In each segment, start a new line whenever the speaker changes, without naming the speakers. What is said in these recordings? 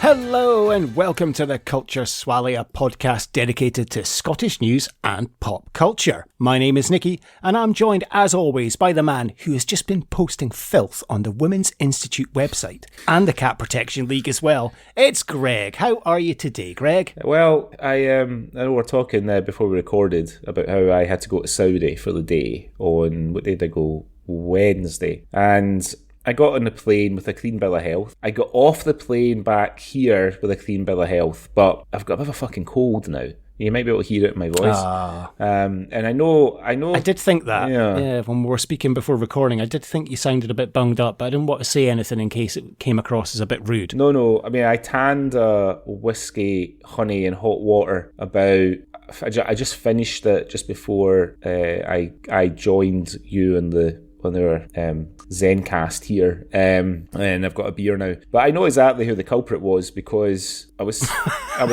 Hello and welcome to the Culture Swally, a podcast dedicated to Scottish news and pop culture. My name is Nicky and I'm joined as always by the man who has just been posting filth on the Women's Institute website and the Cat Protection League as well. It's Greg. How are you today, Greg?
Well, I know we were talking before we recorded about how I had to go to Saudi for the day on, what day did I go? Wednesday. And I got on the plane with a clean bill of health. I got off the plane back here with a clean bill of health, but I've got a bit of a fucking cold now. You might be able to hear it in my voice. And I know. I did think that. Yeah,
when we were speaking before recording, I did think you sounded a bit bunged up, but I didn't want to say anything in case it came across as a bit rude.
No. I mean, I tanned whiskey, honey, and hot water about. I just finished it just before I joined you and when they were Zencast here, and I've got a beer now. But I know exactly who the culprit was because I was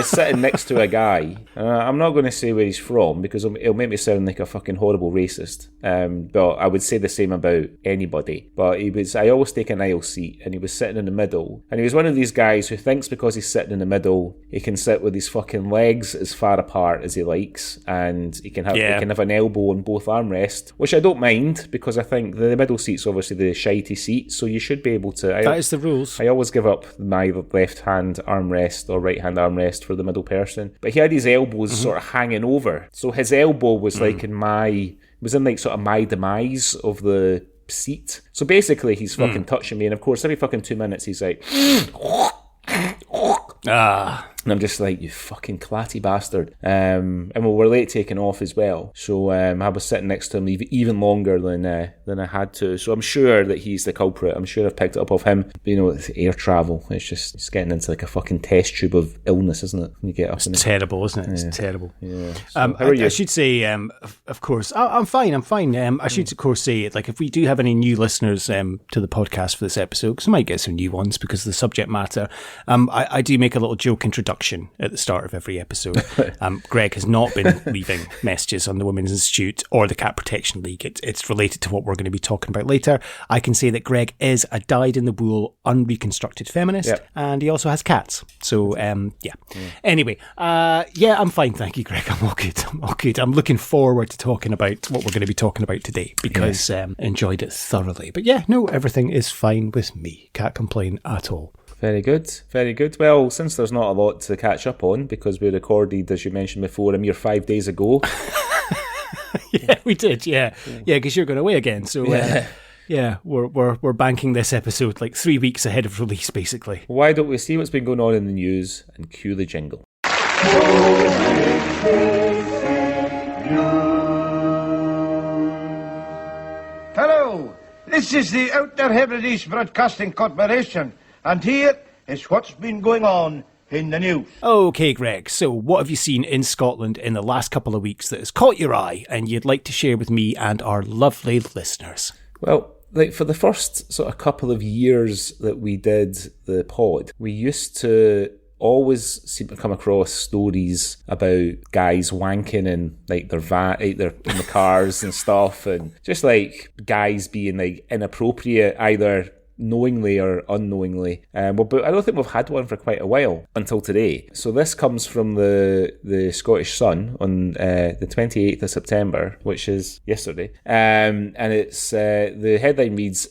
sitting next to a guy. I'm not going to say where he's from because it'll make me sound like a fucking horrible racist. But I would say the same about anybody. But I always take an aisle seat, and he was sitting in the middle. And he was one of these guys who thinks because he's sitting in the middle, he can sit with his fucking legs as far apart as he likes, and he can have an elbow on both armrests, which I don't mind because I think the middle seat's obviously the shitey seat, so you should be able to.
That is the rules.
I always give up my left hand armrest or right hand armrest for the middle person. But he had his elbows sort of hanging over, so his elbow was like in my demise of the seat. So basically, he's fucking touching me, and of course, every fucking 2 minutes, he's like. And I'm just like, you fucking clatty bastard. And we were late taking off as well. So I was sitting next to him even longer than I had to. So I'm sure that he's the culprit. I'm sure I've picked it up off him. But, it's air travel. It's getting into like a fucking test tube of illness, isn't it? When you get up.
It's terrible, isn't it? It's terrible.
Yeah. So, how are you?
I should say, of course, I'm fine. I should, of course, say, like, if we do have any new listeners to the podcast for this episode, because I might get some new ones because of the subject matter, I do make a little joke introduction at the start of every episode. Greg has not been leaving messages on the Women's Institute or the Cat Protection League. It's related to what we're going to be talking about later. I can say that Greg is a dyed-in-the-wool, unreconstructed feminist, and he also has cats. So, yeah. Anyway, I'm fine, thank you, Greg. I'm all good. I'm looking forward to talking about what we're going to be talking about today because enjoyed it thoroughly. But yeah, no, everything is fine with me. Can't complain at all.
Very good, very good. Well, since there's not a lot to catch up on, because we recorded, as you mentioned before, a mere 5 days ago.
Yeah, we did, yeah, because you're going away again, so we're banking this episode like 3 weeks ahead of release, basically.
Why don't we see what's been going on in the news and cue the jingle?
Hello, this is the Outer Hebrides Broadcasting Corporation. And here is what's been going on in the news.
Okay, Greg, so what have you seen in Scotland in the last couple of weeks that has caught your eye and you'd like to share with me and our lovely listeners?
Well, like for the first sort of couple of years that we did the pod, we used to always seem to come across stories about guys wanking in like their in the cars and stuff, and just like guys being like inappropriate either knowingly or unknowingly. But I don't think we've had one for quite a while until today. So this comes from the Scottish Sun on the 28th of September, which is yesterday. And it's the headline reads,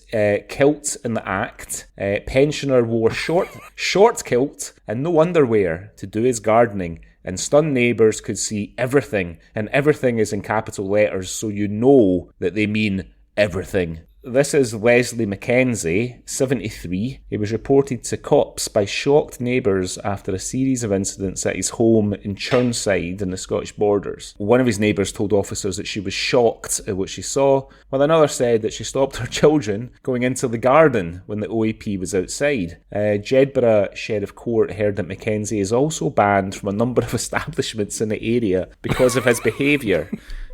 Kilt in the Act. Pensioner wore short kilt and no underwear to do his gardening, and stunned neighbours could see everything, and everything is in capital letters, so you know that they mean everything. This is Leslie Mackenzie, 73. He was reported to cops by shocked neighbours after a series of incidents at his home in Churnside in the Scottish borders. One of his neighbours told officers that she was shocked at what she saw, while another said that she stopped her children going into the garden when the OAP was outside. Jedburgh Sheriff Court heard that Mackenzie is also banned from a number of establishments in the area because of his behaviour.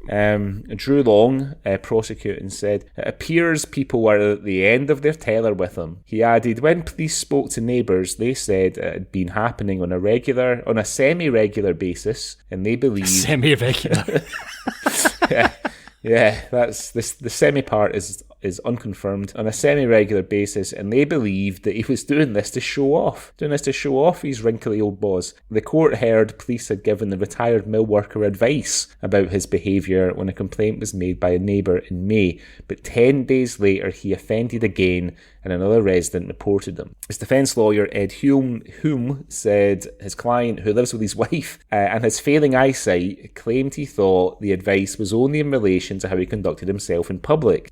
Drew Long, prosecuting, said, "It appears people were at the end of their tether with him." He added, when police spoke to neighbours, they said it had been happening on a semi-regular basis, and they believe...
Semi-regular.
Yeah, that's the semi part is is unconfirmed on a semi-regular basis, and they believed that he was doing this to show off his wrinkly old boss. The court heard police had given the retired mill worker advice about his behaviour when a complaint was made by a neighbour in May, but 10 days later he offended again and another resident reported him. His defence lawyer, Ed Hume, said his client, who lives with his wife and has failing eyesight, claimed he thought the advice was only in relation to how he conducted himself in public,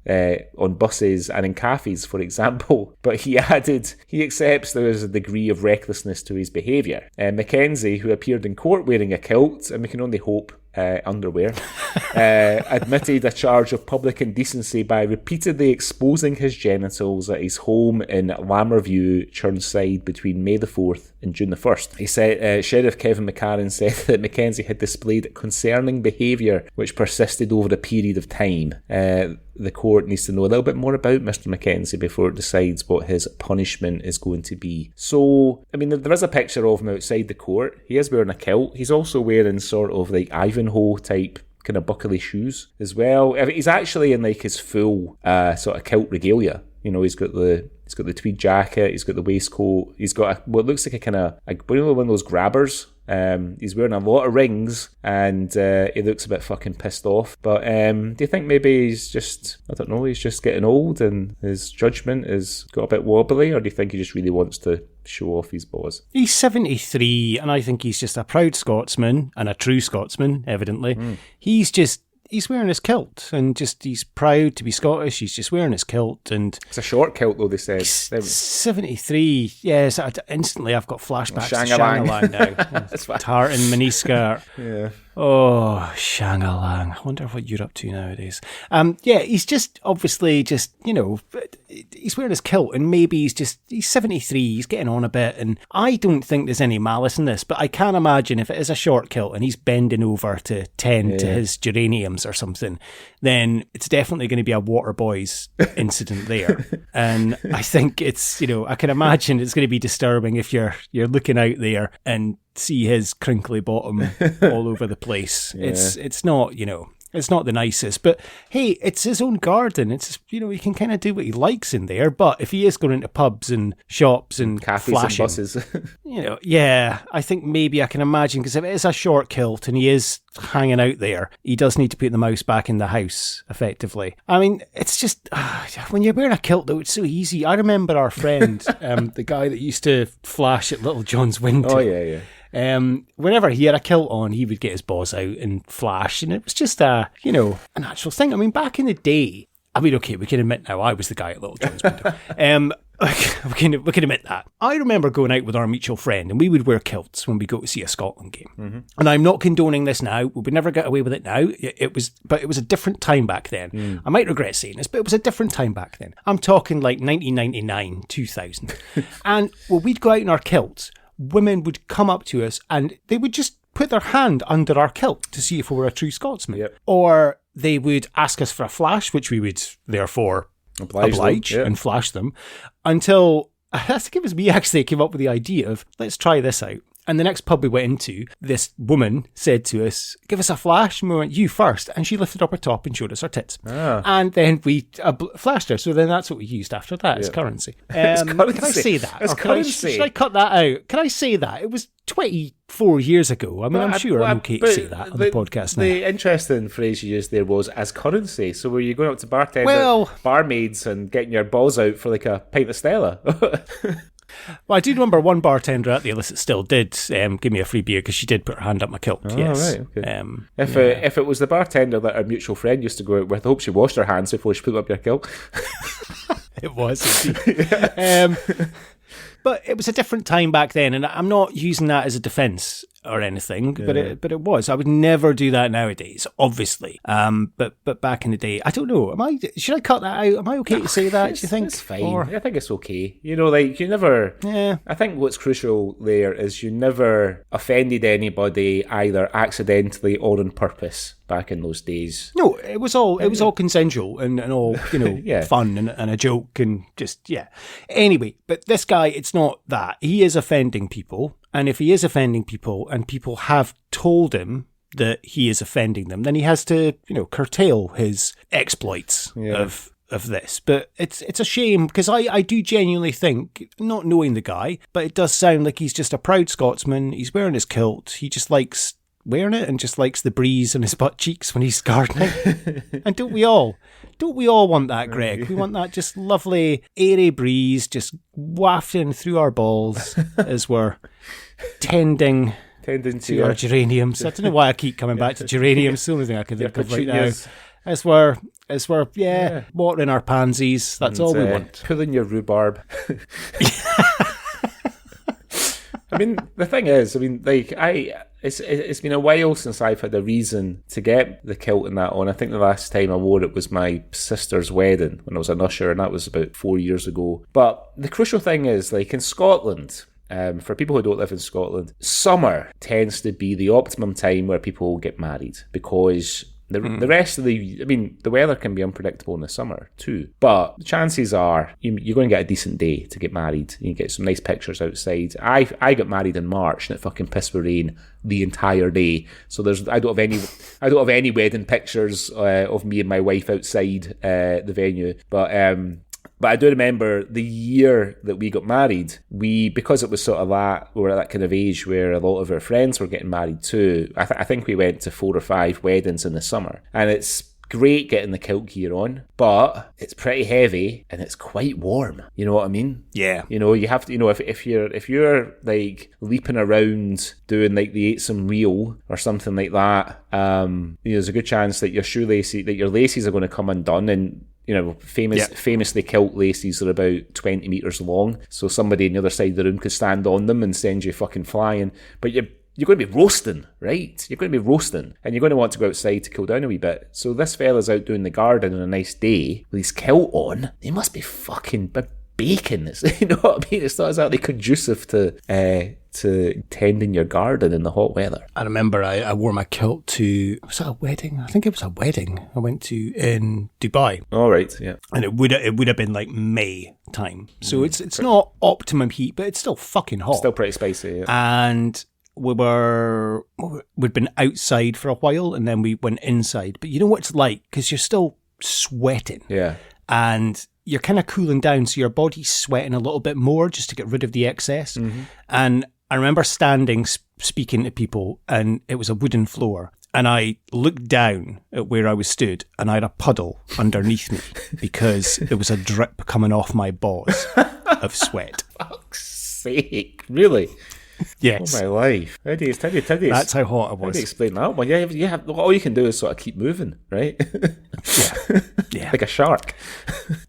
on buses and in cafes, for example. But he added he accepts there is a degree of recklessness to his behaviour. Mackenzie, who appeared in court wearing a kilt, and we can only hope underwear, admitted a charge of public indecency by repeatedly exposing his genitals at his home in Lammerview, Churnside, between May the 4th and June the 1st. He said, Sheriff Kevin McCarran said that Mackenzie had displayed concerning behaviour which persisted over a period of time. The court needs to know a little bit more about Mr. Mackenzie before it decides what his punishment is going to be. So, I mean, there is a picture of him outside the court. He is wearing a kilt. He's also wearing sort of like Ivanhoe type kind of buckly shoes as well. He's actually in like his full sort of kilt regalia. You know, he's got the tweed jacket, he's got the waistcoat, he's got what looks like a kind of one of those grabbers. He's wearing a lot of rings and he looks a bit fucking pissed off. But do you think maybe he's just, I don't know, he's just getting old and his judgment has got a bit wobbly, or do you think he just really wants to show off his boss?
He's 73 and I think he's just a proud Scotsman and a true Scotsman, evidently. He's wearing his kilt and he's proud to be Scottish. He's just wearing his kilt, and
it's a short kilt though, they said.
73, yes. Instantly I've got flashbacks to Shangalang now.
That's fine.
Tartan miniskirt.
Yeah.
Oh, Shangalang. I wonder what you're up to nowadays. He's just obviously just, you know, he's wearing his kilt and maybe he's 73, he's getting on a bit, and I don't think there's any malice in this, but I can imagine if it is a short kilt and he's bending over to tend to his geraniums or something, then it's definitely going to be a water boys incident there. And I think it's, you know, I can imagine it's going to be disturbing if you're looking out there and see his crinkly bottom all over the place. Yeah. It's not, you know, it's not the nicest, but hey, it's his own garden. It's, you know, he can kind of do what he likes in there. But if he is going into pubs and shops and
cafes
flashing,
and buses,
you know, yeah, I think maybe I can imagine, because if it is a short kilt and he is hanging out there, he does need to put the mouse back in the house, effectively. I mean, it's just when you're wearing a kilt though, it's so easy. I remember our friend, the guy that used to flash at Little John's window.
Oh yeah.
Whenever he had a kilt on, he would get his balls out and flash, and it was just a natural thing. I mean, back in the day, I mean, okay, we can admit now I was the guy at Little John's window. We can admit that. I remember going out with our mutual friend, and we would wear kilts when we go to see a Scotland game. Mm-hmm. And I'm not condoning this now. We would never get away with it now. But it was a different time back then. I might regret saying this, but it was a different time back then. I'm talking like 1999, 2000. And we'd go out in our kilts. Women would come up to us and they would just put their hand under our kilt to see if we were a true Scotsman. Yep. Or they would ask us for a flash, which we would therefore oblige and flash them, until I think it was me actually came up with the idea of, let's try this out. And the next pub we went into, this woman said to us, give us a flash. And we went, you first. And she lifted up her top and showed us her tits. And then we flashed her. So then that's what we used after that as currency.
Currency.
Can I say that?
It's currency.
Should I cut that out? Can I say that? It was 24 years ago. I mean, I'm sure I'm okay to say that on the podcast now.
The interesting phrase you used there was as currency. So were you going up to barmaids and getting your balls out for like a pint of Stella?
Well, I do remember one bartender at the Illicit Still did give me a free beer because she did put her hand up my kilt.
Oh,
yes.
Right, okay. If it was the bartender that our mutual friend used to go out with, I hope she washed her hands before she put up your kilt.
It was indeed. But it was a different time back then, and I'm not using that as a defence or anything, but it was. I would never do that nowadays, obviously. But back in the day, I don't know. Should I cut that out? Am I okay to say that? Do you think
it's fine? I think it's okay. You know, like you never. Yeah. I think what's crucial there is you never offended anybody either accidentally or on purpose. Back in those days,
no, it was all consensual and all, you know, fun and a joke and just Anyway, but this guy, it's not that. He is offending people, and if he is offending people and people have told him that he is offending them, then he has to, you know, curtail his exploits of of this, but it's a shame because I do genuinely think, not knowing the guy, but it does sound like he's just a proud Scotsman. He's wearing his kilt. He just likes wearing it and just likes the breeze on his butt cheeks when he's gardening. And don't we all want that, Greg? We want that just lovely airy breeze just wafting through our balls as we're tending to our geraniums. I don't know why I keep coming back to geraniums. It's the only thing I can think of right now. As we're watering our pansies. That's all we want.
Pulling your rhubarb. I mean, the thing is, it's been a while since I've had a reason to get the kilt and that on. I think the last time I wore it was my sister's wedding when I was an usher, and that was about 4 years ago. But the crucial thing is, like in Scotland, for people who don't live in Scotland, summer tends to be the optimum time where people get married because the rest of the weather can be unpredictable in the summer too. But the chances are you're going to get a decent day to get married. You can get some nice pictures outside. I got married in March and it fucking pissed with rain the entire day. So I don't have any wedding pictures of me and my wife outside the venue. But I do remember the year that we got married, because it was sort of we were at that kind of age where a lot of our friends were getting married too. I think we went to 4 or 5 weddings in the summer. And it's great getting the kilt gear on, but it's pretty heavy and it's quite warm. You know what I mean?
Yeah.
You know, you have to, you know, if you're like leaping around doing like the 8-some reel or something like that, there's a good chance that your laces are going to come undone. And famously kilt laces are about 20 metres long, so somebody on the other side of the room could stand on them and send you fucking flying. But you're going to be roasting, right? You're going to be roasting, and you're going to want to go outside to cool down a wee bit. So this fella's out doing the garden on a nice day with his kilt on. He must be fucking baking. You know what I mean? It's not exactly conducive to tending your garden in the hot weather.
I remember I wore my kilt to, was it a wedding? I think it was a wedding I went to in Dubai.
All right, yeah.
And it would have been like May time. So it's not optimum heat, but it's still fucking hot.
Still pretty spicy, yeah.
And we'd been outside for a while and then we went inside. But you know what it's like? Because you're still sweating.
Yeah.
And you're kind of cooling down, so your body's sweating a little bit more just to get rid of the excess. Mm-hmm. And I remember standing, speaking to people, and it was a wooden floor. And I looked down at where I was stood, and I had a puddle underneath me because there was a drip coming off my balls of sweat.
Fuck's sake. Really?
Yes.
Oh, my life. How do you
That's how hot it was.
How do you explain that one? You have, all you can do is sort of keep moving, right?
Yeah.
Like a shark.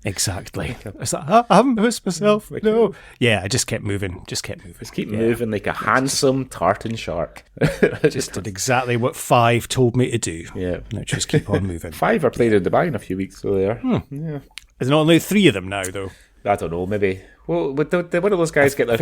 Exactly. It's like, I haven't pushed myself. No. Yeah, I just kept moving. Just keep
moving like a handsome tartan shark.
Just did exactly what 5 told me to do.
Yeah.
No, just keep on moving.
5 are played in Dubai in a few weeks, so they are.
Yeah. There's not only 3 of them now, though.
I don't know, maybe. Well, did one of those guys get their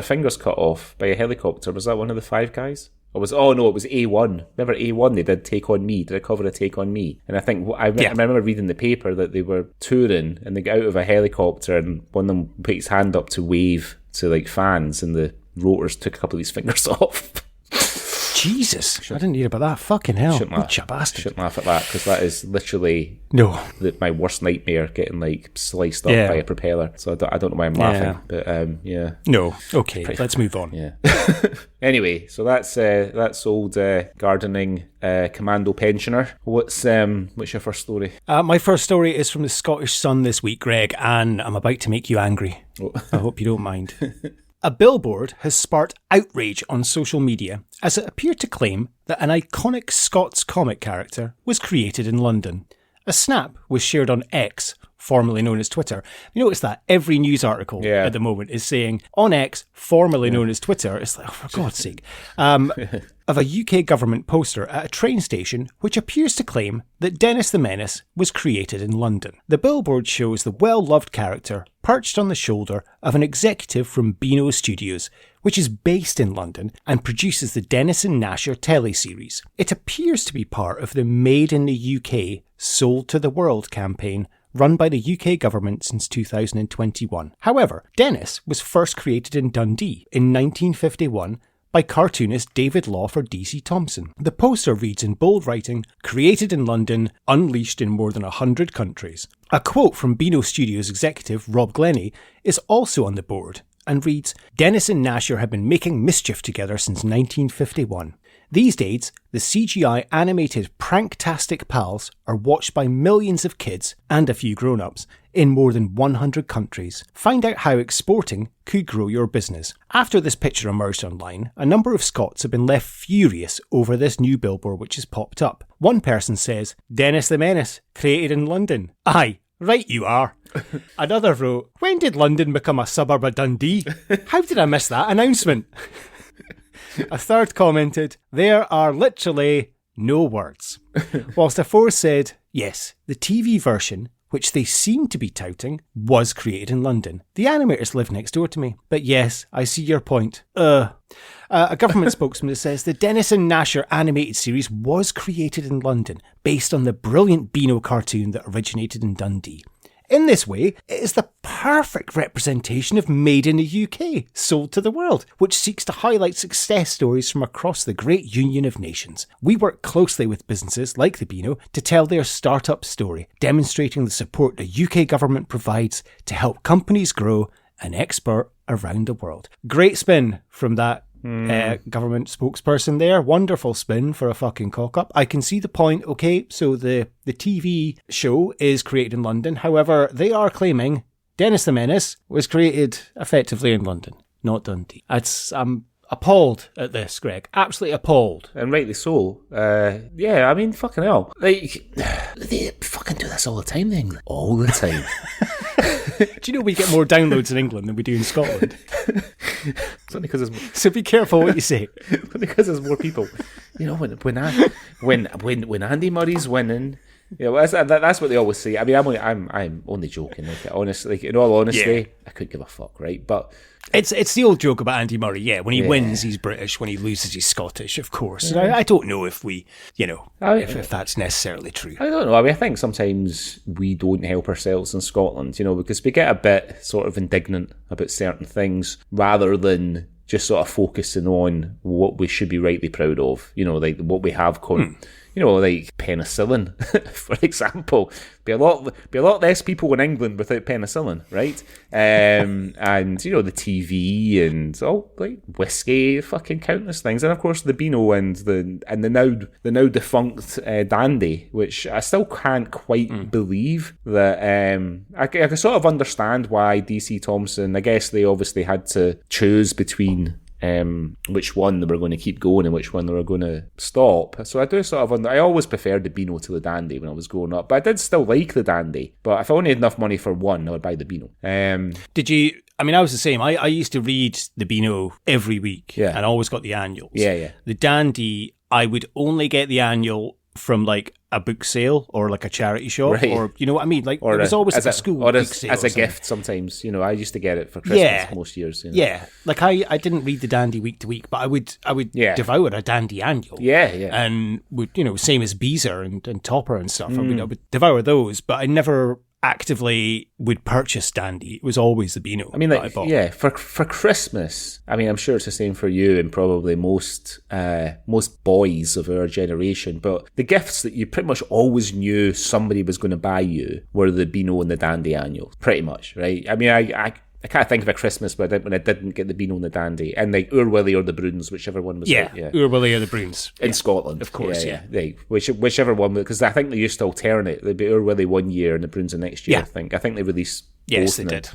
fingers cut off by a helicopter? Was that one of the 5 guys? Or was it was A1. Remember A1? They did Take On Me. Did I cover a Take On Me? And I think I remember reading the paper that they were touring and they got out of a helicopter and one of them put his hand up to wave to like fans and the rotors took a couple of these fingers off.
Jesus, I didn't hear about that. Fucking hell.
Shouldn't laugh at that because that is literally my worst nightmare, getting like sliced up by a propeller. So I don't know why I'm laughing, but yeah.
No, okay, let's move on.
Yeah. Anyway, so that's old gardening commando pensioner. What's your first story?
My first story is from the Scottish Sun this week, Greg, and I'm about to make you angry. Oh. I hope you don't mind. A billboard has sparked outrage on social media as it appeared to claim that an iconic Scots comic character was created in London. A snap was shared on X, formerly known as Twitter. You notice that every news article at the moment is saying on X, formerly known as Twitter. It's like, oh, for God's sake. Of a UK government poster at a train station which appears to claim that Dennis the Menace was created in London. The billboard shows the well-loved character perched on the shoulder of an executive from Beano Studios, which is based in London and produces the Dennis and Nasher teleseries. It appears to be part of the Made in the UK, Sold to the World campaign run by the UK government since 2021. However, Dennis was first created in Dundee in 1951 by cartoonist David Law for DC Thomson. The poster reads in bold writing, "Created in London, unleashed in more than 100 countries." A quote from Beano Studios executive Rob Glennie is also on the board and reads, Dennis and Nasher have been making mischief together since 1951. These days, the CGI animated pranktastic pals are watched by millions of kids and a few grown-ups in more than 100 countries. Find out how exporting could grow your business. After this picture emerged online, a number of Scots have been left furious over this new billboard which has popped up. One person says, Dennis the Menace, created in London. Aye, right you are. Another wrote, when did London become a suburb of Dundee? How did I miss that announcement? A third commented, there are literally no words. Whilst a fourth said, yes, the TV version, which they seem to be touting, was created in London. The animators live next door to me. But yes, I see your point. A government spokesman says the Dennis and Nasher animated series was created in London, based on the brilliant Beano cartoon that originated in Dundee. In this way, it is the perfect representation of Made in the UK, sold to the world, which seeks to highlight success stories from across the great union of nations. We work closely with businesses like the Beano to tell their startup story, demonstrating the support the UK government provides to help companies grow and export around the world. Great spin from that government spokesperson there. Wonderful spin for a fucking cock-up. I can see the point. Okay, so the TV show is created in London. However, they are claiming Dennis the Menace was created effectively in London, not Dundee. I'm appalled at this, Greg. Absolutely appalled.
And rightly so. Yeah, I mean, fucking hell. Like, they fucking do this all the time in England. All the time.
Do you know we get more downloads in England than we do in Scotland?
It's only because there's
So be careful what you say.
because there's more people. You know, when Andy Murray's winning, you know, that's what they always say. I mean, I'm only joking. Like, honestly, like, in all honesty, I couldn't give a fuck, right? But
it's the old joke about Andy Murray. Yeah, when he wins, he's British. When he loses, he's Scottish. Of course. And I don't know if we, if that's necessarily true.
I don't know. I mean, I think sometimes we don't help ourselves in Scotland, because we get a bit sort of indignant about certain things rather than just sort of focusing on what we should be rightly proud of. Like what we have like penicillin, for example. Be a lot less people in England without penicillin, right? And the TV and like whiskey, fucking countless things, and of course the Beano and the now defunct Dandy, which I still can't quite believe that. I can sort of understand why DC Thomson. I guess they obviously had to choose between which one they were going to keep going and which one they were going to stop. So I do sort of I always preferred the Beano to the Dandy when I was growing up, but I did still like the Dandy. But if I only had enough money for one, I would buy the Beano.
Did you? I mean, I was the same. I used to read the Beano every week, and I always got the annuals.
Yeah.
The Dandy, I would only get the annual from like a book sale or like a charity shop, right. Or you know what I mean, like, or it was always like a school
or
book sale
as a gift sometimes. I used to get it for Christmas most years.
Yeah, like I didn't read the Dandy week to week, but I would devour a Dandy annual.
Yeah,
and would same as Beezer and Topper and stuff. I would devour those, but I never actively would purchase Dandy. It was always the Beano.
I mean, like, for Christmas. I mean, I'm sure it's the same for you and probably most boys of our generation. But the gifts that you pretty much always knew somebody was going to buy you were the Beano and the Dandy annual, pretty much, right? I mean, I can't think of a Christmas when I didn't get the Beano and the Dandy, and like Urwilly or the Bruins, whichever one was.
Urwilly or the Bruins
in Scotland,
of course.
Whichever one, because I think they used to alternate. They'd be Urwilly one year and the Bruins the next year. I think they released.
Yes,
both
they did.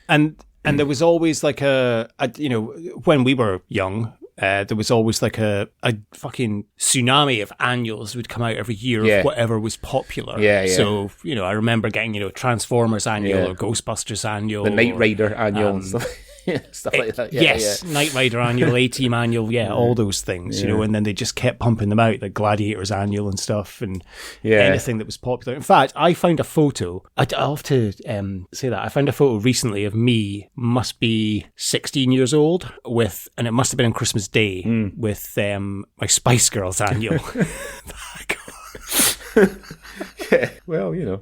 And
there was always like when we were young. There was always like a fucking tsunami of annuals would come out every year of whatever was popular.
Yeah.
So, I remember getting, Transformers annual or Ghostbusters annual.
The Knight Rider annual and stuff. Stuff like that.
Knight Rider annual, A-Team annual, all those things, and then they just kept pumping them out, like Gladiators annual and stuff, and anything that was popular. In fact, I found a photo, I'll have to say that, I found a photo recently of me, must be 16 years old, and it must have been on Christmas Day, with my Spice Girls annual.
Well,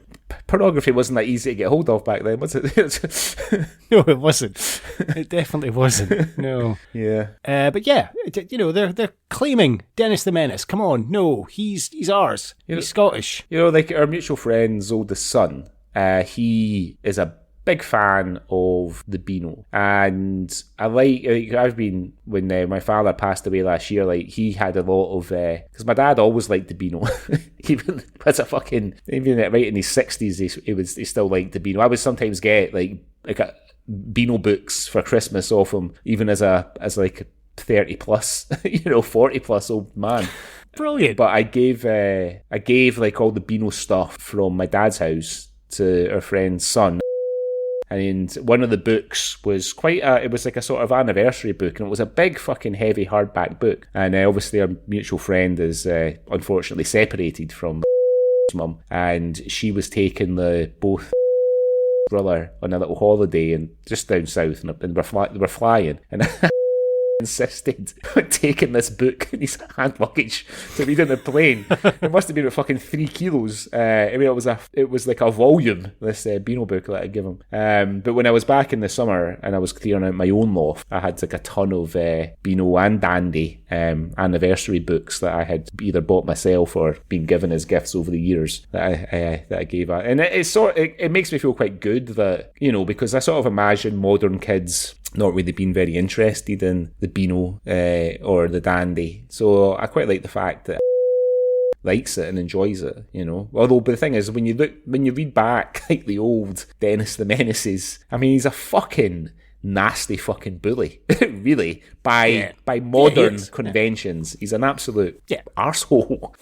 pornography wasn't that easy to get hold of back then, was it?
No, it wasn't. It definitely wasn't. No.
Yeah.
But yeah, they're claiming Dennis the Menace. Come on, no, he's ours. He's Scottish.
Like our mutual friend's oldest son, he is a big fan of the Beano, and I've been, when my father passed away last year, like he had a lot of, because my dad always liked the Beano, even as a fucking, even right in his 60s, he still liked the Beano. I would sometimes get like a Beano books for Christmas off him, even as like 30 plus, 40 plus old man.
Brilliant.
But I gave like all the Beano stuff from my dad's house to our friend's son. And one of the books was it was like a sort of anniversary book, and it was a big fucking heavy hardback book. And obviously our mutual friend is unfortunately separated from mum, and she was taking both brother on a little holiday and just down south, and they were flying, and insisted on taking this book in his hand luggage to read on the plane. It must have been about fucking 3 kilos. It was like a volume, this Beano book that I give him. But when I was back in the summer and I was clearing out my own loft, I had like a ton of Beano and Dandy anniversary books that I had either bought myself or been given as gifts over the years that I gave out. And it makes me feel quite good that, because I sort of imagine modern kids not really been very interested in the Beano or the Dandy. So I quite like the fact that likes it and enjoys it, Although, but the thing is, when you read back like the old Dennis the Menaces, I mean, he's a fucking nasty fucking bully, really, by modern conventions. He's an absolute arsehole.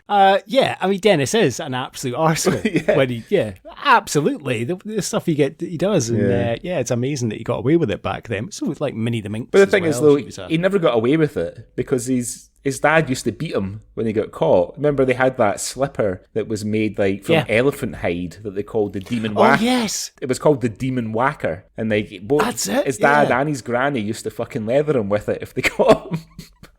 I mean, Dennis is an absolute arsehole. Absolutely. The stuff he does, and it's amazing that he got away with it back then. So with like Minnie the Minx.
But the thing is, though, he never got away with it because his dad used to beat him when he got caught. Remember, they had that slipper that was made like from elephant hide that they called the Demon Whacker. Oh,
yes.
It was called the Demon Whacker. And both his dad and his granny used to fucking leather him with it if they caught him.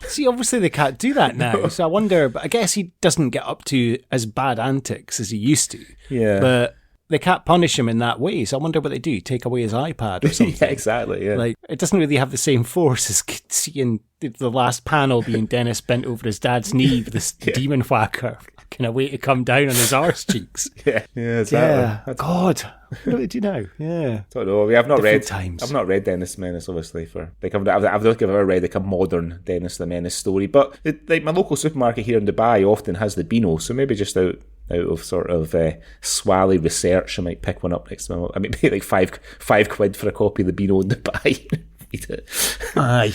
See, obviously they can't do that now. No. So I wonder, but I guess he doesn't get up to as bad antics as he used to. Yeah. But they can't punish him in that way. So I wonder what they do. Take away his iPad or something.
Yeah, exactly. Yeah.
Like, it doesn't really have the same force as seeing the last panel being Dennis bent over his dad's knee with this demon whacker kind of way to come down on his arse cheeks.
Yeah, exactly.
Yeah. God. What do you know? Yeah.
Don't know. I've not
I've
not read Dennis the Menace, obviously. I don't think I've ever read like a modern Dennis the Menace story. But like my local supermarket here in Dubai often has the Beano, so maybe just out of sort of Swally research, I might pick one up next time. I might pay like five quid for a copy of the Beano in Dubai. Read it.
Aye.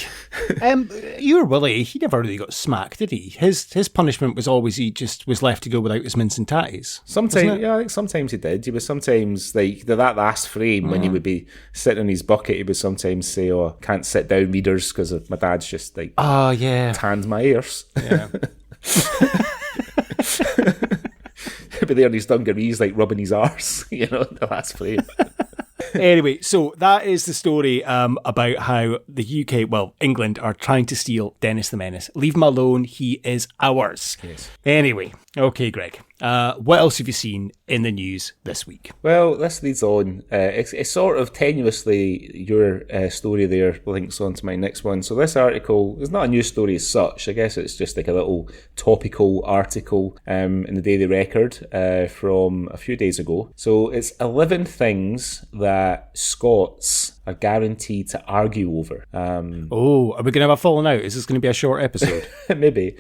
Your Willie, he never really got smacked, did he? His punishment was always he just was left to go without his mince and tatties.
Sometimes, I think sometimes he did. He was sometimes like that last frame when he would be sitting on his bucket. He would sometimes say, "Oh, can't sit down, readers, because my dad's just like, tanned my ears." Yeah. He'd be there in his dungarees, like rubbing his arse, the last frame.
Anyway, so that is the story about how the UK, England, are trying to steal Dennis the Menace. Leave him alone. He is ours.
Yes.
Anyway, okay, Greg. What else have you seen in the news this week?
Well, this leads on. It's sort of tenuously your story there links on to my next one. So this article is not a news story as such. I guess it's just like a little topical article in the Daily Record from a few days ago. So it's 11 things that Scots are guaranteed to argue over. Are we
going to have a falling out? Is this going to be a short episode?
Maybe.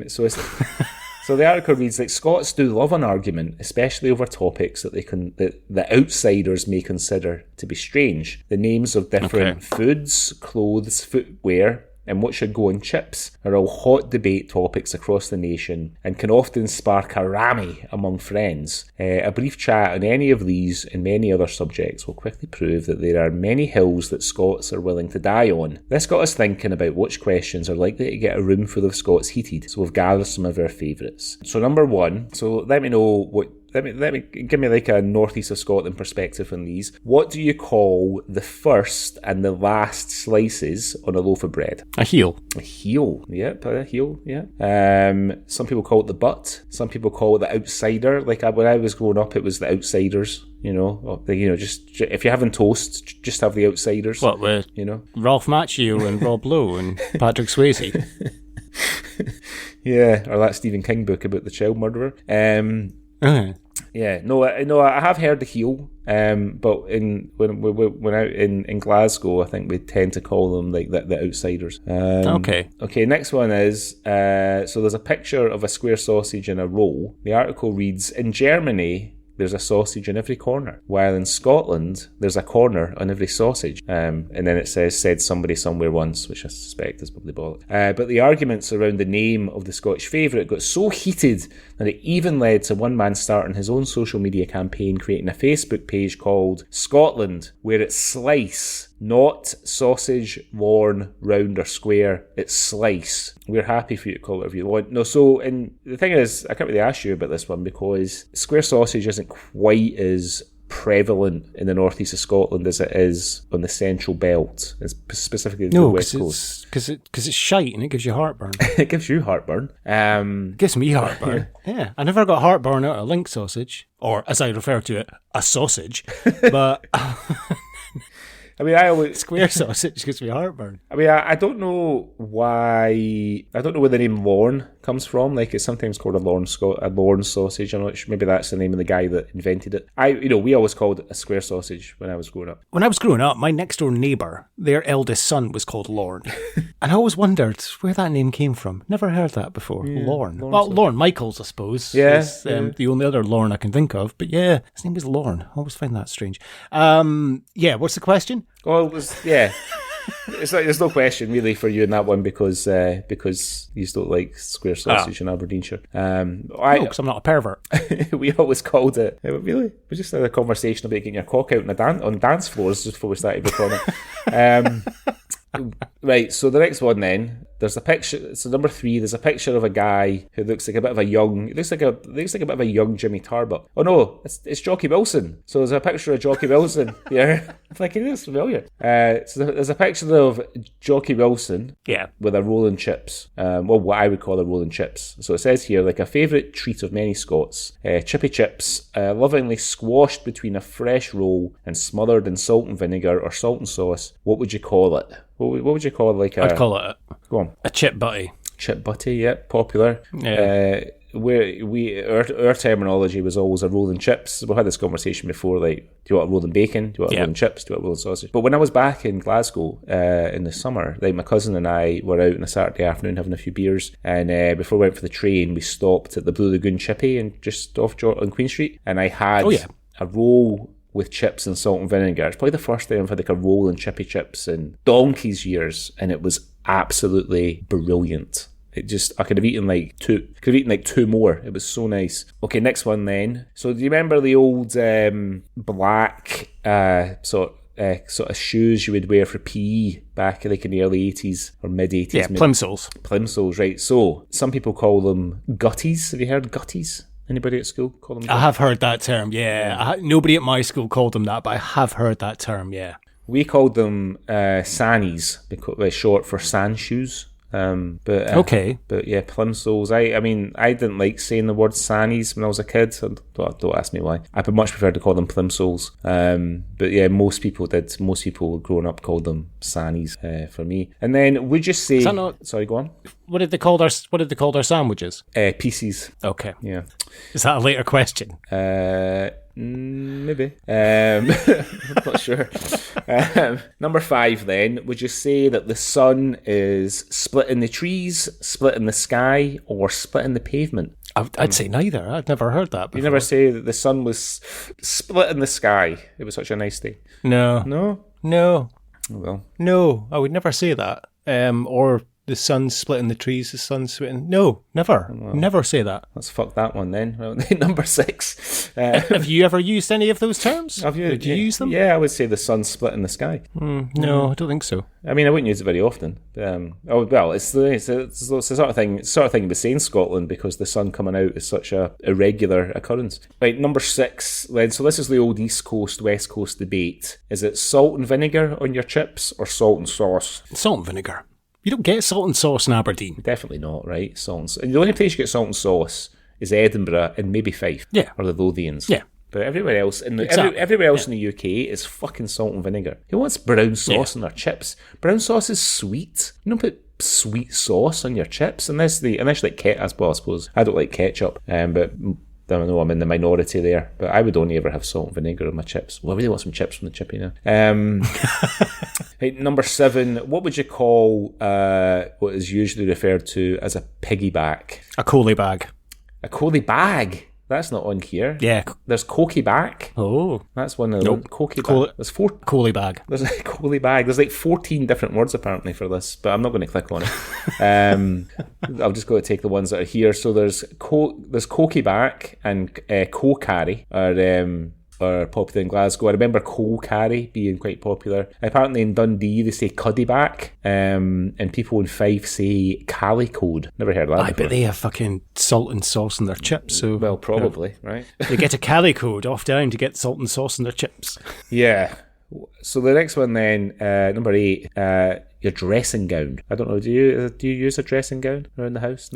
So the article reads like Scots do love an argument, especially over topics that outsiders may consider to be strange. The names of different foods, clothes, footwear, and what should go on chips are all hot debate topics across the nation and can often spark a rammy among friends. A brief chat on any of these and many other subjects will quickly prove that there are many hills that Scots are willing to die on. This got us thinking about which questions are likely to get a room full of Scots heated, so we've gathered some of our favourites. So number one, so let me know what let me give me like a northeast of Scotland perspective on these. What do you call the first and the last slices on a loaf of bread?
A heel.
A heel, yep, a heel, yeah. Some people call it the butt. Some people call it the outsider. Like when I was growing up, it was the outsiders. Just if you're having toast, just have the outsiders.
What with Ralph Macchio and Rob Lowe and Patrick Swayze?
Yeah, or that Stephen King book about the child murderer. Yeah, no, I have heard the heel, but when out in Glasgow, I think we tend to call them like the outsiders. Okay. Next one is so there's a picture of a square sausage in a roll. The article reads, in Germany, there's a sausage in every corner, while in Scotland, there's a corner on every sausage. And then it said somebody somewhere once, which I suspect is probably bollocks. But the arguments around the name of the Scottish favourite got so heated that it even led to one man starting his own social media campaign, creating a Facebook page called Scotland, where it's slice, not sausage, lorn, round or square. It's slice. We're happy for you to call it whatever you want. No, so, and the thing is, I can't really ask you about this one because square sausage isn't quite as prevalent in the northeast of Scotland as it is on the central belt, specifically the west coast.
Because it's shite and it gives you heartburn.
It gives you heartburn.
It gives me heartburn. Yeah, I never got heartburn out of link sausage, or as I refer to it, a sausage. But
I mean, I always
square sausage gives me heartburn.
I mean, I don't know why. I don't know where the name Lorne comes from. Like, it's sometimes called a Lorne sausage. I'm not sure. Maybe that's the name of the guy that invented it. We always called it a square sausage when I was growing up.
When I was growing up, my next door neighbour, their eldest son, was called Lorne, and I always wondered where that name came from. Never heard that before. Yeah, Lorne. Well, Lorne Michaels, I suppose.
Yeah,
is, the only other Lorne I can think of. But yeah, his name was Lorne. I always find that strange. What's the question?
Well, it was, yeah. It's like, there's no question really for you in that one because you don't like square sausage in Aberdeenshire.
Because I'm not a pervert.
We always called it. Really, we just had a conversation about getting your cock out on dance floors just before we started recording. Right, so the next one then, there's a picture. So number 3, there's a picture of a guy who looks like a bit of a young. It looks like a bit of a young Jimmy Tarbuck. Oh no, it's Jockey Wilson. So there's a picture of Jockey Wilson here. I'm thinking it's familiar. So there's a picture of Jockey Wilson.
Yeah.
With a rolling chips. What I would call a rolling chips. So it says here, like a favourite treat of many Scots, chippy chips, lovingly squashed between a fresh roll and smothered in salt and vinegar or salt and sauce. What would you call it? What would you call it? Like
I'd call it
go on.
A chip butty.
Chip butty, yeah, popular.
Yeah.
Our terminology was always a rolling chips. We've had this conversation before, like, do you want a rolling bacon? Do you want a rolling chips? Do you want a rolling sausage? But when I was back in Glasgow in the summer, like my cousin and I were out on a Saturday afternoon having a few beers, and before we went for the train, we stopped at the Blue Lagoon Chippy and just off on Queen Street, and I had a roll with chips and salt and vinegar. It's probably the first time I've had like a roll and chippy chips in donkey's years, and it was absolutely brilliant. I could have eaten like two more. It was so nice. Okay, next one then. So do you remember the old black sort of shoes you would wear for PE back like in the early 80s or mid 80s?
Yeah, plimsolls.
Plimsolls, right. So some people call them gutties. Have you heard gutties? Anybody at school call them gutties?
I have heard that term, yeah. Nobody at my school called them that, but I have heard that term, yeah.
We called them sannies, because short for sand shoes.
Okay.
But yeah, plimsolls. I mean, I didn't like saying the word sannies when I was a kid. So don't ask me why. I would much prefer to call them plimsolls. But yeah, most people did. Most people growing up called them sannies for me. And then would you say? Sorry, go on.
What did they call their sandwiches?
Pieces.
Okay.
Yeah.
Is that a later question?
Maybe. I'm not sure. Number 5 then, would you say that the sun is split in the trees, split in the sky, or split in the pavement?
I'd say neither. I'd never heard that before.
You never say that the sun was split in the sky. It was such a nice day.
No.
No?
No.
Oh, well.
No, I would never say that. Or The sun's splitting the trees, the sun's splitting... No, never. Never say that.
Let's fuck that one then. Well, number 6.
Have you ever used any of those terms?
Have you?
Did you use them?
Yeah, I would say the sun's splitting the sky.
No, I don't think so.
I mean, I wouldn't use it very often. It's the sort of thing we say in Scotland because the sun coming out is such a irregular occurrence. Right, number 6 then. So this is the old East Coast, West Coast debate. Is it salt and vinegar on your chips or salt and sauce?
Salt and vinegar. You don't get salt and sauce in Aberdeen.
Definitely not, right? And the only place you get salt and sauce is Edinburgh and maybe Fife.
Yeah.
Or the Lothians.
Yeah.
But everywhere else in the in the UK is fucking salt and vinegar. Who wants brown sauce on their chips? Brown sauce is sweet. You don't put sweet sauce on your chips unless like ketchup. Well, I suppose I don't like ketchup, but I don't know, I'm in the minority there. But I would only ever have salt and vinegar on my chips. Well, I really want some chips from the chippy now. Right, number 7. What would you call what is usually referred to as a piggyback?
A collie bag.
A collie bag. That's not on here.
Yeah.
There's Cokie back.
Oh.
That's one of them.
Nope.
Cokie back. There's 4...
Collie bag.
There's a collie bag. There's like 14 different words apparently for this, but I'm not going to click on it. I'll just go to take the ones that are here. So there's Cokie back and Co-carry are popular in Glasgow. I remember Co-carry being quite popular. Apparently in Dundee they say Cuddy back, and people in Fife say Calicode. Never heard of that before.
Bet they have fucking salt and sauce in their chips. So
well, probably, right?
They get a Calicode off down to get salt and sauce in their chips.
Yeah. So the next one then, number 8, your dressing gown. I don't know, do you use a dressing gown around the house?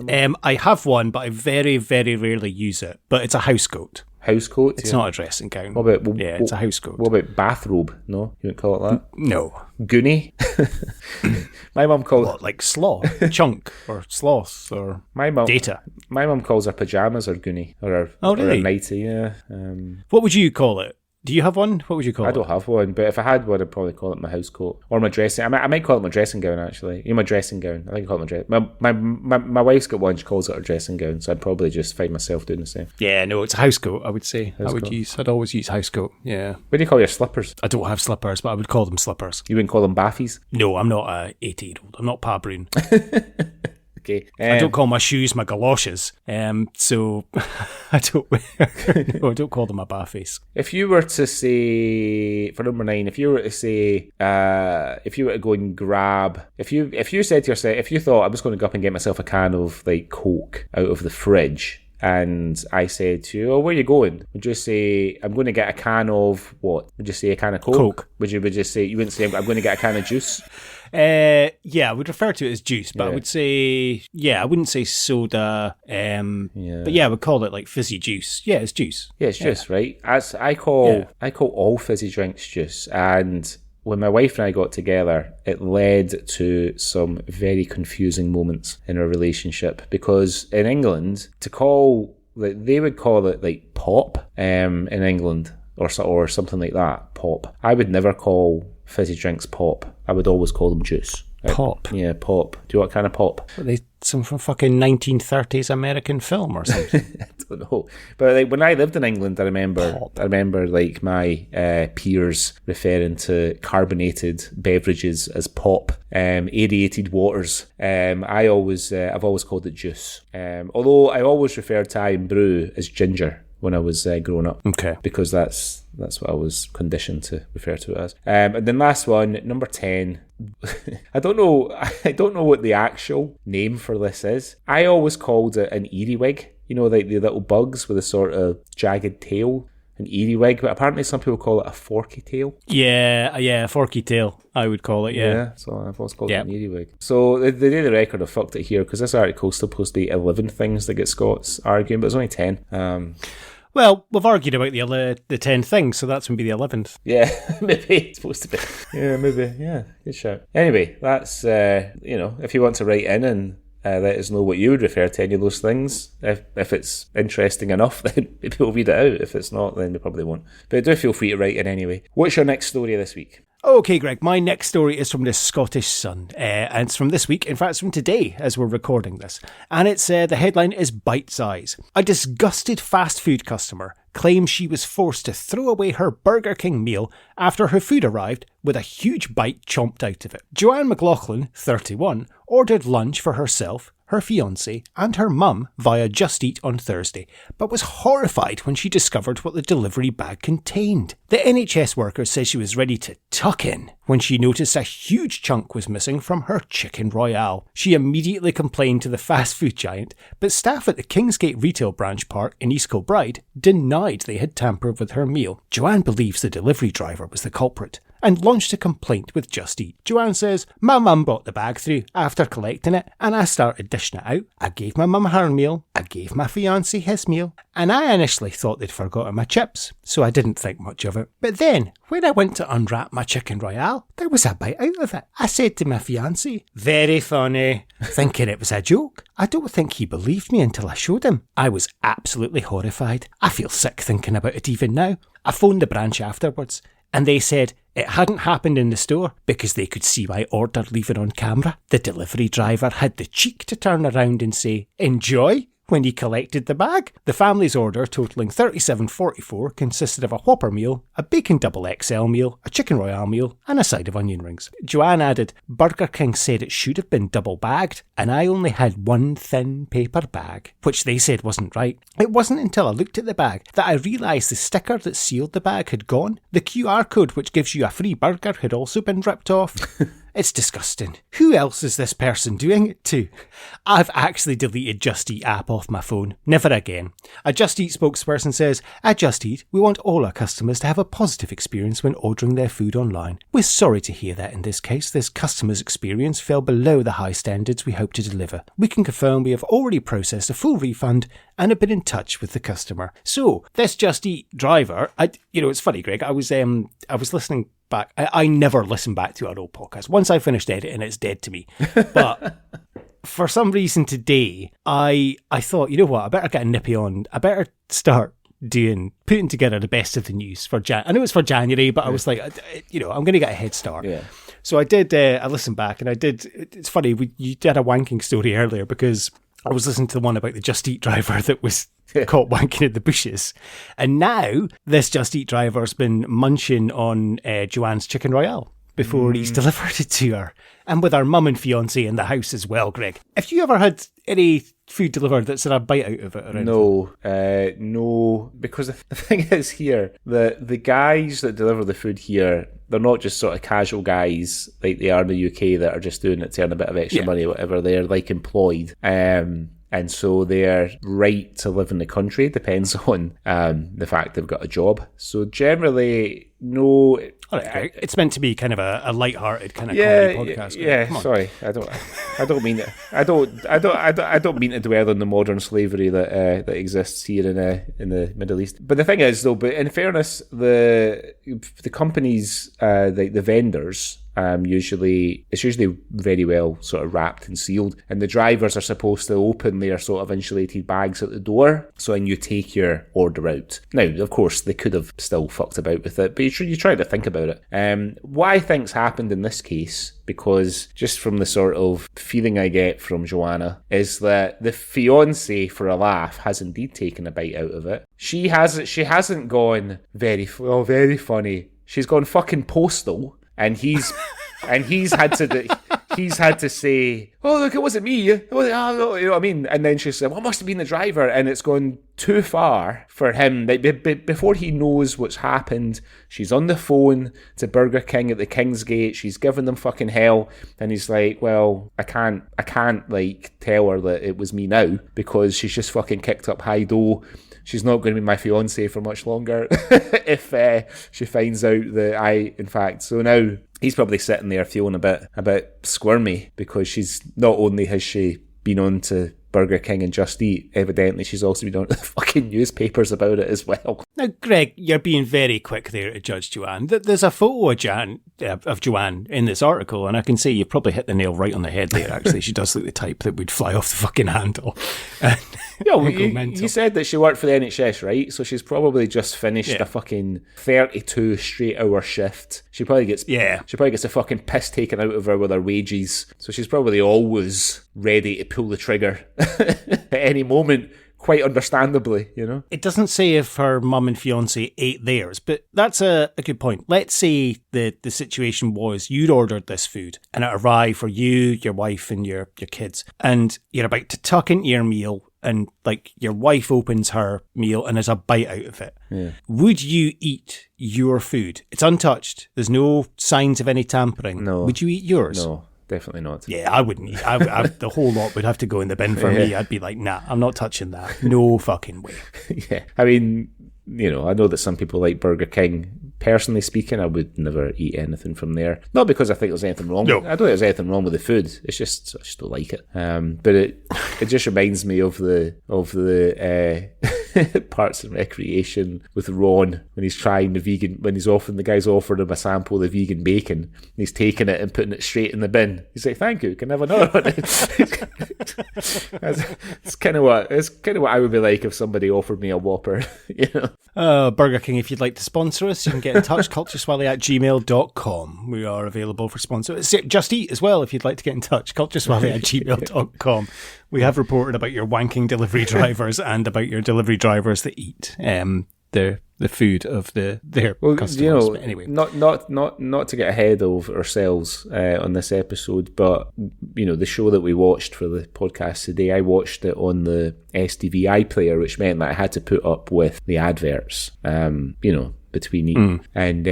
I have one, but I very, very rarely use it. But it's a house coat.
House coat?
It's not a dressing gown. It's a house coat.
What about bathrobe? No? You wouldn't call it that?
No.
Goonie? My mum calls...
What, like slaw? Chunk? Or sloth? Or data?
My mum calls her pyjamas or goonie. Or
really?
a nightie, yeah.
What would you call it? Do you have one? What would you call it?
I don't have one, but if I had one, I'd probably call it my house coat or my dressing. I might call it my dressing gown, actually. My dressing gown. I think I call it my dressing. My wife's got one. She calls it her dressing gown, so I'd probably just find myself doing the same.
Yeah, no, it's a house coat. I would say I'd always use house coat. Yeah.
What do you call your slippers?
I don't have slippers, but I would call them slippers.
You wouldn't call them baffies?
No, I'm not a 80-year-old. I'm not Pa Brown.
Okay.
I don't call my shoes my galoshes, so I don't call them a baffies.
If you were to say, for number 9, if you were to go and grab, if you said to yourself, if you thought I was going to go up and get myself a can of like Coke out of the fridge, and I said to you, "Oh, where are you going?" Would you say, "I'm going to get a can of what?" Would you say a can of Coke?
Coke.
Would you say, you wouldn't say, "I'm going to get a can of juice"?
Yeah, I would refer to it as juice, but I would say, I wouldn't say soda. But I would call it like fizzy juice. Yeah, it's juice.
Yeah, it's juice, right? As I call all fizzy drinks juice, and when my wife and I got together, it led to some very confusing moments in our relationship because in England, they would call it like pop in England or something like that, pop. I would never call fizzy drinks pop. I would always call them juice.
Pop?
Yeah, pop. Do you know what kind of pop?
Some fucking 1930s American film or something.
I don't know. But like, when I lived in England, I remember like my peers referring to carbonated beverages as pop, aerated waters. I've always called it juice. Although I always referred to Iron Brew as ginger when I was growing up. Okay. Because that's what I was conditioned to refer to it as. And then last one, number 10. I don't know what the actual name for this is. I always called it an earwig. You know, like the little bugs with a sort of jagged tail. An earwig, but apparently some people call it a forky tail. Yeah, forky tail, I would call it, yeah. So I've always called it an earwig. So the day of the record, I fucked it here, because this article's supposed to be 11 things that get Scots arguing, but it's only 10.
Well, we've argued about the 10 things, so that's going to be the 11th.
Yeah, maybe it's supposed to be. Yeah, maybe, yeah, good shout. Anyway, that's, if you want to write in and let us know what you would refer to any of those things. If it's interesting enough, then maybe we'll read it out. If it's not, then we probably won't. But do feel free to write in anyway. What's your next story this week?
Okay, Greg, my next story is from the Scottish Sun, and it's from this week. In fact, it's from today as we're recording this. And it's the headline is Bite Size. A disgusted fast food customer claims she was forced to throw away her Burger King meal after her food arrived with a huge bite chomped out of it. Joanne McLaughlin, 31, ordered lunch for herself, her fiancé, and her mum via Just Eat on Thursday, but was horrified when she discovered what the delivery bag contained. The NHS worker says she was ready to tuck in when she noticed a huge chunk was missing from her chicken royale. She immediately complained to the fast food giant, but staff at the Kingsgate Retail Branch Park in East Kilbride denied they had tampered with her meal. Joanne believes the delivery driver was the culprit and launched a complaint with Just Eat. Joanne says, "My mum brought the bag through after collecting it, and I started dishing it out. I gave my mum her meal, I gave my fiancé his meal, and I initially thought they'd forgotten my chips, so I didn't think much of it. But then, when I went to unwrap my chicken royale, there was a bite out of it. I said to my fiancé, 'Very funny,' thinking it was a joke. I don't think he believed me until I showed him. I was absolutely horrified. I feel sick thinking about it even now. I phoned the branch afterwards, and they said it hadn't happened in the store because they could see my order leave it on camera. The delivery driver had the cheek to turn around and say, 'Enjoy,' when he collected the bag. The family's order, totalling $37.44, consisted of a Whopper meal, a Bacon Double XL meal, a Chicken Royale meal, and a side of onion rings. Joanne added, 'Burger King said it should have been double bagged, and I only had one thin paper bag,' which they said wasn't right. It wasn't until I looked at the bag that I realised the sticker that sealed the bag had gone. The QR code which gives you a free burger had also been ripped off. It's disgusting. Who else is this person doing it to? I've actually deleted Just Eat app off my phone. Never again. A Just Eat spokesperson says, 'At Just Eat, we want all our customers to have a positive experience when ordering their food online. We're sorry to hear that in this case, this customer's experience fell below the high standards we hope to deliver. We can confirm we have already processed a full refund and have been in touch with the customer.'" So, this Just Eat driver, it's funny, Greg, I was listening back. I never listen back to our old podcast. Once I finished editing, it's dead to me. But for some reason today, I thought, you know what, I better get a nippy on. I better start putting together the best of the news for I know it's for January, but I was like, I'm going to get a head start.
Yeah.
So I did, I listened back and it's funny, you did a wanking story earlier because I was listening to the one about the Just Eat driver that was caught wanking in the bushes. And now this Just Eat driver's been munching on Joanne's Chicken Royale before he's delivered it to her. And with our mum and fiancé in the house as well, Greg. Have you ever had any food delivered that's had a bite out of it? Or
no, because the thing is here, the guys that deliver the food here, they're not just sort of casual guys like they are in the UK that are just doing it to earn a bit of extra money or whatever. They're like employed. And so their right to live in the country depends on the fact they've got a job. So generally, no.
All right, Greg. It's meant to be kind of a light-hearted kind of comedy podcast.
Yeah, sorry, I don't mean it. I don't mean to dwell on the modern slavery that exists here in the Middle East. But the thing is, though, but in fairness, the companies, like the vendors. It's usually very well sort of wrapped and sealed, and the drivers are supposed to open their sort of insulated bags at the door, so when you take your order out. Now, of course, they could have still fucked about with it, but you try to think about it. What I think's happened in this case, because just from the sort of feeling I get from Joanna, is that the fiancé, for a laugh, has indeed taken a bite out of it. She hasn't gone very funny. She's gone fucking postal. And he's had to say, "Oh, look, it wasn't me. It wasn't, no," you know what I mean? And then she said, "Well, it must have been the driver." And it's gone too far for him. Like, before he knows what's happened, she's on the phone to Burger King at the Kingsgate. She's giving them fucking hell. And he's like, "Well, I can't like tell her that it was me now because she's just fucking kicked up high dough. She's not going to be my fiancé for much longer if she finds out that in fact." So now he's probably sitting there feeling a bit squirmy because she's not only has she been on to Burger King and Just Eat, evidently she's also been on to the fucking newspapers about it as well.
Now, Greg, you're being very quick there to judge Joanne. There's a photo of Joanne in this article, and I can say you've probably hit the nail right on the head there, actually. She does look the type that would fly off the fucking handle.
Yeah, well,
go mental.
you said that she worked for the NHS, right? So she's probably just finished a fucking 32 straight hour shift. She probably gets a fucking piss taken out of her with her wages. So she's probably always ready to pull the trigger at any moment. Quite understandably, you know.
It doesn't say if her mum and fiance ate theirs, but that's a good point. Let's say the situation was you'd ordered this food and it arrived for you, your wife and your kids, and you're about to tuck into your meal and like your wife opens her meal and there's a bite out of it.
Yeah.
Would you eat your food? It's untouched. There's no signs of any tampering.
No.
Would you eat yours?
No. Definitely not.
Yeah, I wouldn't eat. The whole lot would have to go in the bin for me. I'd be like, nah, I'm not touching that. No fucking way.
Yeah. I mean, you know, I know that some people like Burger King. Personally speaking, I would never eat anything from there. Not because I think there's anything wrong. I don't think there's anything wrong with the food. It's just I just don't like it. But it just reminds me of the Parks and Recreation with Ron when he's trying the guy's offering him a sample of the vegan bacon. And he's taking it and putting it straight in the bin. He's like, "Thank you. Can I have another one?" It's kind of what I would be like if somebody offered me a Whopper. You know.
Burger King, if you'd like to sponsor us, you can get in touch, cultureswally@gmail.com. We are available for sponsors. Just Eat as well, if you'd like to get in touch, cultureswally@gmail.com. We have reported about your wanking delivery drivers and about your delivery drivers that eat the food of their customers.
You know,
but anyway,
not to get ahead of ourselves on this episode, but you know, the show that we watched for the podcast today, I watched it on the SDV iPlayer, which meant that I had to put up with the adverts. You know, between eating. And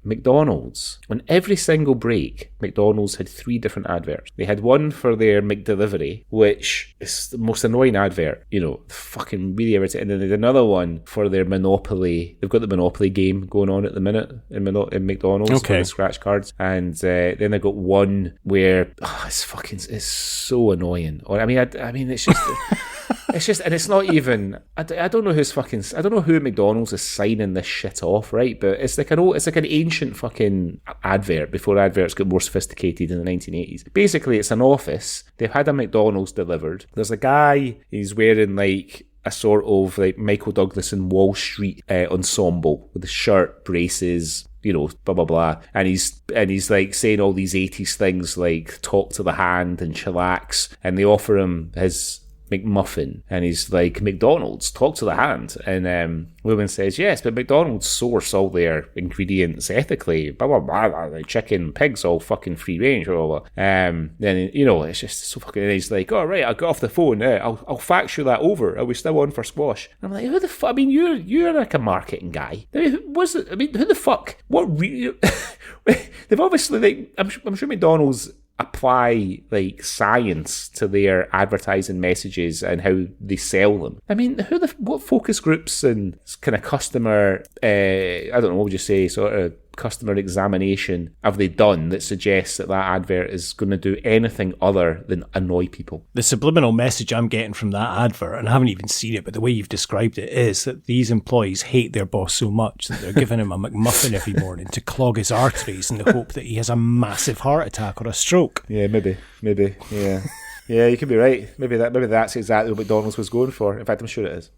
McDonald's, on every single break, McDonald's had 3 different adverts. They had one for their McDelivery, which is the most annoying advert, you know, fucking really irritating. And then they had another one for their Monopoly. They've got the Monopoly game going on at the minute in McDonald's for the scratch cards. And then they got one where it's so annoying. I mean, it's just. It's just, and it's not even. I don't know who McDonald's is signing this shit off, right? But it's like an ancient fucking advert before adverts got more sophisticated in the 1980s. Basically, it's an office. They've had a McDonald's delivered. There's a guy. He's wearing like a sort of like Michael Douglas in Wall Street ensemble with a shirt, braces. You know, blah blah blah, and he's like saying all these 80s things like talk to the hand and chillax, and they offer him his McMuffin, and he's like, McDonald's, talk to the hand. And woman says, yes, but McDonald's source all their ingredients ethically, blah blah blah, like chicken, pigs, all fucking free range, blah blah blah. Then, you know, it's just so fucking. And he's like, all right, I'll get off the phone. I'll fax you that over. Are we still on for squash? And I'm like, who the fuck? I mean, you're like a marketing guy. I mean, who the fuck? What really? They've obviously, like, I'm sure McDonald's apply like science to their advertising messages and how they sell them. I mean, what focus groups and kind of customer, I don't know, what would you say, sort of customer examination have they done that suggests that advert is going to do anything other than annoy people?
The subliminal message I'm getting from that advert, and I haven't even seen it, but the way you've described it, is that these employees hate their boss so much that they're giving him a McMuffin every morning to clog his arteries in the hope that he has a massive heart attack or a stroke.
Yeah, maybe, yeah. Yeah, you could be right. Maybe that's exactly what McDonald's was going for. In fact, I'm sure it is.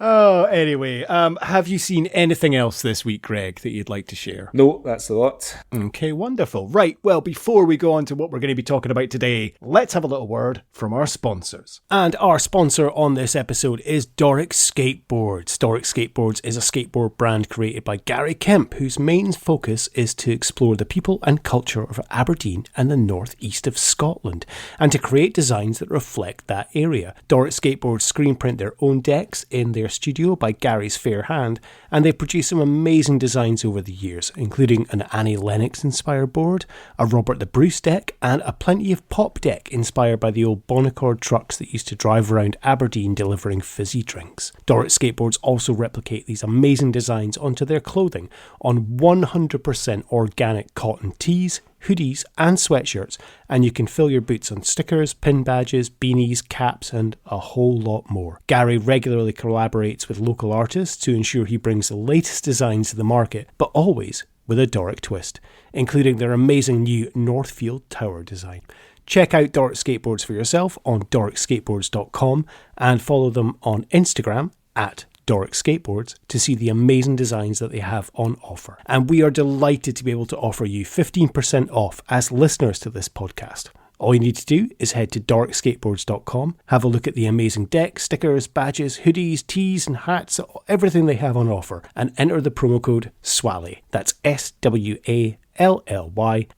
Oh, anyway, have you seen anything else this week, Greg, that you'd like to share?
No, that's a lot.
Okay, wonderful. Right, well, before we go on to what we're going to be talking about today, let's have a little word from our sponsors. And our sponsor on this episode is Dougray Skateboards. Dougray Skateboards is a skateboard brand created by Gary Kemp, whose main focus is to explore the people and culture of Aberdeen and the northeast of Scotland, and to create designs that reflect that area. Dougray Skateboards screen print their own decks in their studio by Gary's fair hand, and they've produced some amazing designs over the years, including an Annie Lennox inspired board, a Robert the Bruce deck, and a plenty of pop deck inspired by the old Bonnecord trucks that used to drive around Aberdeen delivering fizzy drinks. Dougray Skateboards also replicate these amazing designs onto their clothing on 100% organic cotton tees, hoodies and sweatshirts, and you can fill your boots on stickers, pin badges, beanies, caps and a whole lot more. Gary regularly collaborates with local artists to ensure he brings the latest designs to the market, but always with a Doric twist, including their amazing new Northfield Tower design. Check out Doric Skateboards for yourself on doricskateboards.com and follow them on Instagram at Doric Skateboards to see the amazing designs that they have on offer. And we are delighted to be able to offer you 15% off as listeners to this podcast. All you need to do is head to doricskateboards.com, have a look at the amazing decks, stickers, badges, hoodies, tees and hats, everything they have on offer, and enter the promo code SWALLY. That's SWALLY,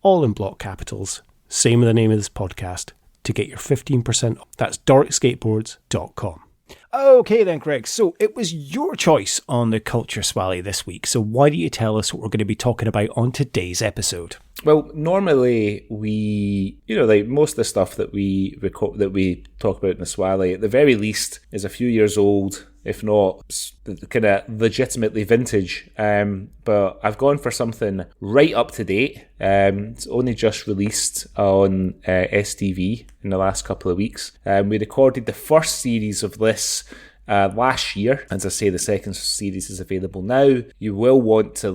all in block capitals. Same with the name of this podcast to get your 15% off. That's doricskateboards.com. Okay then, Greg, so it was your choice on the Culture Swally this week, so why don't you tell us what we're going to be talking about on today's episode?
Well, normally we, like most of the stuff that we record, that we talk about in the Swally, at the very least, is a few years old, if not kind of legitimately vintage. But I've gone for something right up to date. It's only just released on STV in the last couple of weeks. We recorded the first series of this last year. As I say, the second series is available now. You will want to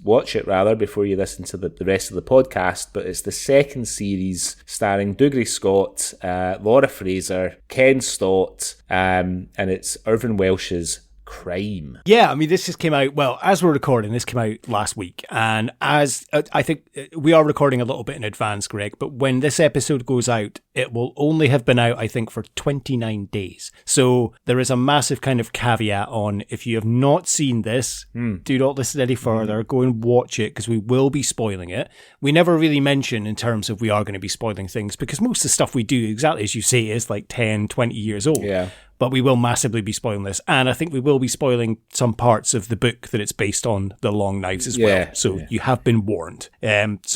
watch it before you listen to the rest of the podcast, but it's the second series starring Dougray Scott, Laura Fraser, Ken Stott, and it's Irvine Welsh's Crime.
Yeah, I mean, this just came out, well, as we're recording, this came out last week. And as I think we are recording a little bit in advance, Greg, but when this episode goes out, it will only have been out, I think, for 29 days. So there is a massive kind of caveat on, if you have not seen this, do not listen any further. Go and watch it because we will be spoiling it. We never really mention in terms of we are going to be spoiling things because most of the stuff we do, exactly as you say, is like 10, 20 years old.
Yeah.
But we will massively be spoiling this. And I think we will be spoiling some parts of the book that it's based on, The Long Knives, as well. So you have been warned. We are going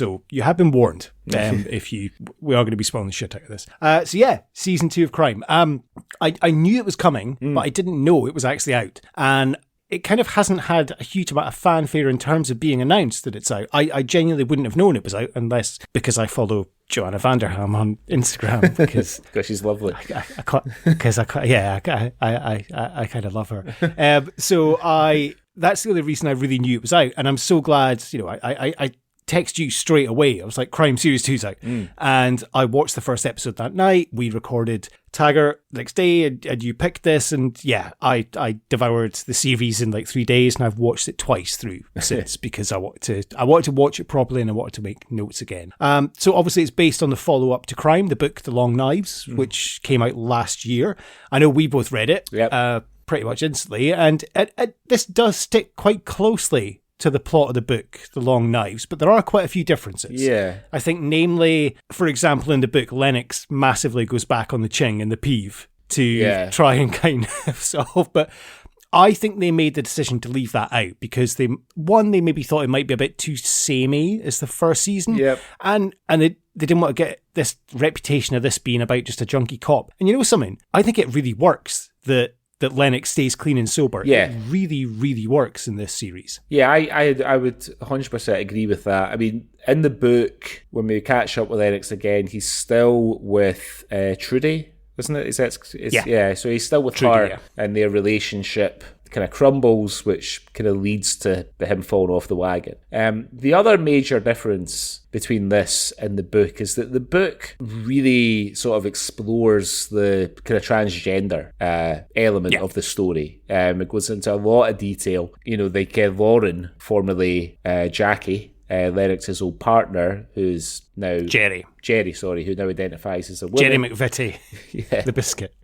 to be spoiling the shit out of this. So yeah, season 2 of Crime. I knew it was coming, but I didn't know it was actually out. And it kind of hasn't had a huge amount of fanfare in terms of being announced that it's out. I genuinely wouldn't have known it was out unless because I follow Joanna Vanderham on Instagram because
she's lovely.
I kind of love her. That's the only reason I really knew it was out, and I'm so glad. I text you straight away. I was like, Crime Series 2's out. And I watched the first episode that night. We recorded Tagger the next day and you picked this. And yeah, I devoured the series in like 3 days and I've watched it twice through since because I wanted to watch it properly and I wanted to make notes again. So obviously it's based on the follow-up to Crime, the book, The Long Knives, which came out last year. I know we both read it pretty much instantly. And this does stick quite closely to the plot of the book, The Long Knives, but there are quite a few differences.
Yeah.
I think namely, for example, in the book, Lennox massively goes back on the ching and the peeve to try and kind of solve, but I think they made the decision to leave that out because they maybe thought it might be a bit too samey as the first season.
Yep.
And they didn't want to get this reputation of this being about just a junkie cop. And you know something? I think it really works that Lennox stays clean and sober.
Yeah.
It really, really works in this series.
Yeah, I would 100% agree with that. I mean, in the book, when we catch up with Lennox again, he's still with Trudy, isn't it? Yeah, so he's still with
Trudy,
her, and their relationship kind of crumbles, which kind of leads to him falling off the wagon. The other major difference between this and the book is that the book really sort of explores the kind of transgender element of the story. It goes into a lot of detail. Like Lauren, formerly Jackie, Lennox's old partner, who's now Jerry, who now identifies as a woman.
Jerry McVitie, the biscuit.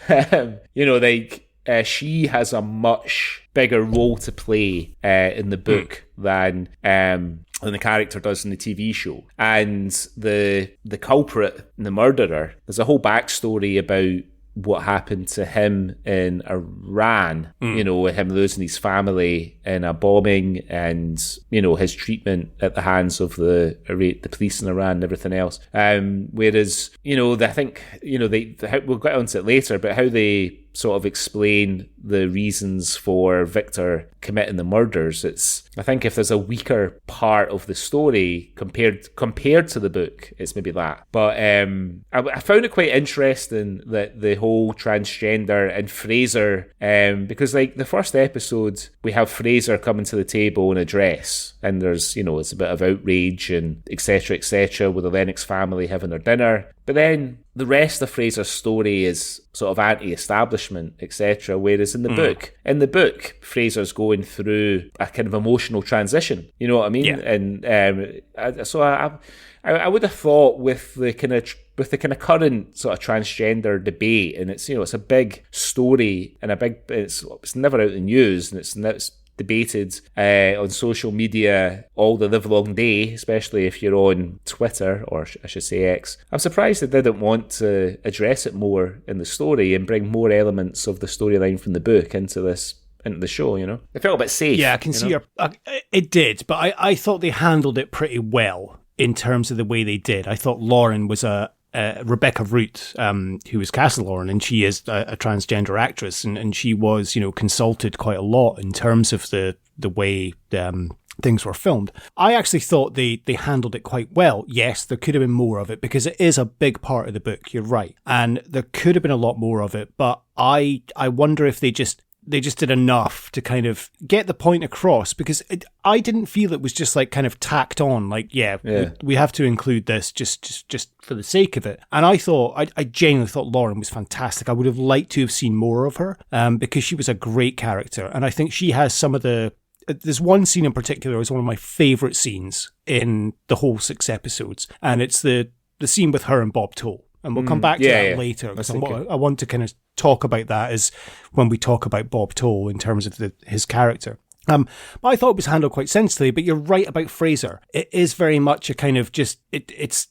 She has a much bigger role to play in the book than the character does in the TV show. And the culprit, the murderer, there's a whole backstory about what happened to him in Iran, with him losing his family in a bombing and, his treatment at the hands of the police in Iran and everything else. Whereas, I think, we'll get onto it later, but how they sort of explain the reasons for Victor committing the murders. I think if there's a weaker part of the story compared to the book, it's maybe that. But I found it quite interesting that the whole transgender and Fraser, because like the first episode, we have Fraser coming to the table in a dress, and there's, it's a bit of outrage and etc., with the Lennox family having their dinner. But then the rest of Fraser's story is sort of anti-establishment, etc. Whereas in the book, Fraser's going through a kind of emotional transition. You know what I mean?
Yeah.
And so I would have thought with the kind of current sort of transgender debate, and it's a big story and it's never out in the news, and it's debated on social media all the live long day, especially if you're on Twitter, or I should say X. I'm surprised they didn't want to address it more in the story and bring more elements of the storyline from the book into the show. It felt a bit safe.
Yeah, I can see it did, but I thought they handled it pretty well in terms of the way they did. I thought Lauren was Rebecca Root, who was Castle Lauren, and she is a transgender actress, and she was, consulted quite a lot in terms of the way things were filmed. I actually thought they handled it quite well. Yes, there could have been more of it because it is a big part of the book. You're right, and there could have been a lot more of it. But I wonder if they just did enough to kind of get the point across, because I didn't feel it was just like kind of tacked on, like, we have to include this just for the sake of it. And I genuinely thought Lauren was fantastic. I would have liked to have seen more of her, because she was a great character. And I think she has there's one scene in particular is one of my favourite scenes in the whole 6 episodes. And it's the scene with her and Bob Toll. And we'll come back to that later, because I want to kind of talk about that as when we talk about Bob Toll in terms of his character. But I thought it was handled quite sensibly. But you're right about Fraser. It is very much a kind of just it's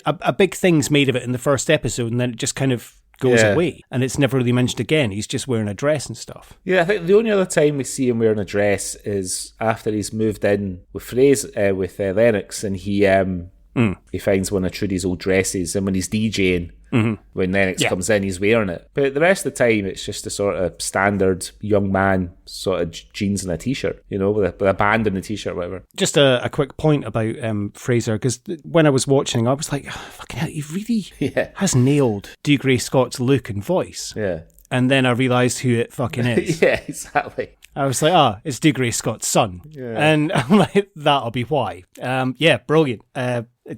a big thing's made of it in the first episode, and then it just kind of goes away, and it's never really mentioned again. He's just wearing a dress and stuff.
Yeah, I think the only other time we see him wearing a dress is after he's moved in with Lennox, and he finds one of Trudy's old dresses, and when he's DJing, when Lennox comes in, he's wearing it. But the rest of the time, it's just a sort of standard young man sort of jeans and a t-shirt, with a band in the t-shirt, whatever.
Just a quick point about Fraser, because when I was watching, I was like, fucking hell, he really has nailed Dougray Scott's look and voice.
Yeah.
And then I realised who it fucking is.
Yeah, exactly.
I was like, it's Dougray Scott's son. Yeah. And I'm like, that'll be why. Brilliant.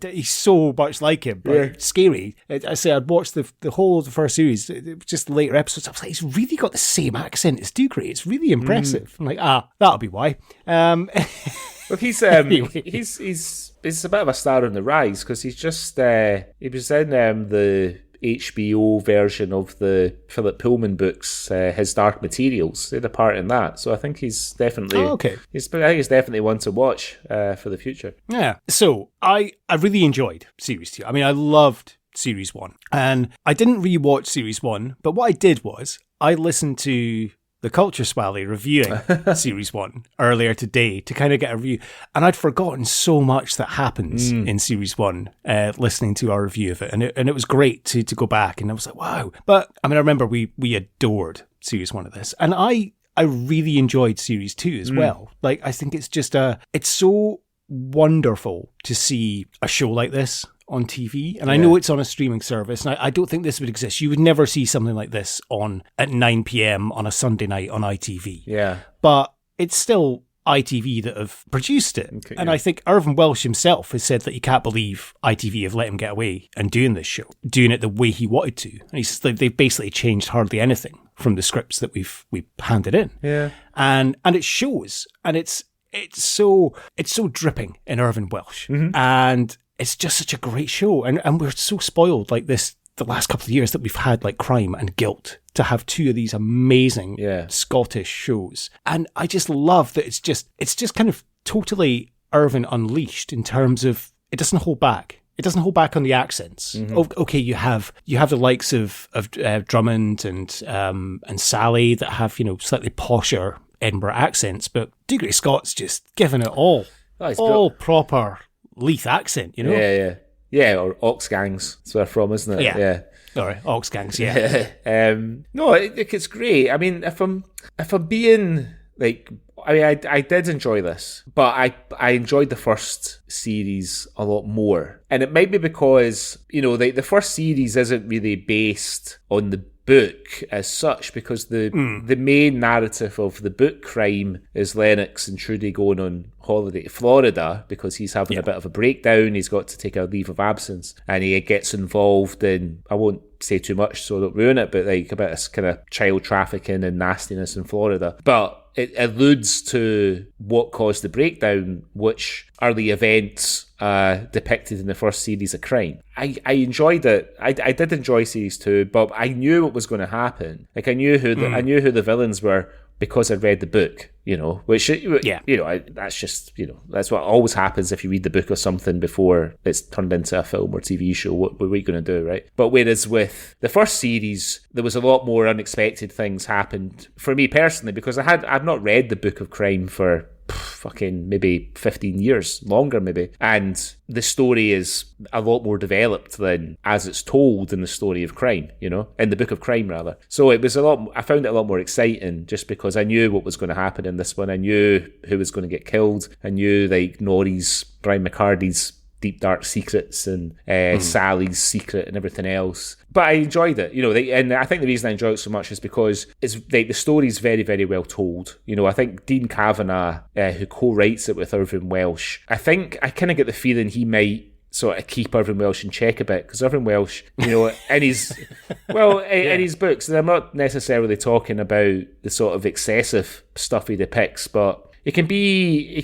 He's so much like him, but scary. I'd watched the whole of the first series, just later episodes. I was like, he's really got the same accent as Dougray. It's really impressive. I'm like, that'll be why.
Look, he's a bit of a star on the rise, because he's just he was in the HBO version of the Philip Pullman books, His Dark Materials. He had a part in that, so I think he's definitely he's definitely one to watch for the future.
Yeah. So I really enjoyed series 2. I mean, I loved series 1, and I didn't rewatch series 1, but what I did was I listened to the Culture Swally reviewing series 1 earlier today to kind of get a review. And I'd forgotten so much that happens in series 1, listening to our review of it. And it was great to go back, and I was like, wow. But I mean, I remember we adored series 1 of this, and I really enjoyed series 2 as well. Like, I think it's just it's so wonderful to see a show like this on TV, and I know it's on a streaming service, and I don't think this would exist. You would never see something like this on at 9 p.m. on a Sunday night on ITV.
Yeah.
But it's still ITV that have produced it. Okay, and I think Irvine Welsh himself has said that he can't believe ITV have let him get away and doing this show, doing it the way he wanted to. And he's like, they've basically changed hardly anything from the scripts that we've handed in.
Yeah.
And it shows, and it's so dripping in Irvine Welsh. And it's just such a great show, and we're so spoiled like this the last couple of years that we've had like Crime and Guilt to have 2 of these amazing Scottish shows. And I just love that it's just kind of totally Irvine unleashed in terms of it doesn't hold back. It doesn't hold back on the accents. Okay, you have the likes of Drummond and Sally that have slightly posher Edinburgh accents, but Dougray Scott's just given it all proper Leith accent,
Yeah, or Oxgangs. That's where they're from, isn't it?
Yeah. Sorry, Ox Gangs, yeah.
No, it's great. I mean, if I'm being like, I mean, I did enjoy this, but I enjoyed the first series a lot more. And it might be because, you know, the first series isn't really based on the book as such, because the main narrative of the book Crime is Lennox and Trudy going on holiday to Florida because he's having a bit of a breakdown. He's got to take a leave of absence, and he gets involved in, I won't say too much so I don't ruin it, but like a bit of kind of child trafficking and nastiness in Florida. But it alludes to what caused the breakdown, which are the events depicted in the first series of Crime. I enjoyed it. I did enjoy series 2, but I knew what was going to happen. Like I knew who the villains were because I read the book, you know, which, you know, that's just, you know, that's what always happens if you read the book or something before it's turned into a film or TV show. What are we going to do, right? But whereas with the first series, there was a lot more unexpected things happened for me personally, because I've not read the Book of Crime for fucking maybe 15 years, longer maybe, and the story is a lot more developed than as it's told in the story of Crime, you know, in the Book of Crime rather. So I found it a lot more exciting just because I knew what was going to happen in this one. I knew who was going to get killed. I knew like Brian McCarthy's deep dark secrets and Sally's secret and everything else. But I enjoyed it, you know, and I think the reason I enjoy it so much is because it's like the story's very, very well told. You know, I think Dean Kavanagh, who co-writes it with Irvine Welsh, I think I kind of get the feeling he might sort of keep Irvine Welsh in check a bit, because Irvine Welsh, you know, in his in his books, and I'm not necessarily talking about the sort of excessive stuff he depicts, but it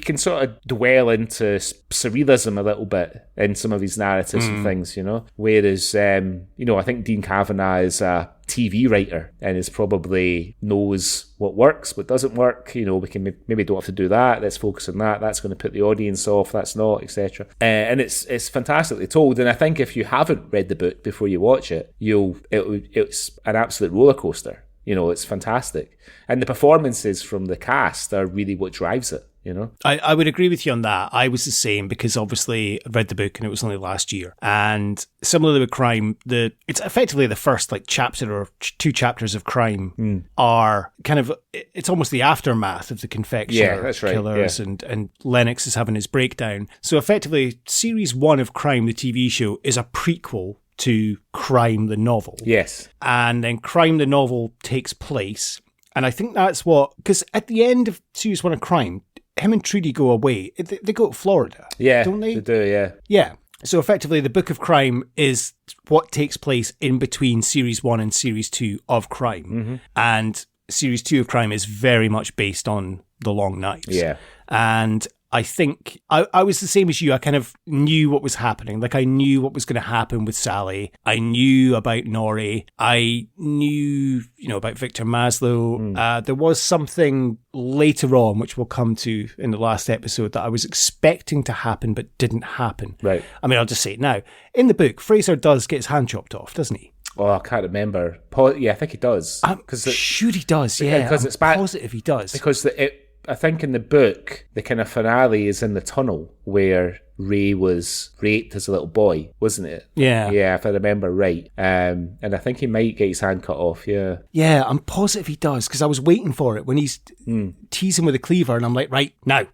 can sort of dwell into surrealism a little bit in some of his narratives and things, you know. Whereas, you know, I think Dean Kavanagh is a TV writer and is probably knows what works, what doesn't work. You know, we can maybe don't have to do that. Let's focus on that. That's going to put the audience off. That's not, etc. And it's fantastically told. And I think if you haven't read the book before you watch it, it's an absolute roller coaster. You know, it's fantastic. And the performances from the cast are really what drives it, you know?
I would agree with you on that. I was the same, because obviously I read the book and it was only last year. And similarly with Crime, it's effectively the first like chapter or 2 chapters of Crime are kind of, it's almost the aftermath of the confectioner killers, and Lennox is having his breakdown. So effectively, series 1 of Crime, the TV show, is a prequel to Crime the novel.
Yes.
And then Crime the novel takes place. And I think that's what, because at the end of series 1 of Crime, him and Trudy go away. They go to Florida.
Yeah.
Don't they?
They do, yeah.
Yeah. So effectively, the Book of Crime is what takes place in between series 1 and series 2 of Crime. Mm-hmm. And series 2 of Crime is very much based on the Long Knives.
Yeah.
And I think I was the same as you. I kind of knew what was happening. Like, I knew what was going to happen with Sally. I knew about Norrie. I knew, you know, about Victor Maslow. There was something later on, which we'll come to in the last episode, that I was expecting to happen but didn't happen.
Right.
I mean, I'll just say it now. In the book, Fraser does get his hand chopped off, doesn't he?
Oh, I can't remember. Yeah, I think he does.
Sure he does, yeah.
Because
I'm positive he does.
Because I think in the book, the kind of finale is in the tunnel where Ray was raped as a little boy, wasn't it?
Yeah.
Yeah, if I remember right. And I think he might get his hand cut off, yeah.
Yeah, I'm positive he does, because I was waiting for it when he's teasing with a cleaver, and I'm like, right, no.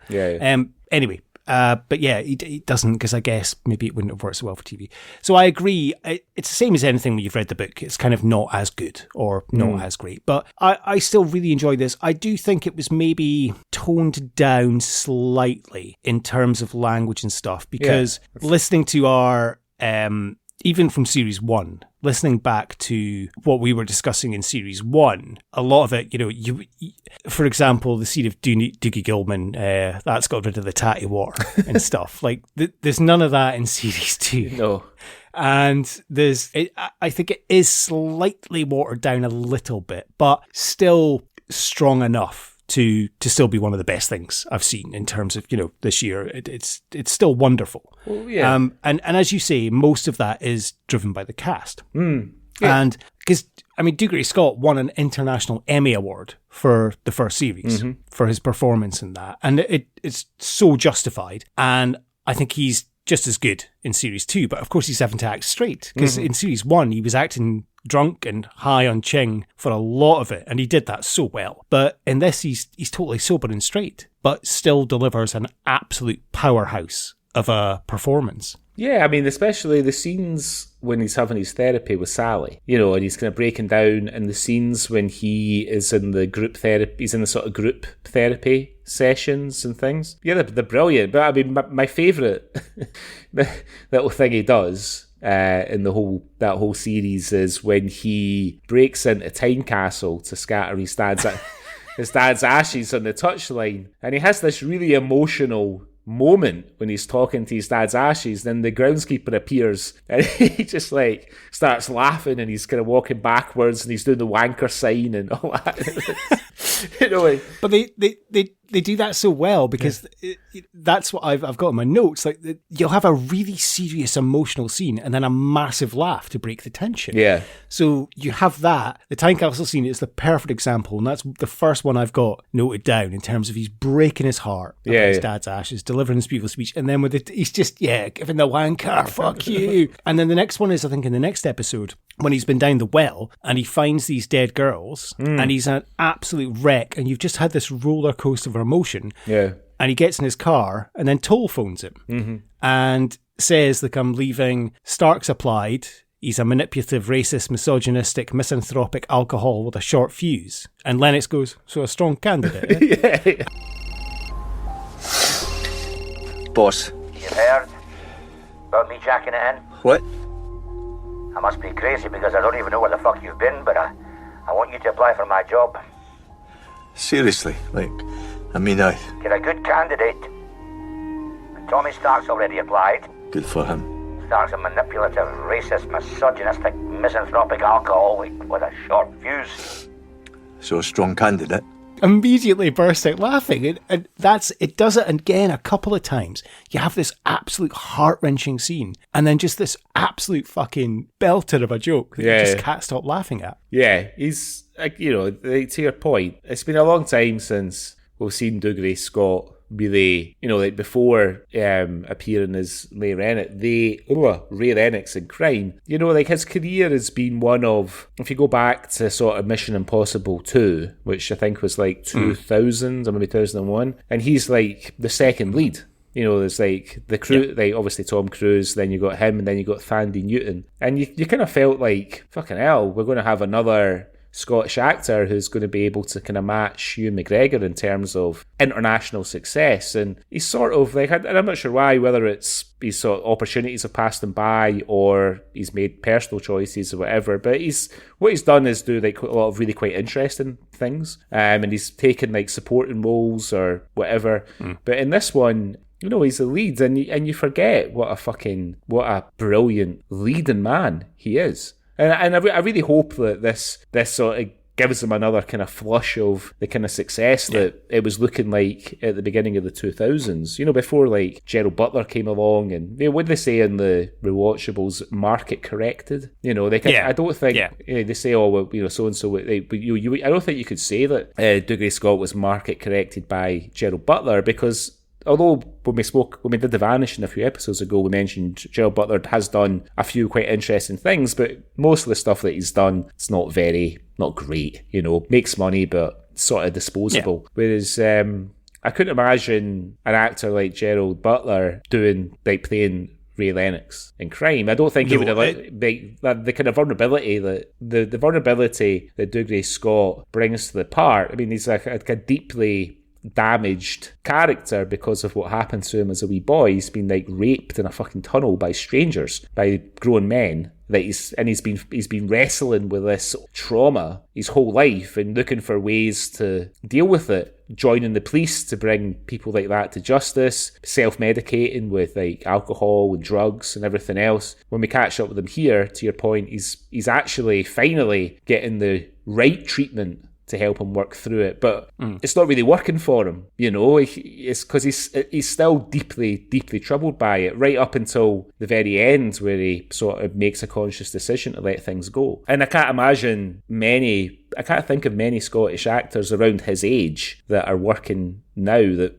Yeah.
Anyway. But yeah, he doesn't, because I guess maybe it wouldn't have worked so well for TV. So I agree. It's the same as anything when you've read the book. It's kind of not as good or not as great. But I still really enjoyed this. I do think it was maybe toned down slightly in terms of language and stuff, because listening to our... even from series 1, listening back to what we were discussing in series 1, a lot of it, you know, for example, the scene of Doogie Gilman, that's got rid of the tatty water and stuff. Like, there's none of that in series 2.
No.
And I think it is slightly watered down a little bit, but still strong enough to still be one of the best things I've seen in terms of, you know, this year. It's still wonderful.
Well, yeah.
And as you say, most of that is driven by the cast.
Yeah.
And because, I mean, Dougray Scott won an International Emmy Award for the first series for his performance in that. And it's so justified. And I think he's just as good in series 2, but of course he's having to act straight, because in series 1 he was acting drunk and high on ching for a lot of it, and he did that so well. But in this, he's totally sober and straight, but still delivers an absolute powerhouse of a performance.
Yeah, I mean, especially the scenes when he's having his therapy with Sally, you know, and he's kind of breaking down, and the scenes when he is in the group therapy, he's in the sort of group therapy sessions and things. Yeah, they're brilliant. But I mean, my favourite little thing he does in that whole series is when he breaks into Time Castle to scatter his dad's ashes on the touchline, and he has this really emotional moment when he's talking to his dad's ashes. Then the groundskeeper appears and he just like starts laughing, and he's kind of walking backwards, and he's doing the wanker sign and all that. You know,
but they do that so well, because that's what I've got in my notes. Like, you'll have a really serious emotional scene and then a massive laugh to break the tension.
Yeah.
So you have that. The Time Capsule scene is the perfect example, and that's the first one I've got noted down in terms of he's breaking his heart about his dad's ashes, delivering his beautiful speech, and then he's just giving the wanker, fuck you. And then the next one is, I think, in the next episode, when he's been down the well and he finds these dead girls, and he's an absolute wreck, and you've just had this roller coaster of emotion.
Yeah.
And he gets in his car, and then Toll phones him and says, like, I'm leaving. Stark's applied. He's a manipulative, racist, misogynistic, misanthropic alcohol with a short fuse. And Lennox goes, so a strong candidate.
Yeah.
Boss.
You've heard about me jacking it in?
What?
I must be crazy because I don't even know where the fuck you've been, but I want you to apply for my job.
Seriously? Like, I mean,
You're a good candidate. And Tommy Stark's already applied.
Good for him.
Stark's a manipulative, racist, misogynistic, misanthropic alcoholic with a short fuse.
So a strong candidate.
Immediately burst out laughing, and it does it again a couple of times. You have this absolute heart-wrenching scene, and then just this absolute fucking belter of a joke that you just can't stop laughing at.
Yeah, he's, like, you know, to your point, it's been a long time since we've seen Dougray Scott really, you know, like before appearing as Ray Lennox in Crime. You know, like, his career has been one of, if you go back to sort of Mission Impossible 2, which I think was like 2000 or maybe 2001, and he's like the second lead. You know, there's like the crew, like obviously Tom Cruise, then you got him, and then you got Thandie Newton. And you kind of felt like, fucking hell, we're going to have another Scottish actor who's going to be able to kind of match Ewan McGregor in terms of international success. And he's sort of like, and I'm not sure why, whether it's his sort of opportunities have passed him by or he's made personal choices or whatever, but what he's done is do like a lot of really quite interesting things, and he's taken like supporting roles or whatever. But in this one, you know, he's the lead, and you forget what a brilliant leading man he is. And I really hope that this sort of gives him another kind of flush of the kind of success that it was looking like at the beginning of the 2000s. You know, before like Gerald Butler came along, and what did they say in the rewatchables? Market corrected. You know, they can. I don't think they say, oh, well, you know, so and so. But I don't think you could say that Dougray Scott was market corrected by Gerald Butler, because although when we did The Vanishing a few episodes ago, we mentioned Gerald Butler has done a few quite interesting things, but most of the stuff that he's done, it's not great, you know, makes money, but sort of disposable. Yeah. Whereas I couldn't imagine an actor like Gerald Butler playing Ray Lennox in Crime. I don't think he would have the kind of vulnerability that the vulnerability that Dougray Scott brings to the part. I mean, he's like a deeply damaged character because of what happened to him as a wee boy. He's been like raped in a fucking tunnel by strangers, by grown men. He's been wrestling with this trauma his whole life and looking for ways to deal with it, joining the police to bring people like that to justice, self-medicating with like alcohol and drugs and everything else. When we catch up with him here, to your point, he's actually finally getting the right treatment to help him work through it, but it's not really working for him, you know. It's because he's still deeply, deeply troubled by it, right up until the very end, where he sort of makes a conscious decision to let things go. And I can't think of many Scottish actors around his age that are working now that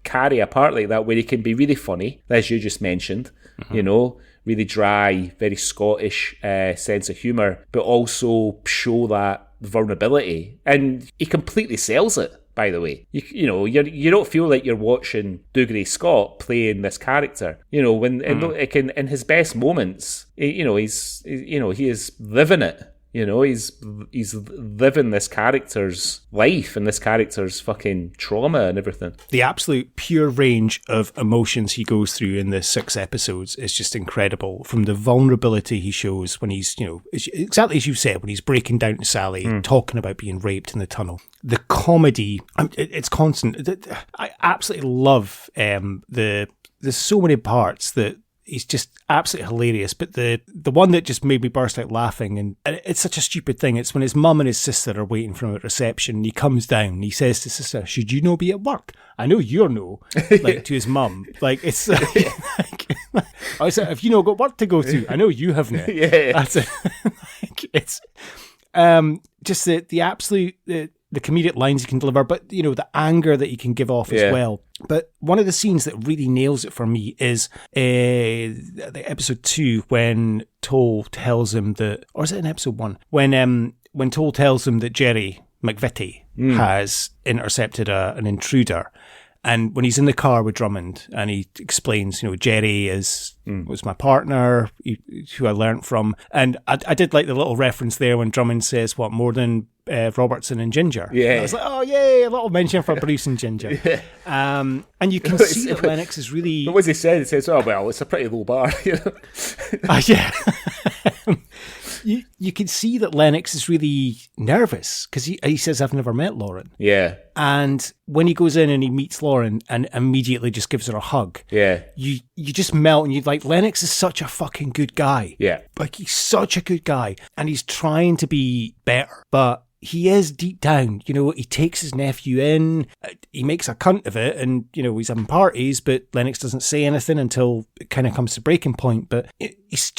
carry a part like that where he can be really funny, as you just mentioned, you know, really dry, very Scottish sense of humour, but also show that vulnerability. And he completely sells it, by the way. You don't feel like you're watching Dougray Scott playing this character. You know, when in his best moments, he is living it. You know, he's living this character's life and this character's fucking trauma and everything.
The absolute pure range of emotions he goes through in the 6 episodes is just incredible. From the vulnerability he shows when he's, you know, exactly as you said, when he's breaking down to Sally, talking about being raped in the tunnel. The comedy, it's constant. I absolutely love there's so many parts that he's just absolutely hilarious. But the one that just made me burst out laughing, and it's such a stupid thing, it's when his mum and his sister are waiting for him at reception, and he comes down and he says to his sister, "Should you no be at work? I know you're no." Like, to his mum. Like, it's like, I said, "Have you no got work to go to? I know you have no."
Yeah.
That's it. Like, it's just the absolute... the comedic lines he can deliver, but, you know, the anger that he can give off as well. But one of the scenes that really nails it for me is the episode 2 when Toll tells him that, or is it in episode 1? When Toll tells him that Jerry McVitie has intercepted an intruder. And when he's in the car with Drummond and he explains, you know, Jerry was my partner, who I learnt from. And I did like the little reference there when Drummond says, what, more than Robertson and Ginger.
Yeah.
And I was like, oh, yay, a little mention for Bruce and Ginger. Yeah. And you can see that Lennox is really...
But what he said, oh, well, it's a pretty low bar, you know?
Yeah. You can see that Lennox is really nervous because he says, I've never met Lauren.
Yeah.
And when he goes in and he meets Lauren and immediately just gives her a hug, you just melt and you're like, Lennox is such a fucking good guy.
Yeah.
Like, he's such a good guy and he's trying to be better, but he is deep down, you know, he takes his nephew in, he makes a cunt of it, and, you know, he's having parties, but Lennox doesn't say anything until it kind of comes to breaking point. But he's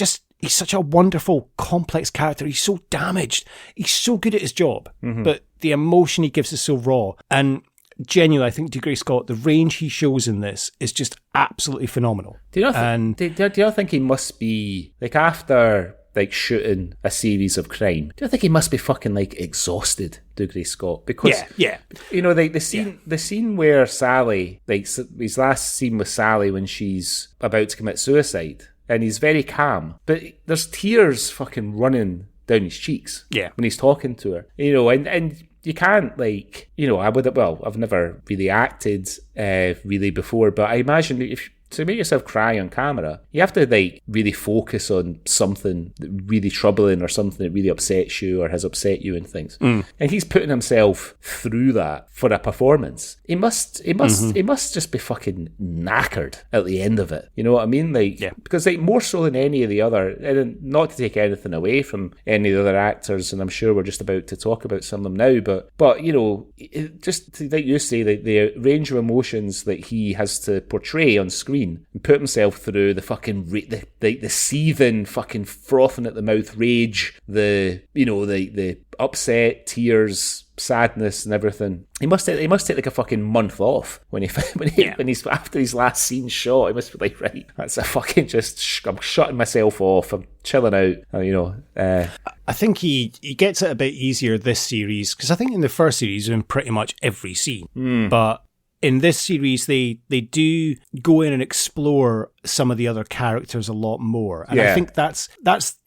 such a wonderful, complex character. He's so damaged. He's so good at his job, but the emotion he gives is so raw. And genuinely, I think Dougray Scott, the range he shows in this is just absolutely phenomenal.
Do you not think he must be, like, after... like shooting a series of crime, do you think he must be fucking like exhausted, Dougray Scott? Because you know, like the scene where Sally, like his last scene with Sally when she's about to commit suicide, and he's very calm, but there's tears fucking running down his cheeks. Yeah, when he's talking to her, you know, and you can't, like, you know, I've never really acted really before, but I imagine if to make yourself cry on camera, you have to, like, really focus on something really troubling or something that really upsets you or has upset you and things. And he's putting himself through that for a performance. He must just be fucking knackered at the end of it. You know what I mean? Like, because, like, more so than any of the other, and not to take anything away from any of the other actors, and I'm sure we're just about to talk about some of them now, but you know, just like you say, the range of emotions that he has to portray on screen and put himself through the fucking the seething, fucking frothing at the mouth rage, the upset, tears, sadness, and everything. He must take like a fucking month off when he's after his last scene shot. He must be like, right, that's a fucking I'm shutting myself off. I'm chilling out. You know.
I think he gets it a bit easier this series because I think in the first series in pretty much every scene, but in this series, they do go in and explore some of the other characters a lot more. And I think that's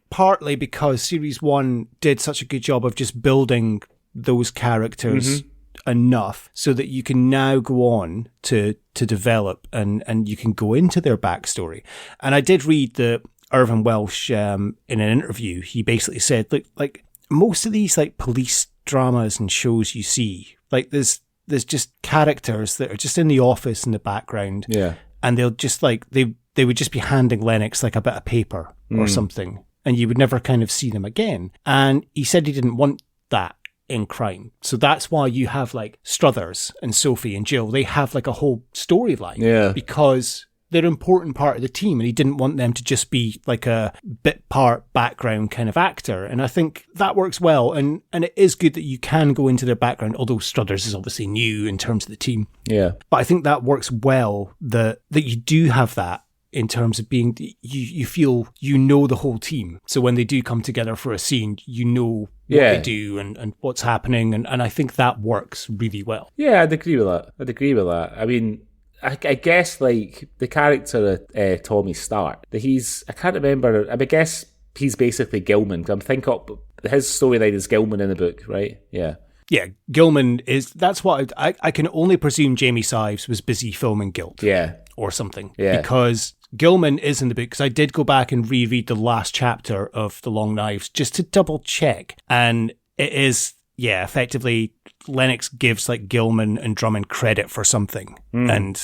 partly because Series 1 did such a good job of just building those characters enough so that you can now go on to develop and you can go into their backstory. And I did read that Irvine Welsh, in an interview, he basically said, look, like, most of these, like, police dramas and shows you see, like, there's just characters that are just in the office in the background. Yeah. And they'll just, like, they would just be handing Lennox, like, a bit of paper or something. And you would never kind of see them again. And he said he didn't want that in crime. So that's why you have, like, Struthers and Sophie and Jill. They have, like, a whole storyline. Yeah. Because they're an important part of the team, and he didn't want them to just be like a bit part background kind of actor. And I think that works well, and it is good that you can go into their background, although Struthers is obviously new in terms of the team.
Yeah.
But I think that works well, that you do have that in terms of being, you feel you know the whole team. So when they do come together for a scene, you know what they do and what's happening. And I think that works really well.
Yeah, I'd agree with that. I mean, I guess like the character Tommy Stott, I can't remember, I guess he's basically Gilman. I'm thinking his storyline is Gilman in the book, right? Yeah.
Yeah, Gilman that's what I can only presume Jamie Sives was busy filming Guilt.
Yeah.
Or something.
Yeah.
Because Gilman is in the book, because I did go back and reread the last chapter of The Long Knives just to double check. And it is, effectively Lennox gives like Gilman and Drummond credit for something. And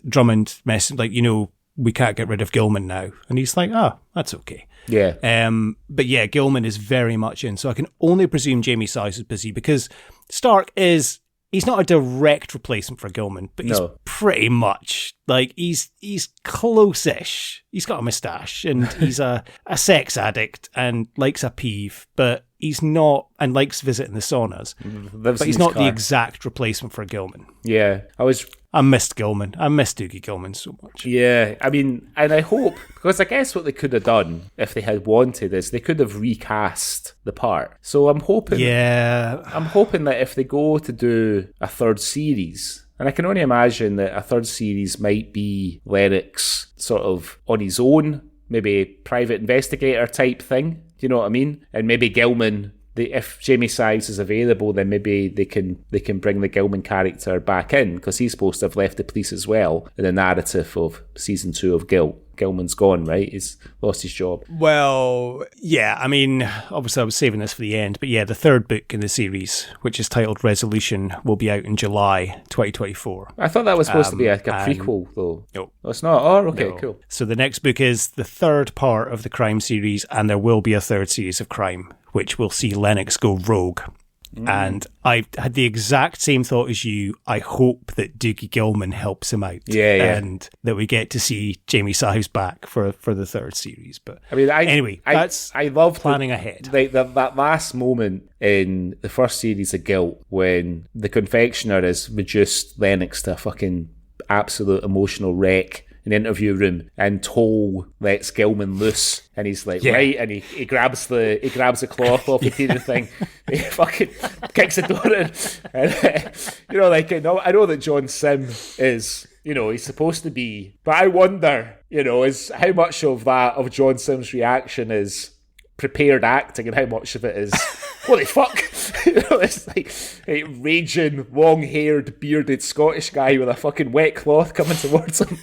Drummond we can't get rid of Gilman now. And he's like, that's okay.
Yeah.
But yeah, Gilman is very much in. So I can only presume Jamie Size is busy, because Stark he's not a direct replacement for Gilman, but he's pretty much like he's close-ish. He's got a moustache and he's a sex addict and likes a peeve, but he's not, and likes visiting the saunas. But he's not the exact replacement for Gilman.
Yeah,
I missed Gilman. I missed Doogie Gilman so much.
Yeah, I mean, and I hope, because I guess what they could have done if they had wanted is they could have recast the part. So I'm hoping that if they go to do a third series, and I can only imagine that a third series might be Lennox sort of on his own, maybe private investigator type thing. Do you know what I mean? And maybe Gilman, if Jamie Sives is available, then maybe they can bring the Gilman character back in, because he's supposed to have left the police as well in the narrative of season 2 of Guilt. Gilman's gone, right? He's lost his job.
Well, yeah, I mean, obviously I was saving this for the end, but yeah, the third book in the series, which is titled Resolution, will be out in July 2024.
I thought that was supposed to be like a prequel, though.
No.
Oh, it's not? Oh, okay,
No.
Cool.
So the next book is the third part of the crime series, and there will be a third series of crime, which will see Lennox go rogue. And I had the exact same thought as you. I hope that Doogie Gilman helps him out.
Yeah.
And that we get to see Jamie Sives back for the third series. But
I mean,
I
love
planning ahead.
That last moment in the first series of Guilt when the confectioner has reduced Lennox to a fucking absolute emotional wreck in the interview room, and Toll lets Gilman loose, and he's like, right, and he grabs the cloth off the TV thing, he fucking kicks the door in, and I know that John Sim is, he's supposed to be, but I wonder, is how much of John Sim's reaction is prepared acting and how much of it is holy fuck. It's like a raging, long-haired, bearded Scottish guy with a fucking wet cloth coming towards him.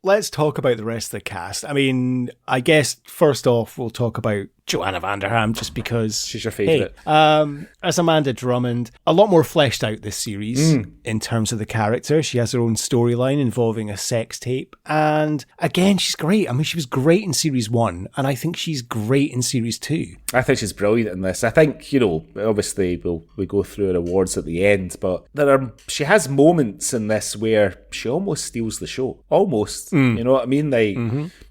Let's talk about the rest of the cast. I mean, I guess first off, we'll talk about Joanna Vanderham, just because
she's your favourite.
As Amanda Drummond, a lot more fleshed out this series in terms of the character. She has her own storyline involving a sex tape, and again, she's great. I mean, she was great in series 1, and I think she's great in series 2.
I think she's brilliant in this. I think, obviously we go through her awards at the end, but she has moments in this where she almost steals the show. Almost. You know what I mean? Like,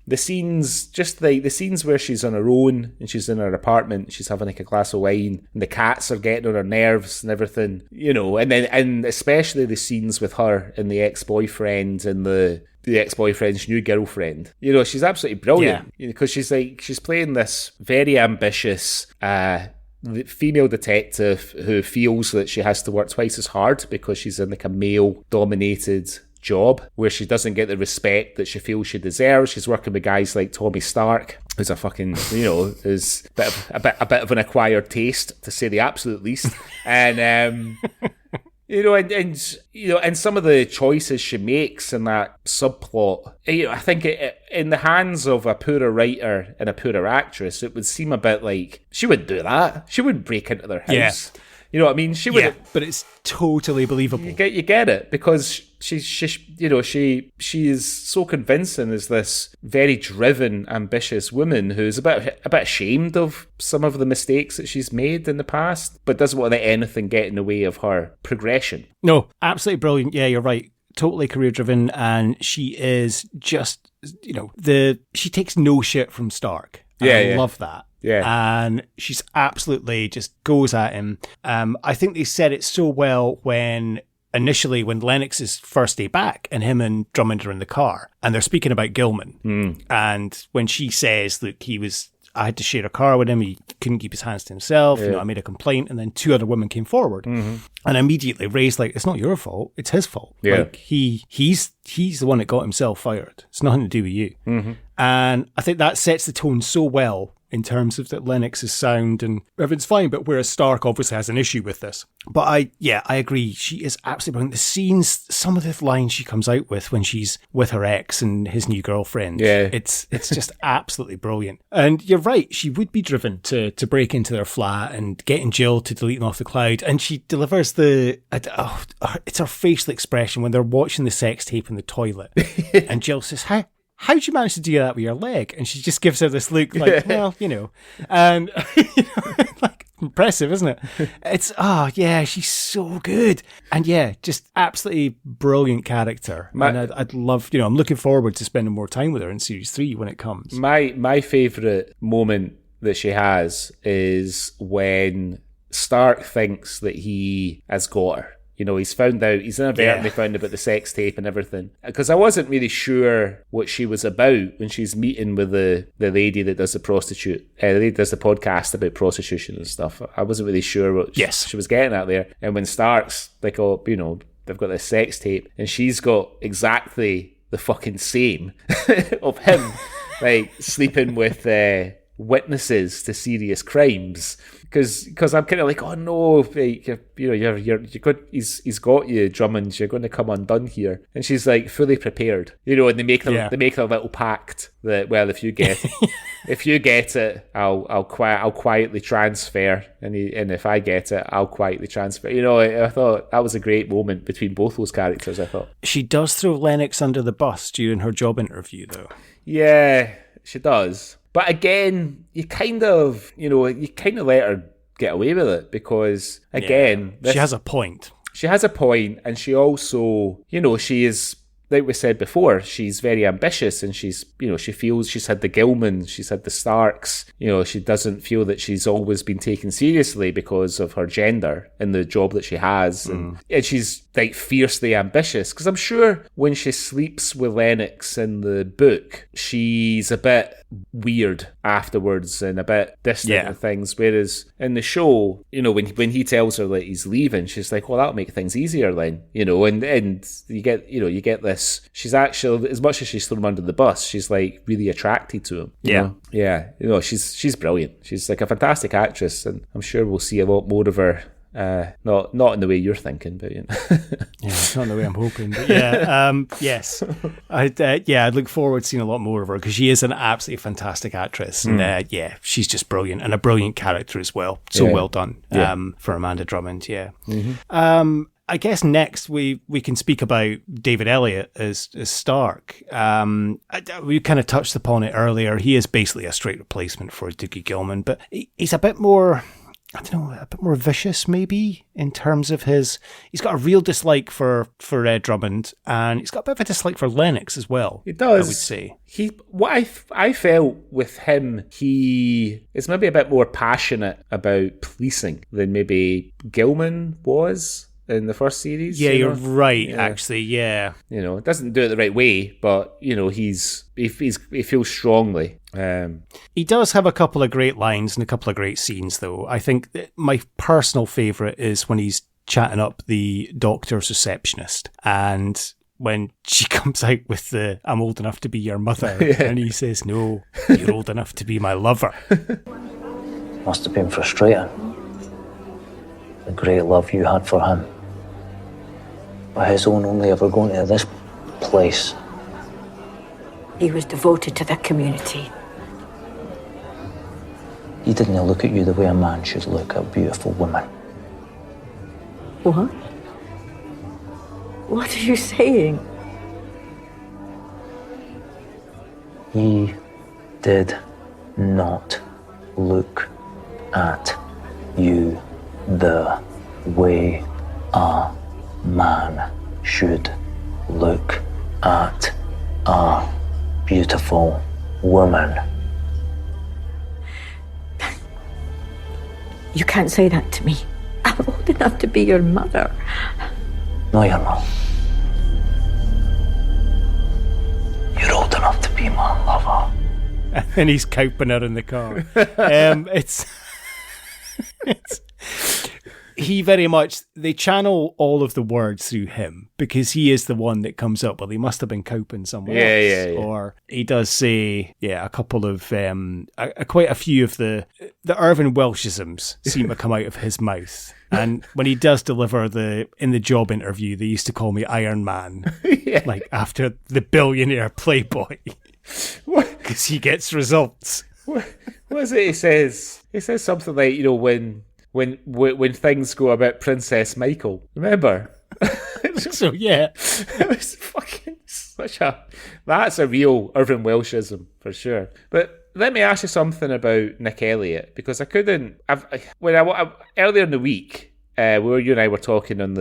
the scenes, just like the scenes where she's on her own and she's in her apartment, she's having like a glass of wine, and the cats are getting on her nerves and everything, and especially the scenes with her and the ex-boyfriend and the ex-boyfriend's new girlfriend. She's absolutely brilliant, because she's playing this very ambitious female detective who feels that she has to work twice as hard because she's in like a male-dominated job where she doesn't get the respect that she feels she deserves. She's working with guys like Tommy Stark, who's a fucking, is a bit of an acquired taste, to say the absolute least. And and some of the choices she makes in that subplot, I think in the hands of a poorer writer and a poorer actress, it would seem a bit like she wouldn't do that. She wouldn't break into their house. You know what I mean? She would.
But it's totally believable.
You get it because she is so convincing as this very driven, ambitious woman who's a bit ashamed of some of the mistakes that she's made in the past, but doesn't want to let anything get in the way of her progression.
No, absolutely brilliant. Yeah, you're right. Totally career driven, and she is just, she takes no shit from Stark. I love that.
Yeah.
And she's absolutely just goes at him. I think they said it so well when Lennox is first day back and him and Drummond are in the car and they're speaking about Gilman. And when she says, look, I had to share a car with him. He couldn't keep his hands to himself. I made a complaint, and then 2 other women came forward, and immediately Ray's like, "It's not your fault. It's his fault. Like he's the one that got himself fired. It's nothing to do with you." And I think that sets the tone so well in terms of that Lennox is sound and everything's fine, but whereas Stark obviously has an issue with this. But I agree. She is absolutely brilliant. The scenes, some of the lines she comes out with when she's with her ex and his new girlfriend, it's just absolutely brilliant. And you're right, she would be driven to break into their flat and getting Jill to delete them off the cloud. And she delivers it's her facial expression when they're watching the sex tape in the toilet. And Jill says, how'd you manage to do that with your leg? And she just gives her this look like, well, and like impressive, isn't it? It's, she's so good. And just absolutely brilliant character. And I'd love, I'm looking forward to spending more time with her in series 3 when it comes.
My favourite moment that she has is when Stark thinks that he has got her. He's inadvertently found about the sex tape and everything. Because I wasn't really sure what she was about when she's meeting with the lady that does the lady does the podcast about prostitution and stuff. I wasn't really sure what she was getting at there. And when Stark's like, they've got this sex tape, and she's got exactly the fucking same of him, like sleeping with witnesses to serious crimes. Because I'm kind of like, oh no, you're good. He's got you, Drummond. You're going to come undone here. And she's like fully prepared, and they make a little pact that, well, if you get it, I'll quietly transfer, and if I get it, I'll quietly transfer. I thought that was a great moment between both those characters. I thought
she does throw Lennox under the bus during her job interview, though.
Yeah, she does. But again, you kind of let her get away with it because, again...
she has a point.
She has a point, and she also, she is, like we said before, she's very ambitious, and she's, she feels she's had the Gilman, she's had the Starks, she doesn't feel that she's always been taken seriously because of her gender in the job that she has, and she's like fiercely ambitious, because I'm sure when she sleeps with Lennox in the book, she's a bit weird afterwards and a bit distant with things, whereas in the show, when he tells her that he's leaving, she's like, well, that'll make things easier then, and you get this, she's actually, as much as she's thrown him under the bus, she's like really attracted to him. She's brilliant. She's like a fantastic actress, and I'm sure we'll see a lot more of her. Not in the way you're thinking, but
it's not in the way I'm hoping. But yes, I'd look forward to seeing a lot more of her because she is an absolutely fantastic actress, and she's just brilliant and a brilliant character as well. So well done for Amanda Drummond. I guess next we can speak about David Elliott as Stark. We kind of touched upon it earlier. He is basically a straight replacement for Dougie Gilman, but he's a bit more, I don't know, a bit more vicious maybe in terms of he's got a real dislike for Drummond, and he's got a bit of a dislike for Lennox as well.
He does.
I would say.
I felt with him, he is maybe a bit more passionate about policing than maybe Gilman was in the first series.
Yeah, you're right, actually, yeah.
It doesn't do it the right way, but, he feels strongly.
He does have a couple of great lines and a couple of great scenes, though. I think that my personal favourite is when he's chatting up the doctor's receptionist, and when she comes out with the, I'm old enough to be your mother, and he says, no, you're old enough to be my lover.
Must have been frustrating. The great love you had for him. But his own only ever going to this place.
He was devoted to the community.
He didn't look at you the way a man should look at a beautiful woman.
What? What are you saying?
He did not look at you the way a man should look at a beautiful woman.
You can't say that to me. I'm old enough to be your mother.
No, you're not. You're old enough to be my lover.
And he's coping her in the car. It's he very much, they channel all of the words through him because he is the one that comes up. Well, he must have been coping somewhere else.
Yeah.
Or he does say, a couple of, quite a few of the Irvine Welshisms seem to come out of his mouth. And when he does deliver in the job interview, they used to call me Iron Man, like after the billionaire playboy, because he gets results.
What is it he says? He says something like, when things go about Princess Michael. Remember?
So, yeah.
It was fucking that's a real Irvine Welshism, for sure. But let me ask you something about Nick Elliott, because I couldn't... earlier in the week, where you and I were talking on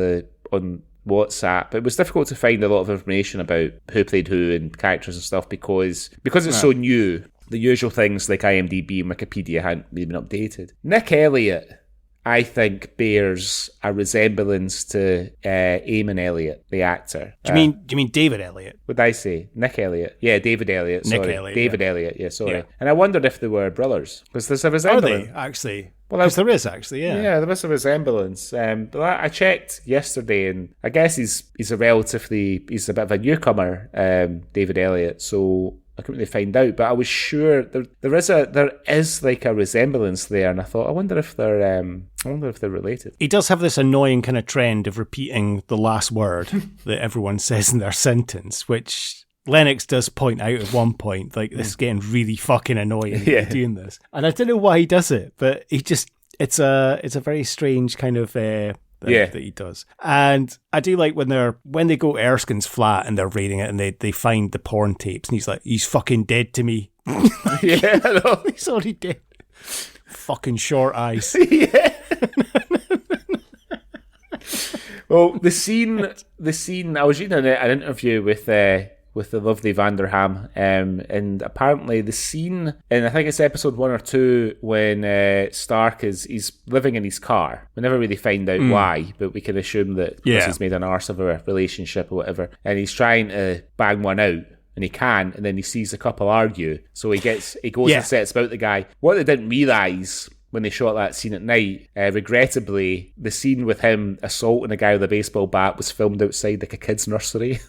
WhatsApp, it was difficult to find a lot of information about who played who and characters and stuff because it's so new. The usual things like IMDb and Wikipedia hadn't really been updated. Nick Elliott, I think, bears a resemblance to Eamon Elliott, the actor.
Do you mean David Elliott?
What did I say? Nick Elliott. Yeah, David Elliott. Sorry.
Nick Elliott.
David Elliott. Yeah, sorry. Yeah. And I wondered if they were brothers, because there's a resemblance.
Are they, actually? Well, there is, actually, yeah.
Yeah, there is a resemblance. But I checked yesterday, and I guess he's a bit of a newcomer, David Elliott, so I couldn't really find out, but I was sure there is like a resemblance there, and I thought, I wonder if they're related.
He does have this annoying kind of trend of repeating the last word that everyone says in their sentence, which Lennox does point out at one point, like, this is getting really fucking annoying doing this. And I don't know why he does it, but it's a very strange kind of that he does. And I do like when they go to Erskine's flat and they're raiding it and they find the porn tapes, and he's like, he's fucking dead to me.
Yeah, I know.
He's already dead. Fucking short eyes.
Yeah. Well, the scene, I was reading an interview with the lovely Vanderham, and apparently the scene, and I think it's episode 1 or 2, when Stark he's living in his car. We never really find out why, but we can assume that because he's made an arse of a relationship or whatever, and he's trying to bang one out, and he can, and then he sees a couple argue, so he goes and sets about the guy. What they didn't realise when they shot that scene at night, regrettably, the scene with him assaulting a guy with a baseball bat was filmed outside like a kid's nursery.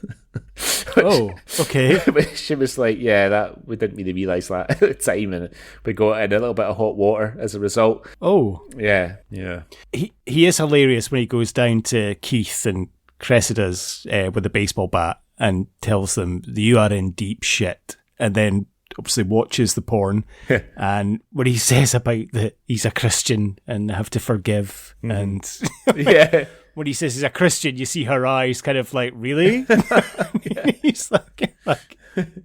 Okay.
Which it was like, that we didn't really realise that at the time, and we got in a little bit of hot water as a result.
Oh.
Yeah.
He is hilarious when he goes down to Keith and Cressida's with a baseball bat and tells them, you are in deep shit. And then obviously watches the porn, and what he says about that he's a Christian and have to forgive, and when he says he's a Christian, you see her eyes kind of like, really? He's like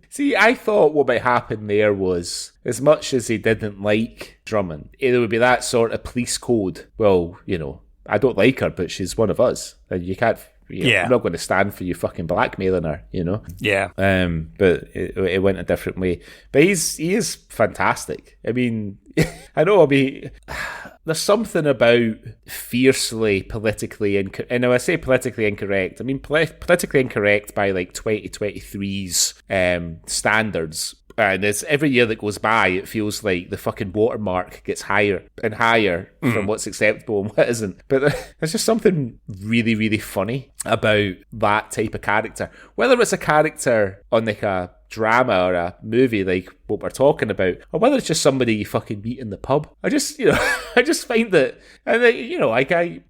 see, I thought what might happen there was, as much as he didn't like Drummond, there would be that sort of police code. Well, I don't like her, but she's one of us, and you can't. I'm not going to stand for you fucking blackmailing her,
Yeah.
But it went a different way. But he is fantastic. I mean, there's something about fiercely politically incorrect. And I say politically incorrect, I mean politically incorrect by like 2023's standards. And it's every year that goes by, it feels like the fucking watermark gets higher and higher from what's acceptable and what isn't. But there's just something really, really funny about that type of character. Whether it's a character on like a drama or a movie like what we're talking about, or whether it's just somebody you fucking meet in the pub. I just find that, and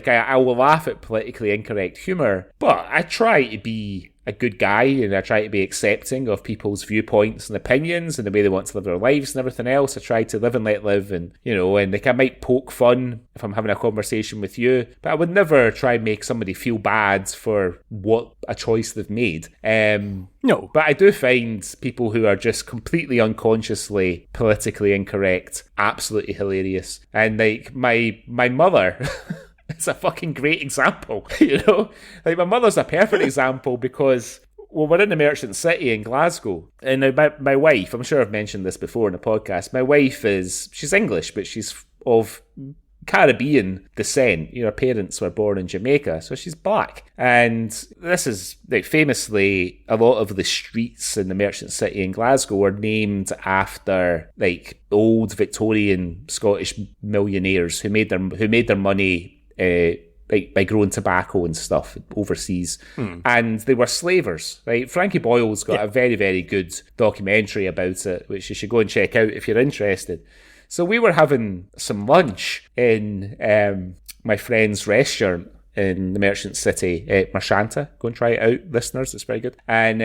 I will laugh at politically incorrect humour, but I try to be a good guy, and I try to be accepting of people's viewpoints and opinions and the way they want to live their lives and everything else. I try to live and let live, and and like I might poke fun if I'm having a conversation with you, but I would never try and make somebody feel bad for what a choice they've made.
No.
But I do find people who are just completely unconsciously politically incorrect absolutely hilarious. And like my mother is a fucking great example, Like my mother's a perfect example because, well, we're in the Merchant City in Glasgow, and my wife, I'm sure I've mentioned this before in the podcast, my wife she's English, but she's of Caribbean descent. Her parents were born in Jamaica, so she's black. And this is, like, famously, a lot of the streets in the Merchant City in Glasgow were named after, like, old Victorian Scottish millionaires who made their money by growing tobacco and stuff overseas. And they were slavers, right? Frankie Boyle's got a very, very good documentary about it, which you should go and check out if you're interested. So we were having some lunch in my friend's restaurant in the Merchant City, Marchanta. Go and try it out, listeners. It's very good. And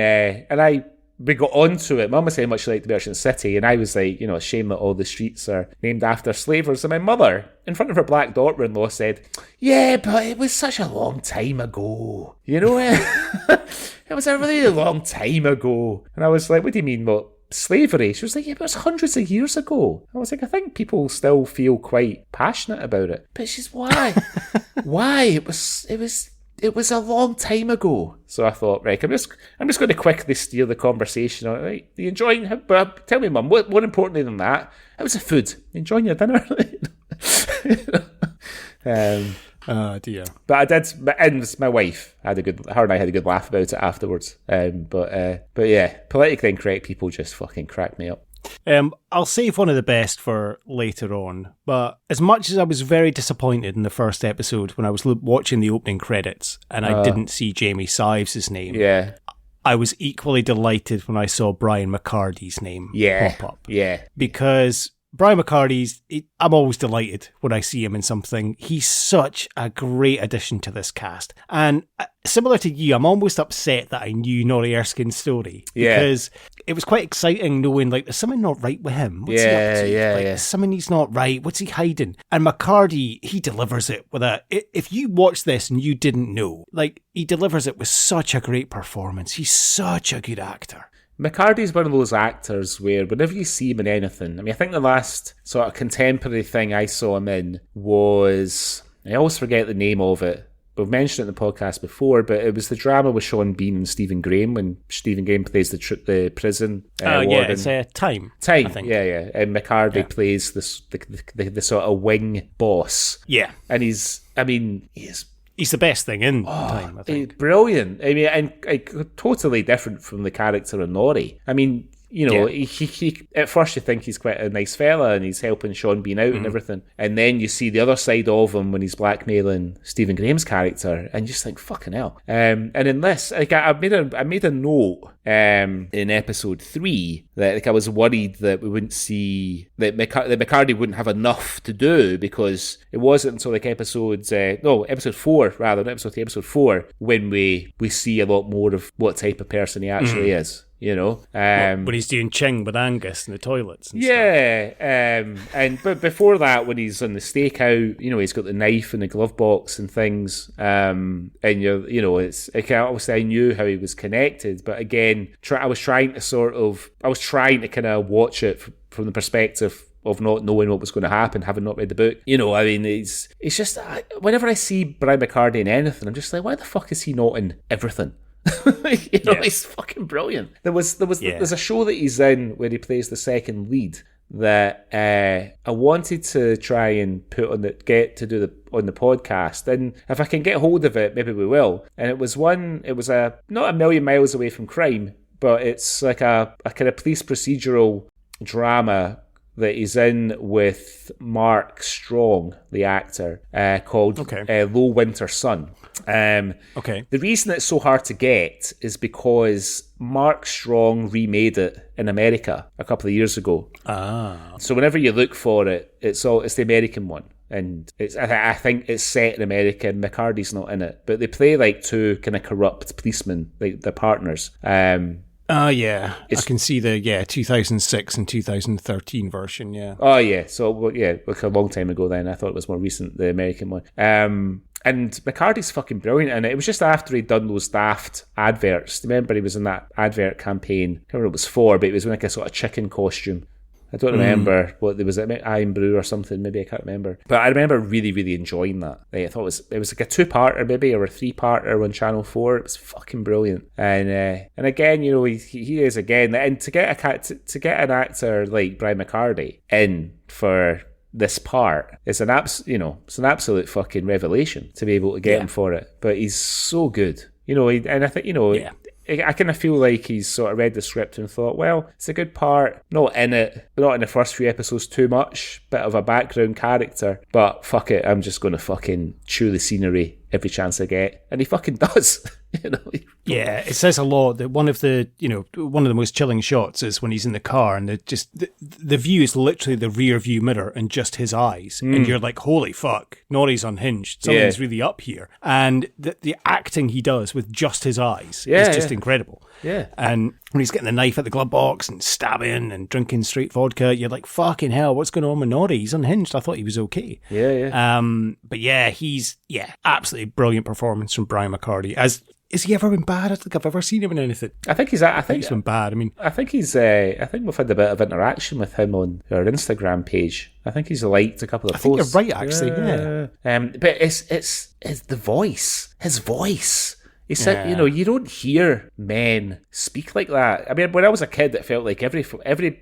we got onto it. Mum was saying much like the Merchant City, and I was like, a shame that all the streets are named after slavers. And my mother, in front of her black daughter-in-law, said, "Yeah, but it was such a long time ago. It was a really long time ago." And I was like, "What do you mean, what? Slavery?" She was like, "Yeah, but it was hundreds of years ago." I was like, "I think people still feel quite passionate about it." But she's, "Why? Why? It was a long time ago." So I thought, right, I'm just going to quickly steer the conversation. All right, are you enjoying it? But tell me, Mum, what more importantly than that? It was the food. Enjoying your dinner?
Oh dear.
But I did, and my wife her and I had a good laugh about it afterwards. But yeah, politically incorrect people just fucking crack me up.
I'll save one of the best for later on, but as much as I was very disappointed in the first episode when I was watching the opening credits and I didn't see Jamie Sives' name, I was equally delighted when I saw Brian McCarty's name pop up. Yeah. Because Brian McCarty's, I'm always delighted when I see him in something. He's such a great addition to this cast. And similar to you, I'm almost upset that I knew Norrie Erskine's story. Because it was quite exciting knowing, like, there's something not right with him. What's he up to? There's something he's not right. What's he hiding? And McCarty, he delivers it with if you watch this and you didn't know, like, he delivers it with such a great performance. He's such a good actor.
McCarty's one of those actors where whenever you see him in anything, I mean, I think the last sort of contemporary thing I saw him in was, I always forget the name of it, we've mentioned it in the podcast before, but it was the drama with Sean Bean and Stephen Graham when Stephen Graham plays the prison warden.
It's Time,
I
think.
Yeah. And McCarty plays the sort of wing boss. Yeah. And he's
the best thing in Time, I think.
Brilliant. I mean, and totally different from the character in Norrie. I mean, he at first you think he's quite a nice fella and he's helping Sean Bean out and everything. And then you see the other side of him when he's blackmailing Stephen Graham's character and you just think, fucking hell. And in this, like, I made a note in episode 3 that, like, I was worried that we wouldn't see that McCarty wouldn't have enough to do, because it wasn't until like episode 4 rather, not episode 3, episode 4, when we see a lot more of what type of person he actually is.
When he's doing Ching with Angus in the toilets and stuff.
But before that, when he's on the stakeout, he's got the knife in the glove box and things, and it's like, obviously I knew how he was connected, but again, I was trying to kind of watch it from the perspective of not knowing what was going to happen, having not read the book. I mean, it's just, whenever I see Brian McCarty in anything, I'm just like, why the fuck is he not in everything? He's fucking brilliant. There's a show that he's in where he plays the second lead that I wanted to try and put on the podcast, and if I can get hold of it, maybe we will. And it was not a million miles away from crime, but it's like a kind of police procedural drama that he's in with Mark Strong, the actor, called Low Winter Sun. The reason it's so hard to get is because Mark Strong remade it in America a couple of years ago. So whenever you look for it, it's the American one. and I think it's set in America, and McCarty's not in it, but they play like two kind of corrupt policemen, like their partners.
Yeah, I can see the 2006 and 2013 version. Yeah.
Oh yeah, so like a long time ago. Then I thought it was more recent, the American one. And McCarty's fucking brilliant, and it was just after he'd done those daft adverts. Remember, he was in that advert campaign. I can't remember what it was for, but it was in like a sort of chicken costume. I don't remember what there was, Iron Brew or something. Maybe I can't remember, but I remember really, really enjoying that. Like, I thought it was like a 2-parter maybe, or a 3-parter on Channel 4. It was fucking brilliant. And again, you know, he is again, and to get an actor like Brian McCarty in for this part, it's an absolute fucking revelation to be able to get him for it. But he's so good, you know, and I think, you know. Yeah. I kind of feel like he's sort of read the script and thought, well, it's a good part, not in the first few episodes too much, bit of a background character, but fuck it, I'm just going to fucking chew the scenery every chance I get. And he fucking does. You know?
Yeah, it says a lot that one of the most chilling shots is when he's in the car and the view is literally the rear view mirror and just his eyes. And you're like, holy fuck, Norrie's unhinged. Something's really up here. And the acting he does with just his eyes is just incredible. Yeah. And when he's getting the knife at the glove box and stabbing and drinking straight vodka, you're like, fucking hell, what's going on with Norrie? He's unhinged. I thought he was okay.
Yeah.
But yeah, he's absolutely brilliant performance from Brian McCarty. Has he ever been bad? I don't think I've ever seen him in anything.
I think he's been bad. I mean, I think we've had a bit of interaction with him on our Instagram page. I think he's liked a couple of posts.
I think you're right, actually. Yeah.
But it's the voice. His voice. He said, you know, you don't hear men speak like that. I mean, when I was a kid, it felt like every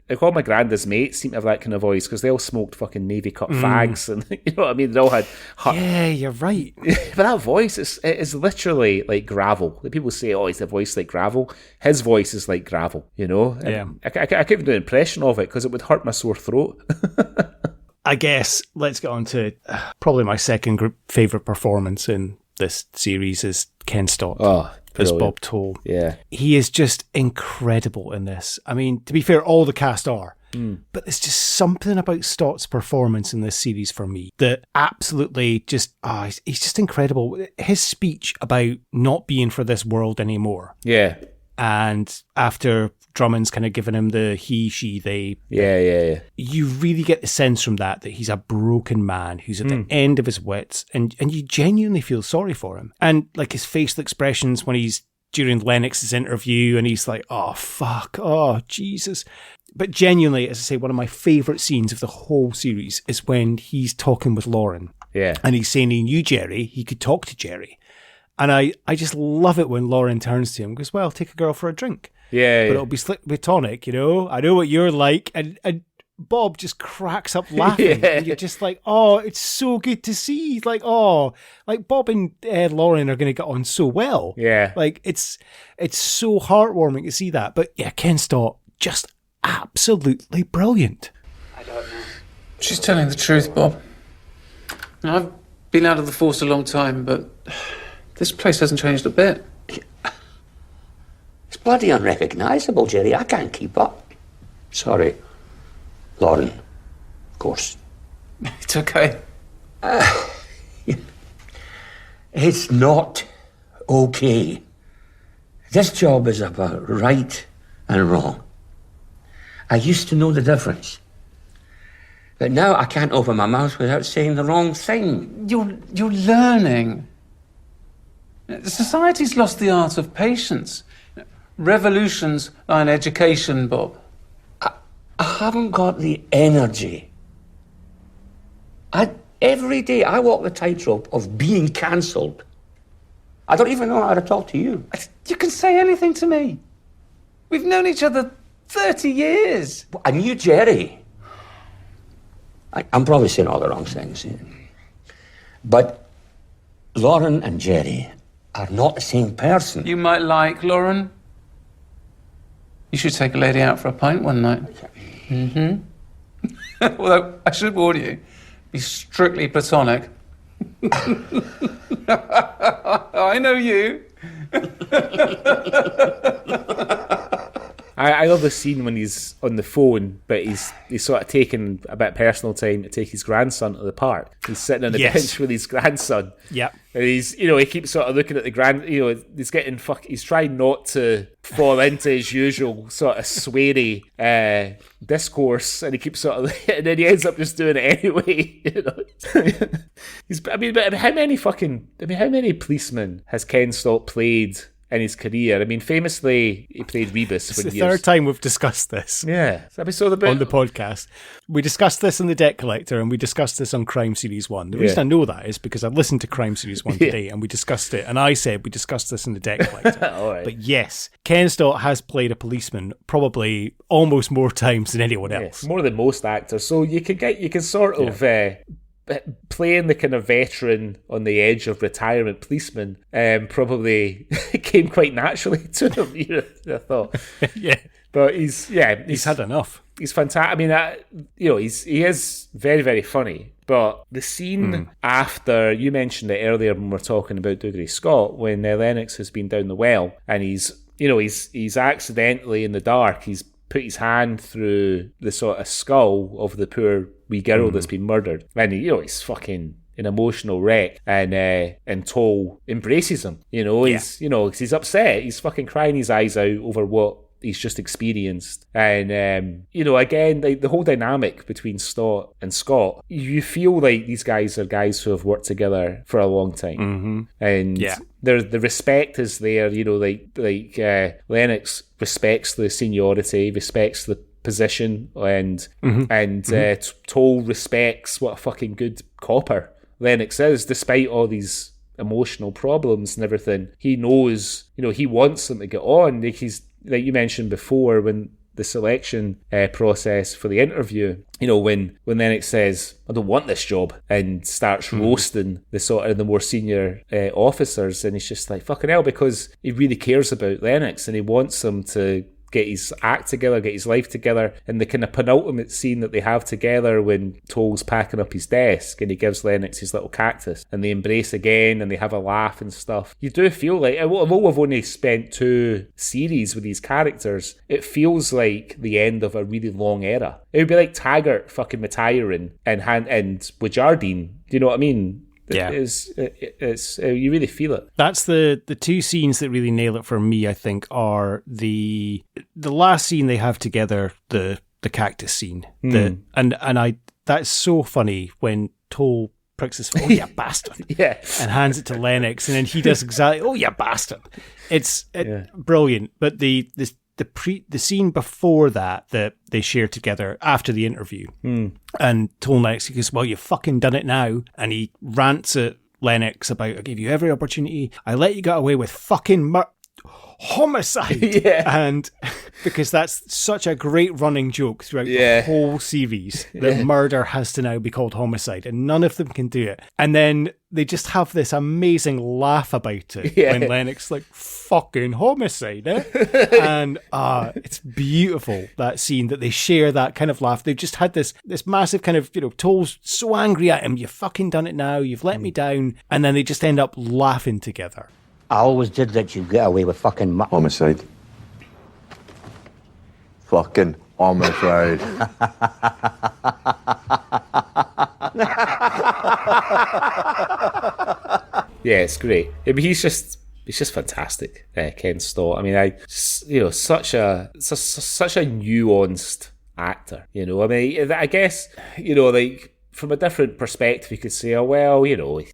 like all my granddad's mates seemed to have that kind of voice because they all smoked fucking Navy cut fags, and you know what I mean. They all had.
Yeah, you're right.
But that voice is literally like gravel. Like people say, oh, he's a voice like gravel. His voice is like gravel. You know. And I couldn't even do an impression of it because it would hurt my sore throat.
I guess let's get on to probably my second favourite performance in this series is Ken Stott as Bob Toll.
Yeah.
He is just incredible in this. I mean, to be fair, all the cast are. But there's just something about Stott's performance in this series for me that absolutely just, he's just incredible. His speech about not being for this world anymore.
Yeah.
And after Drummond's kind of given him the he, she, they.
Yeah.
You really get the sense from that he's a broken man who's at the end of his wits, and you genuinely feel sorry for him. And like his facial expressions when he's during Lennox's interview and he's like, oh, fuck, oh, Jesus. But genuinely, as I say, one of my favourite scenes of the whole series is when he's talking with Lauren.
Yeah.
And he's saying he knew Jerry, he could talk to Jerry. And I just love it when Lauren turns to him and goes, well, take a girl for a drink.
Yeah.
But it'll be slick with tonic, you know? I know what you're like. And Bob just cracks up laughing. And you're just like, oh, it's so good to see. Like, oh, like Bob and Lauren are going to get on so well.
Yeah.
Like, it's so heartwarming to see that. But yeah, Ken Stott, just absolutely brilliant.
I don't know. She's telling the truth, Bob. I've been out of the force a long time, but this place hasn't changed a bit.
It's bloody unrecognisable, Jerry. I can't keep up. Sorry. Lauren, of course.
It's okay.
It's not okay. This job is about right and wrong. I used to know the difference. But now I can't open my mouth without saying the wrong thing.
You're learning. Society's lost the art of patience. Revolutions are an education, Bob.
I haven't got the energy. Every day I walk the tightrope of being cancelled. I don't even know how to talk to you.
You can say anything to me. We've known each other 30 years.
I knew Jerry. I'm probably saying all the wrong things. But Lauren and Jerry are not the same person.
You might like Lauren. You should take a lady out for a pint one night. Mm-hmm. Although, I should warn you, be strictly platonic. I know you.
I love the scene when he's on the phone, but he's sort of taking a bit of personal time to take his grandson to the park. He's sitting on the bench with his grandson.
Yeah.
And he's, he keeps sort of looking at the he's trying not to fall into his usual sort of sweary discourse, and he keeps sort of, and then he ends up just doing it anyway. But how many policemen has Ken Stott played in his career? I mean, famously, he played Rebus for
years. It's the third time we've discussed this.
Yeah. On
the podcast. We discussed this in The Debt Collector, and we discussed this on Crime Series 1. The reason I know that is because I listened to Crime Series 1 today, and we discussed it, and I said we discussed this in The Debt Collector.
All right.
But yes, Ken Stott has played a policeman probably almost more times than anyone else.
More than most actors. So you can sort of... playing the kind of veteran on the edge of retirement policeman probably came quite naturally to him, I thought.
Yeah.
But he's
had enough.
He's fantastic. I mean, he is very, very funny. But the scene after, you mentioned it earlier when we were talking about Dougray Scott, when Lennox has been down the well and he's accidentally in the dark, he's put his hand through the sort of skull of the poor wee girl that's been murdered. And he's fucking an emotional wreck, and Toll embraces him. He's upset. He's fucking crying his eyes out over what he's just experienced. And again, the whole dynamic between Stott and Scott, you feel like these guys are guys who have worked together for a long time. And the respect is there. Lennox respects the seniority, respects the position, and Toll respects what a fucking good copper Lennox is, despite all these emotional problems and everything. He knows, he wants them to get on. Like you mentioned before, when the selection process for the interview, when Lennox says, I don't want this job, and starts roasting the sort of the more senior officers, and he's just like, fucking hell, because he really cares about Lennox and he wants them to get his act together, get his life together. And the kind of penultimate scene that they have together when Toll's packing up his desk and he gives Lennox his little cactus and they embrace again and they have a laugh and stuff. You do feel like, although we've only spent 2 series with these characters, it feels like the end of a really long era. It would be like Taggart fucking retiring and Wajardine. Do you know what I mean?
Yeah,
it's you really feel it.
That's the 2 scenes that really nail it for me. I think are the last scene they have together, the cactus scene. That's so funny when Toll pricks his foot, oh you bastard, and hands it to Lennox, and then he does exactly, oh you bastard. It's brilliant. But the scene before that they share together after the interview, and Toll Lennox, he goes, well, you fucking done it now, and he rants at Lennox about, I gave you every opportunity, I let you get away with fucking homicide. And because that's such a great running joke throughout the whole series, that murder has to now be called homicide, and none of them can do it. And then they just have this amazing laugh about it when Lennox like, fucking homicide, eh? And it's beautiful, that scene, that they share that kind of laugh. They've just had this massive kind of, Toll's so angry at him, you've fucking done it now, you've let me down, and then they just end up laughing together.
I always did let you get away with fucking
homicide. Fucking homicide.
Yeah, it's great. I mean, he's just fantastic, Ken Stott. I mean, such a nuanced actor. I mean, I guess, like, from a different perspective, you could say, oh, well,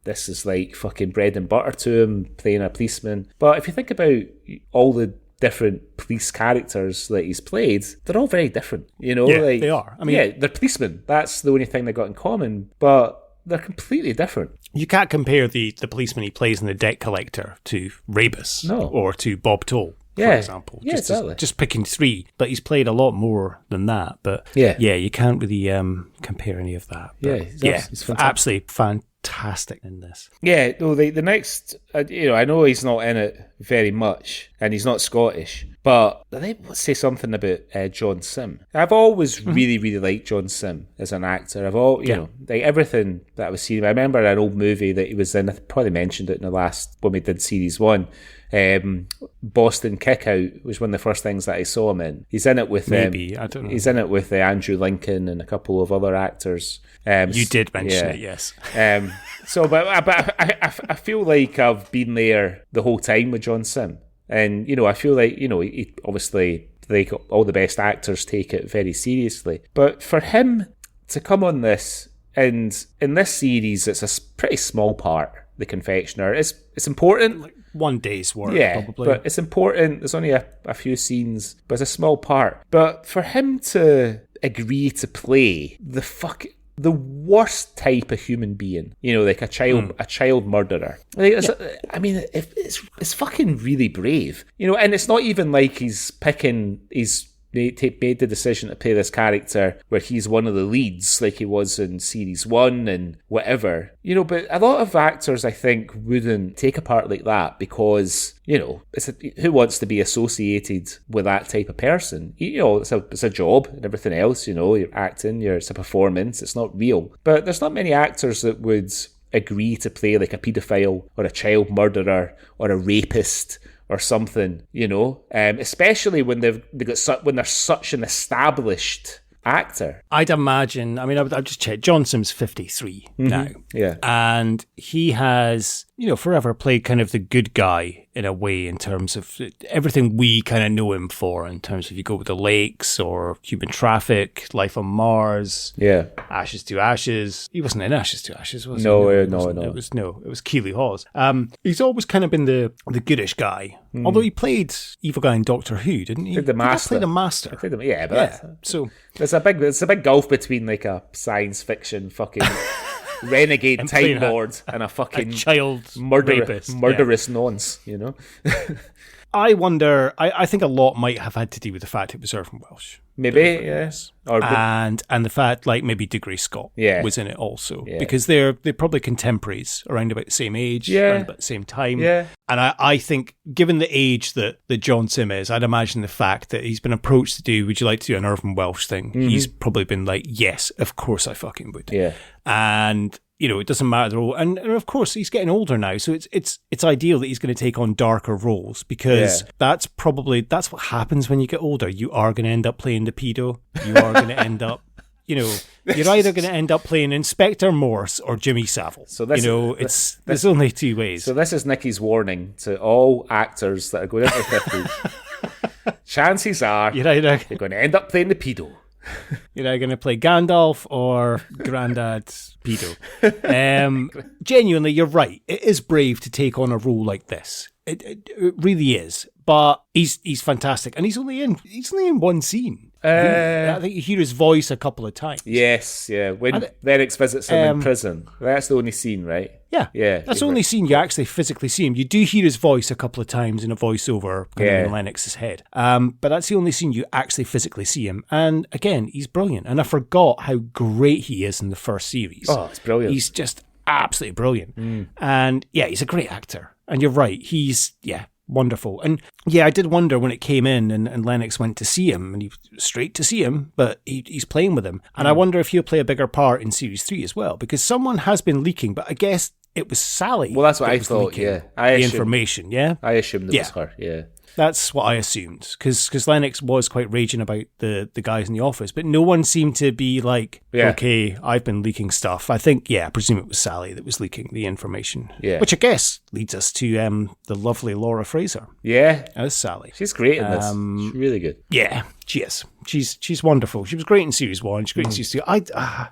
this is like fucking bread and butter to him, playing a policeman. But if you think about all the different police characters that he's played, they're all very different,
they are. I mean,
they're policemen. That's the only thing they got in common, but they're completely different.
You can't compare the policeman he plays in The Debt Collector to Rebus or to Bob Toll, for example.
Yeah, exactly.
Just picking 3, but he's played a lot more than that. But you can't really compare any of that. But he's absolutely fantastic in this.
Yeah, no, the next, I know he's not in it very much, and he's not Scottish, but let's say something about John Sim. I've always really, really liked John Sim as an actor. Like everything that I was seeing. I remember an old movie that he was in, I probably mentioned it in the last, when we did series 1, Boston Kickout was one of the first things that I saw him in. He's in it with
maybe I don't know.
He's in it with Andrew Lincoln and a couple of other actors.
You did mention it, yes.
But I feel like I've been there the whole time with John Sim, and I feel like he obviously, like all the best actors, take it very seriously. But for him to come on this, and in this series, it's a pretty small part. The confectioner, it's important.
Like one day's work, probably.
But it's important. There's only a few scenes, but it's a small part. But for him to agree to play the worst type of human being, like a child murderer. It's fucking really brave, and it's not even like he's made the decision to play this character where he's one of the leads, like he was in series 1 and whatever. But a lot of actors, I think, wouldn't take a part like that because, who wants to be associated with that type of person? It's a job and everything else, you're acting, it's a performance, it's not real. But there's not many actors that would agree to play like a paedophile or a child murderer or a rapist or something, especially when they're such an established actor.
I'd imagine. I mean, I've just checked. John Sim's 53 now, and he has, forever played kind of the good guy in a way in terms of everything we kind of know him for. In terms of if you go with the Lakes or Human Traffic, Life on Mars, Ashes to Ashes. He wasn't in Ashes to Ashes, was he?
No.
It was Keeley Hawes. He's always kind of been the goodish guy. Although he played evil guy in Doctor Who, didn't he?
Did the Master?
He played the Master.
So there's a big gulf between like a science fiction fucking renegade time lord and a fucking
child
murderous nonce,
I wonder, I think a lot might have had to do with the fact it was Irvine Welsh.
Maybe, yes.
And the fact, like, maybe Dougray Scott was in it also. Yeah. Because they're probably contemporaries around about the same age, around about the same time.
Yeah.
And I think, given the age that John Sim is, I'd imagine the fact that he's been approached to do, would you like to do an Irvine Welsh thing? He's probably been like, yes, of course I fucking would.
Yeah.
And it doesn't matter the role. And of course, he's getting older now, so it's ideal that he's going to take on darker roles because that's what happens when you get older. You are going to end up playing the pedo. You are going to end up, you're either going to end up playing Inspector Morse or Jimmy Savile. So there's only two ways.
So this is Nicky's warning to all actors that are going into their 50s. Chances are you're going to end up playing the pedo.
You're either going to play Gandalf or Grandad Pedo. Genuinely, you're right. It is brave to take on a role like this. It really is. But he's fantastic, and he's only in one scene. I think you hear his voice a couple of times.
Yes, yeah. When Lennox visits him in prison, that's the only scene, right?
Yeah. That's the only scene you actually physically see him. You do hear his voice a couple of times in a voiceover kind of in Lennox's head. But that's the only scene you actually physically see him. And again, he's brilliant. And I forgot how great he is in the first series.
Oh, it's brilliant.
He's just absolutely brilliant. And he's a great actor. And you're right. He's wonderful. And I did wonder when it came in and Lennox went to see him, and he was straight to see him, but he's playing with him. And I wonder if he'll play a bigger part in series 3 as well, because someone has been leaking, but I guess it was Sally.
Well, that's what I thought, the
information,
I assumed it was her,
That's what I assumed, because Lennox was quite raging about the guys in the office, but no one seemed to be like, okay, I've been leaking stuff. I think, I presume it was Sally that was leaking the information, which I guess leads us to the lovely Laura Fraser.
Yeah.
As Sally.
She's great in this. She's really good.
Yeah, she is. She's wonderful. She was great in series 1. She's great in series 2.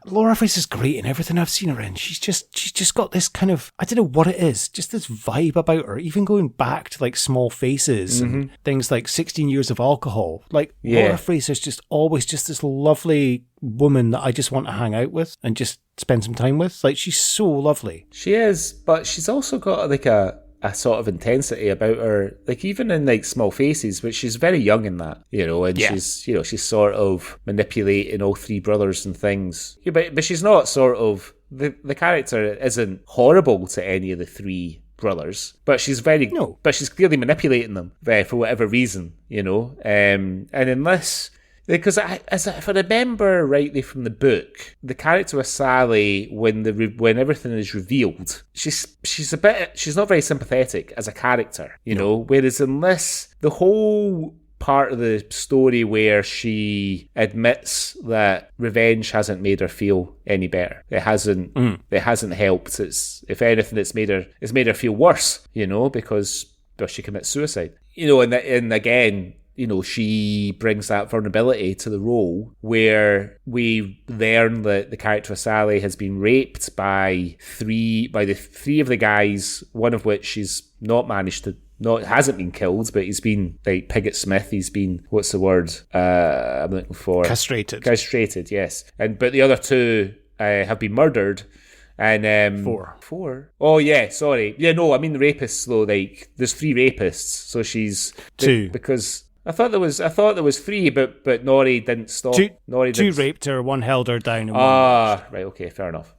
Laura Fraser's great in everything I've seen her in. She's just got this kind of, I don't know what it is, just this vibe about her. Even going back to like Small Faces and things like 16 Years of Alcohol. Like Laura Fraser's just always just this lovely woman that I just want to hang out with and just spend some time with. Like, she's so lovely.
She is, but she's also got like a sort of intensity about her, like even in like Small Faces, which she's very young in that, and she's sort of manipulating all three brothers and things. But she's not sort of, the character isn't horrible to any of the three brothers, but she's clearly manipulating them for whatever reason, and in this, Because if I remember rightly from the book, the character of Sally, when everything is revealed, she's not very sympathetic as a character, you know. Whereas in this, the whole part of the story where she admits that revenge hasn't made her feel any better. It hasn't helped. If anything, it's made her feel worse, you know, because she commits suicide. You know, and again, you know, she brings that vulnerability to the role where we learn that the character of Sally has been raped by the three of the guys, one of which she's not managed to, hasn't been killed, but he's been, like Pigott Smith, he's been, what's the word I'm looking for? Castrated, yes. But the other two have been murdered. And four. Oh yeah, sorry. Yeah, no, I mean the rapists though. Like, there's 3 rapists, so she's
2
because I thought there was 3, but Norrie didn't stop.
Two raped her, 1 held her down, and 1
right, okay, fair enough.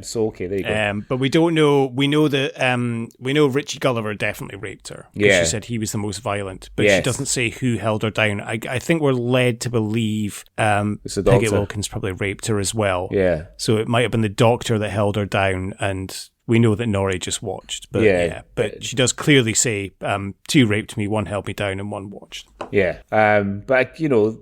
So okay, there you go.
But we don't know. We know that we know Richie Gulliver definitely raped her.
Yeah,
she said he was the most violent, but she doesn't say who held her down. I think we're led to believe Pigott Wilkins probably raped her as well.
Yeah,
so it might have been the doctor that held her down, and we know that Norrie just watched. But but she does clearly say 2 raped me, 1 held me down, and 1 watched.
Yeah, but you know,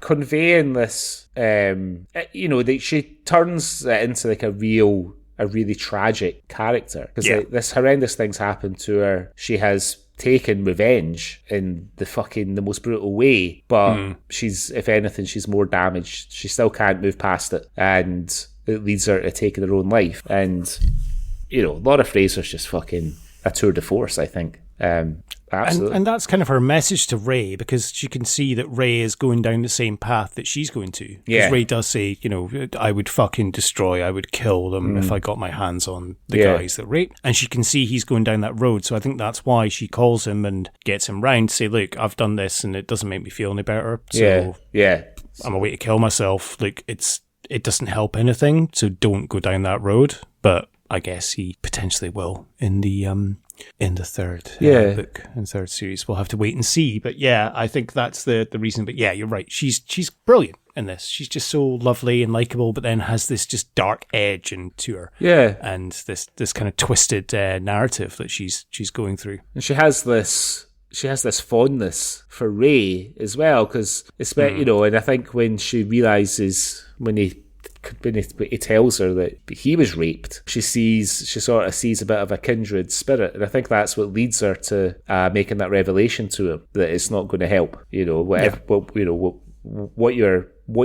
conveying this, you know, that she turns it into like a really tragic character, because like, this horrendous things happened to her. She has taken revenge in the most brutal way, but she's, if anything, she's more damaged. She still can't move past it, and it leads her to taking her own life. And you know, Laura Fraser's just fucking a tour de force, I think. Absolutely.
And that's kind of her message to Ray, because she can see that Ray is going down the same path that she's going to. Because Ray does say, you know, I would fucking destroy, I would kill them if I got my hands on the guys that rape. And she can see he's going down that road. So I think that's why she calls him and gets him round to say, look, I've done this and it doesn't make me feel any better. So I'm a way to kill myself. Like, it doesn't help anything. So don't go down that road. But I guess he potentially will in the third book and third series. We'll have to wait and see. But yeah, I think that's the reason. But yeah, you're right. She's brilliant in this. She's just so lovely and likable, but then has this just dark edge to her. Yeah, and this kind of twisted narrative that she's going through.
And she has this fondness for Ray as well, because you know, and I think when she realizes when he tells her that he was raped, she sort of sees a bit of a kindred spirit, and I think that's what leads her to making that revelation to him that it's not going to help. You know, what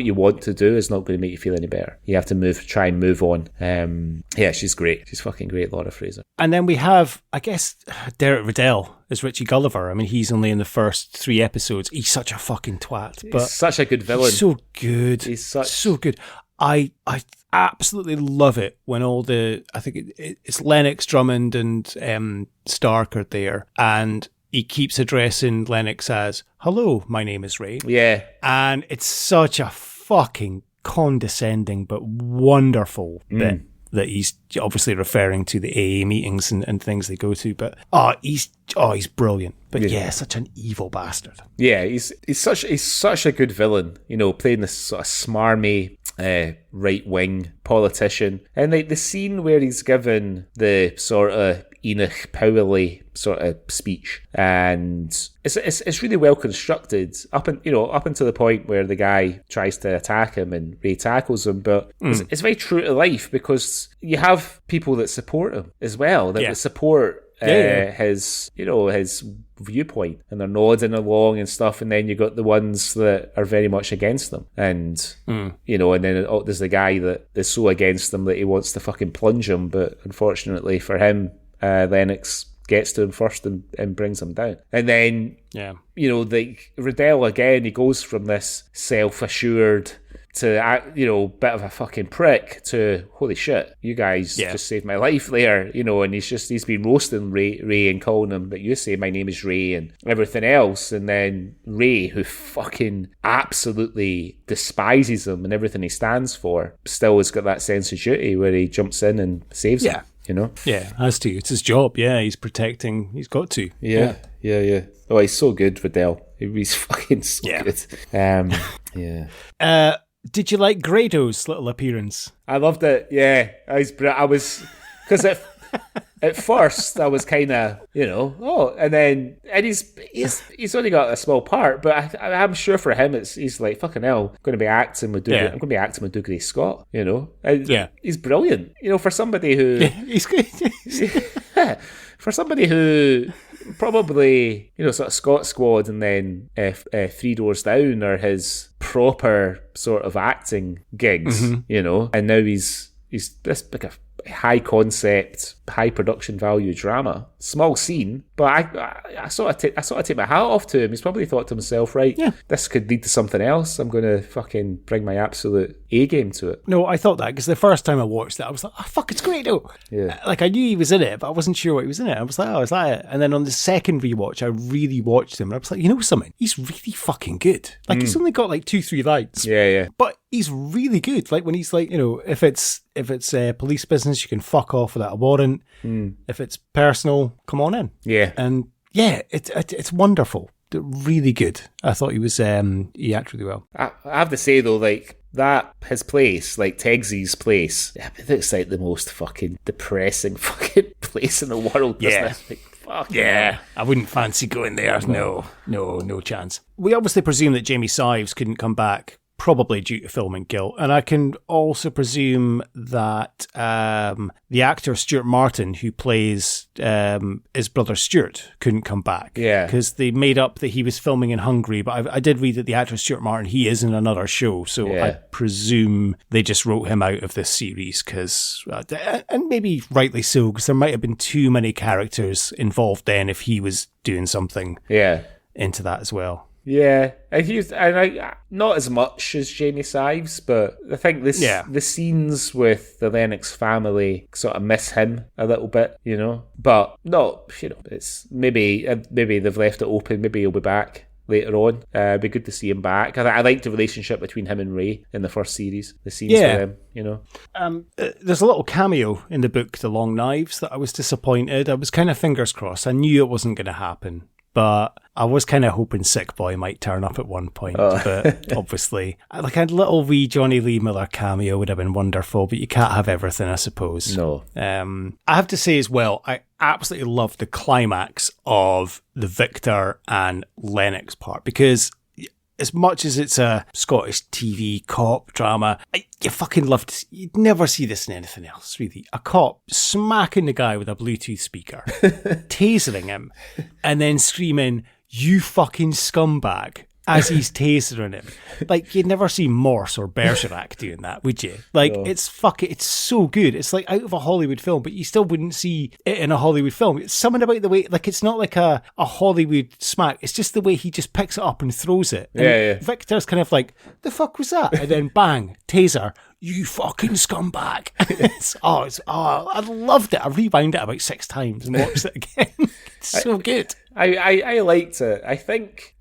you want to do is not going to make you feel any better. You have to try and move on. Yeah, she's great. She's fucking great, Laura Fraser.
And then we have, I guess, Derek Riddell as Richie Gulliver. I mean, he's only in the first 3 episodes. He's such a fucking twat. But
he's such a good villain.
He's so good. So good. I absolutely love it when I think it's Lennox, Drummond and Stark are there, and he keeps addressing Lennox as, hello, my name is Ray.
Yeah.
And it's such a fucking condescending but wonderful bit that he's obviously referring to the AA meetings and things they go to. But he's brilliant. But such an evil bastard.
Yeah, he's such a good villain, you know, playing this sort of smarmy right-wing politician. And like the scene where he's given the sort of Enoch Powley sort of speech, and it's really well constructed up until the point where the guy tries to attack him and Ray tackles him. But it's very true to life, because you have people that support him as well, that support his viewpoint, and they're nodding along and stuff, and then you got the ones that are very much against them, and you know, and then there's the guy that is so against them that he wants to fucking plunge him, but unfortunately for him, Lennox gets to him first and brings him down. And then you know, the Riddell again, he goes from this self-assured to, you know, bit of a fucking prick to, holy shit, you guys just saved my life there, you know. And he's been roasting Ray and calling him that you say my name is Ray and everything else. And then Ray, who fucking absolutely despises him and everything he stands for, still has got that sense of duty where he jumps in and saves him, you know.
Has to. It's his job. He's protecting. He's got to.
Yeah. Oh, he's so good, Riddell. He's fucking so good.
Did you like Grado's little appearance?
I loved it. Yeah, I was because at first I was kind of and he's only got a small part, but I'm sure for him he's like fucking hell. I'm going to be acting with Dougray Scott. He's brilliant. For somebody who
he's good.
For somebody who probably sort of Scott Squad and then Three Doors Down are his proper sort of acting gigs, and now he's this like a high concept, high production value drama. Small scene, but I sort of take my hat off to him. He's probably thought to himself, right, this could lead to something else. I'm going to fucking bring my absolute A game to it.
No, I thought that because the first time I watched it, I was like, oh, fuck, it's great though.
Yeah.
Like I knew he was in it, but I wasn't sure what he was in it. I was like, oh, is that it? And then on the second rewatch, I really watched him and I was like, you know something? He's really fucking good. Like he's only got like 2-3 lines.
Yeah.
But he's really good. Like when he's like, if it's police business, you can fuck off without a warrant. If it's personal, come on in.
Yeah.
And yeah, it's wonderful. Really good. I thought he acted really well.
I have to say though, like that his place, like Teggsy's place, it looks like the most fucking depressing fucking place in the world. Doesn't it? Like, fuck
yeah. I wouldn't fancy going there. No chance. We obviously presume that Jamie Sives couldn't come back, probably due to filming guilt. And I can also presume that the actor Stuart Martin, who plays his brother Stuart, couldn't come back.
Yeah.
Because they made up that he was filming in Hungary. But I did read that the actor Stuart Martin, he is in another show. So I presume they just wrote him out of this series. And maybe rightly so, because there might have been too many characters involved then if he was doing something into that as well.
Yeah, not as much as Jamie Sives, but I think the scenes with the Lennox family sort of miss him a little bit, But no, it's maybe they've left it open. Maybe he'll be back later on. It'd be good to see him back. I liked the relationship between him and Ray in the first series. The scenes with him,
There's a little cameo in the book, The Long Knives, that I was disappointed. I was kind of fingers crossed. I knew it wasn't going to happen. But I was kind of hoping Sick Boy might turn up at one point. But obviously, like a little wee Johnny Lee Miller cameo would have been wonderful, but you can't have everything, I suppose.
No.
I have to say as well, I absolutely loved the climax of the Victor and Lennox part, because as much as it's a Scottish TV cop drama, you fucking love to. You'd never see this in anything else, really. A cop smacking the guy with a Bluetooth speaker, tasering him, and then screaming, "You fucking scumbag," as he's tasering him. Like, you'd never see Morse or Bergerac doing that, would you? Like, it's so good. It's like out of a Hollywood film, but you still wouldn't see it in a Hollywood film. It's something about the way, like, it's not like a Hollywood smack. It's just the way he just picks it up and throws it. And Victor's kind of like, the fuck was that? And then bang, taser, "You fucking scumbag." I loved it. I rewound it about 6 times and watched it again. It's so good.
I liked it. I think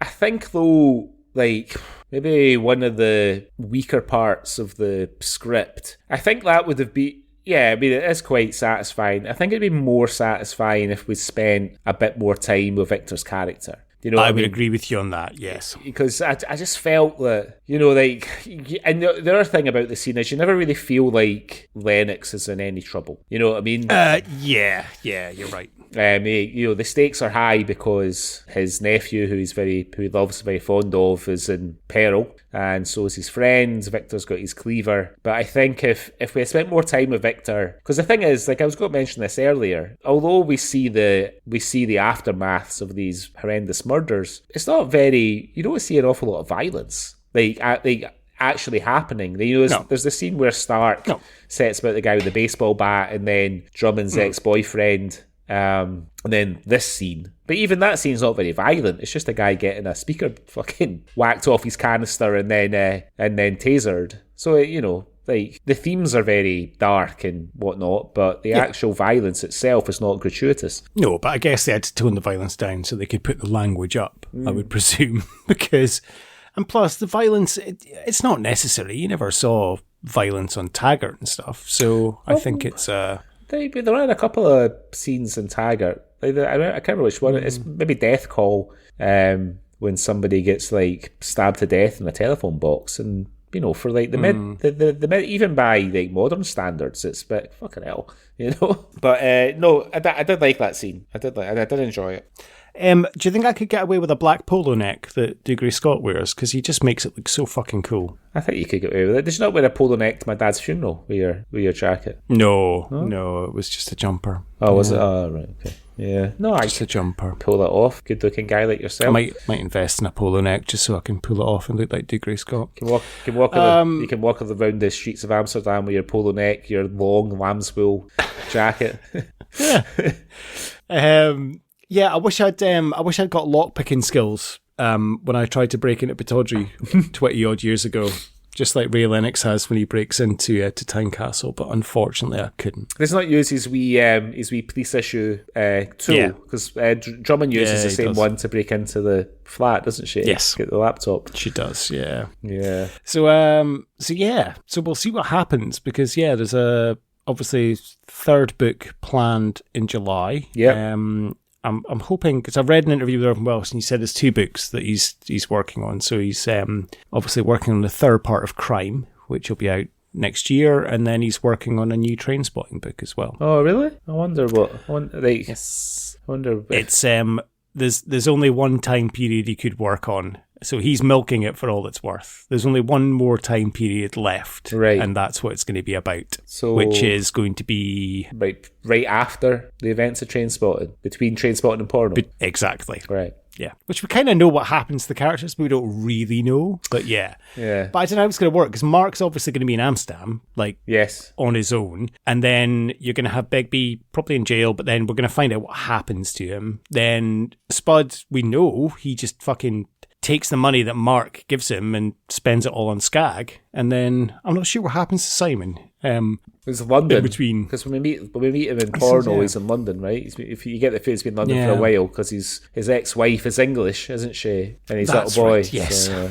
though, like, maybe one of the weaker parts of the script, I think that would have been, it is quite satisfying. I think it'd be more satisfying if we spent a bit more time with Victor's character.
I would agree with you on that, yes.
Because I just felt that, and the other thing about the scene is you never really feel like Lennox is in any trouble. You know what I mean?
Yeah, you're right.
The stakes are high because his nephew, who he loves, very fond of, is in peril, and so is his friend. Victor's got his cleaver. But I think if we had spent more time with Victor, because the thing is, like I was going to mention this earlier, although we see the aftermaths of these horrendous murders, it's not very. You don't see an awful lot of violence, like actually happening. There's the scene where Stark sets about the guy with the baseball bat, and then Drummond's ex-boyfriend. And then this scene, but even that scene's not very violent. It's just a guy getting a speaker fucking whacked off his canister and then tasered. So like the themes are very dark and whatnot, but the actual violence itself is not gratuitous.
No, but I guess they had to tone the violence down so they could put the language up. I would presume and plus the violence, it's not necessary. You never saw violence on Taggart and stuff, so I think it's
There are a couple of scenes in Taggart. I can't remember which one. It's maybe Death Call, when somebody gets like stabbed to death in a telephone box, and you know, for like the mid, even by like modern standards, it's a bit fucking hell, you know. But no, I did like that scene. I did enjoy it.
Do you think I could get away with a black polo neck that Dougray Scott wears? Because he just makes it look so fucking cool.
I think you could get away with it. Did you not wear a polo neck to my dad's funeral with your jacket?
No, it was just a jumper.
Oh, was it? Oh, right, okay. Yeah. No,
just a jumper.
Pull it off. Good looking guy like yourself.
I might invest in a polo neck just so I can pull it off and look like Dougray Scott.
You can walk around the streets of Amsterdam with your polo neck, your long lamb's wool jacket.
Yeah, I wish I'd got lockpicking skills when I tried to break into Pittodrie 20 odd years ago, just like Ray Lennox has when he breaks into to Tynecastle. But unfortunately, I couldn't.
Let's not use his wee police issue tool, because Drummond uses the same one to break into the flat, doesn't she?
Yes,
get the laptop.
She does. Yeah.
So
we'll see what happens, because there's a obviously third book planned in July.
Yeah.
I'm hoping, because I've read an interview with Irvine Welsh and he said there's 2 books that he's working on. So he's obviously working on the third part of Crime, which will be out next year, and then he's working on a new Trainspotting book as well.
Oh, really? I wonder what.
Yes. I wonder. It's there's only one time period he could work on. So he's milking it for all it's worth. There's only one more time period left,
right?
And that's what it's going to be about. So, which is going to be
right after the events of Trainspotting, between Trainspotting and Porno.
Exactly.
Right.
Yeah. Which we kind of know what happens to the characters, but we don't really know. But yeah. But I don't know how it's going to work, because Mark's obviously going to be in Amsterdam, on his own, and then you're going to have Begbie probably in jail, but then we're going to find out what happens to him. Then Spud, we know he just fucking takes the money that Mark gives him and spends it all on Skag, and then I'm not sure what happens to Simon.
It's London
in between,
because when we meet him in Porno, he's in London, right? If you get the feel, he's been in London for a while, because his ex-wife is English, isn't she? And his little boy.
Right, yes. So,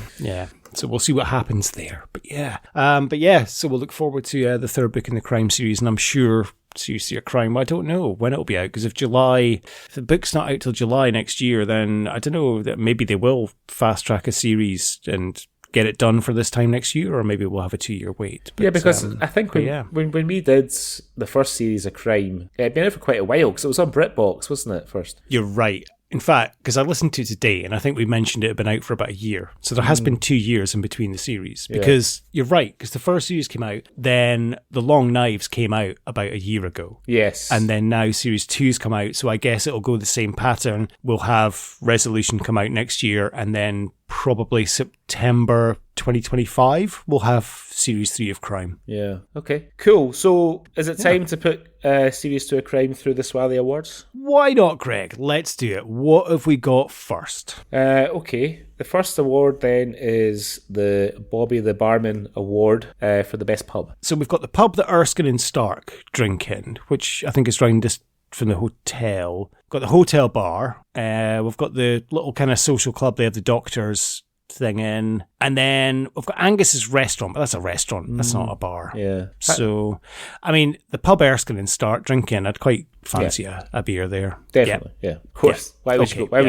So we'll see what happens there. But so we'll look forward to the third book in the crime series, and I'm sure Seriously a Crime, I don't know when it'll be out, because if the book's not out till July next year, then I don't know, that maybe they will fast track a series and get it done for this time next year, or maybe we'll have a 2-year wait. But,
because I think when we did the first series of Crime, it had been out for quite a while, because it was on BritBox, wasn't it, first?
You're right. In fact, because I listened to it today, and I think we mentioned it had been out for about a year. So there has been 2 years in between the series. Because you're right, because the first series came out, then The Long Knives came out about a year ago.
Yes.
And then now series 2's come out, so I guess it'll go the same pattern. We'll have Resolution come out next year, and then probably September 2025, we'll have series 3 of Crime.
Yeah. Okay. Cool. So is it time to put series 2 of Crime through the Swally Awards?
Why not, Greg? Let's do it. What have we got first?
Okay. The first award then is the Bobby the Barman Award for the best pub.
So we've got the pub that Erskine and Stark drink in, which I think is round this from the hotel. We've got the hotel bar. We've got the little kind of social club they have the doctors thing in. And then we've got Angus's restaurant, but that's a restaurant. That's not a bar.
Yeah.
So, I mean, the pub Erskine and Stark drinking, I'd quite fancy a beer there.
Definitely. Yeah. Of course. Why would you go? Why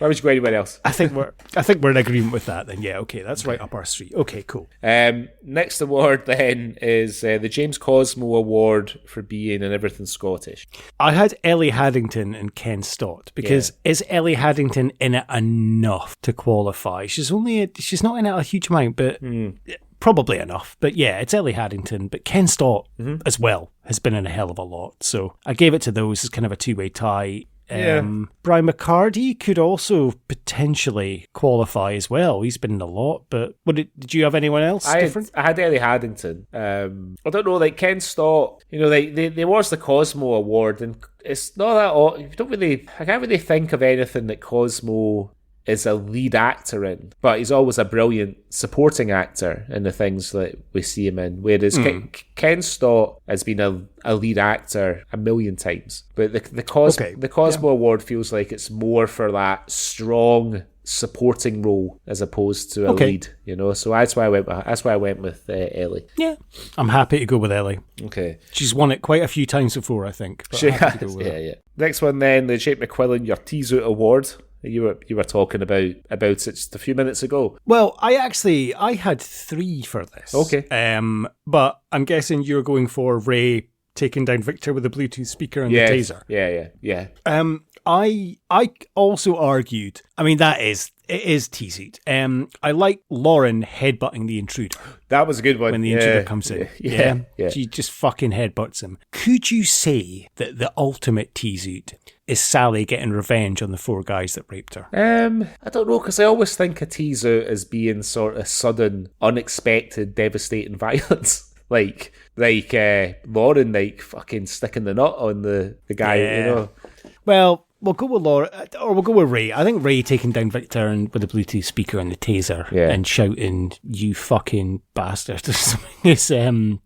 would you go anywhere else?
I think we're in agreement with that then. Yeah, okay, that's right up our street. Okay, cool.
Next award then is the James Cosmo Award for being in everything Scottish.
I had Ellie Haddington and Ken Stott, because is Ellie Haddington in it enough to qualify? She's not in it a huge amount, but probably enough. But yeah, it's Ellie Haddington, but Ken Stott as well has been in a hell of a lot. So I gave it to those as kind of a 2-way tie. Brian McCarty could also potentially qualify as well. He's been in a lot, but did you have anyone else different?
I had Ellie Haddington. I don't know, like Ken Stott, they awards the Cosmo Award, and it's not that odd. I can't really think of anything that Cosmo is a lead actor in, but he's always a brilliant supporting actor in the things that we see him in, whereas Ken Stott has been a lead actor a million times, but the Cosmo Award feels like it's more for that strong supporting role as opposed to a lead, so that's why I went with Ellie.
Yeah, I'm happy to go with Ellie.
Okay,
she's won it quite a few times before, I think.
She has. Yeah. Next one then, the Jake McQuillan Your Tease Out Award. You were talking about it just a few minutes ago.
Well, I had 3 for this.
Okay.
But I'm guessing you're going for Ray taking down Victor with a Bluetooth speaker and the taser.
Yeah.
I also argued, I mean, it is teased. I like Lauren headbutting the intruder.
That was a good one.
When the intruder comes in. Yeah. She just fucking headbutts him. Could you say that the ultimate teased is Sally getting revenge on the 4 guys that raped her?
I don't know, because I always think a tease out as being sort of sudden, unexpected, devastating violence. like Lauren, like, fucking sticking the nut on the guy, you know.
Well, we'll go with Laura, or we'll go with Ray. I think Ray taking down Victor and with the Bluetooth speaker and the taser and shouting, "You fucking bastard," or something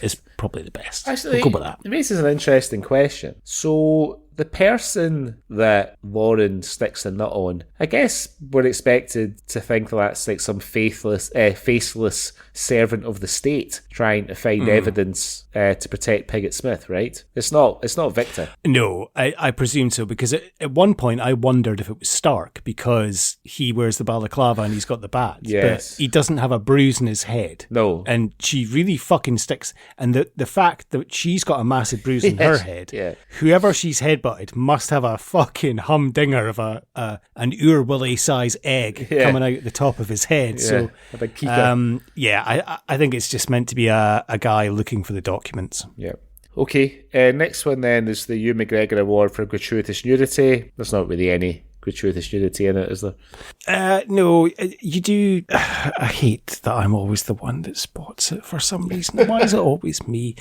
is probably the best.
Actually,
we'll go with that.
It raises an interesting question. So, the person that Lauren sticks the nut on, I guess we're expected to think that's like some faceless servant of the state trying to find evidence to protect Pigott Smith, right? It's not Victor.
No, I presume so, because at one point I wondered if it was Stark, because he wears the balaclava and he's got the bat.
Yes.
But he doesn't have a bruise in his head.
No.
And she really fucking sticks. And the fact that she's got a massive bruise in her head, whoever she's headbutted must have a fucking humdinger of an Ur Willy size egg coming out the top of his head. So
a big keeper.
I think it's just meant to be a guy looking for the documents.
Yeah. Okay, next one then is the Hugh McGregor Award for gratuitous nudity. There's not really any gratuitous nudity in it, is there?
No, you do. I hate that I'm always the one that spots it for some reason. Why is it always me?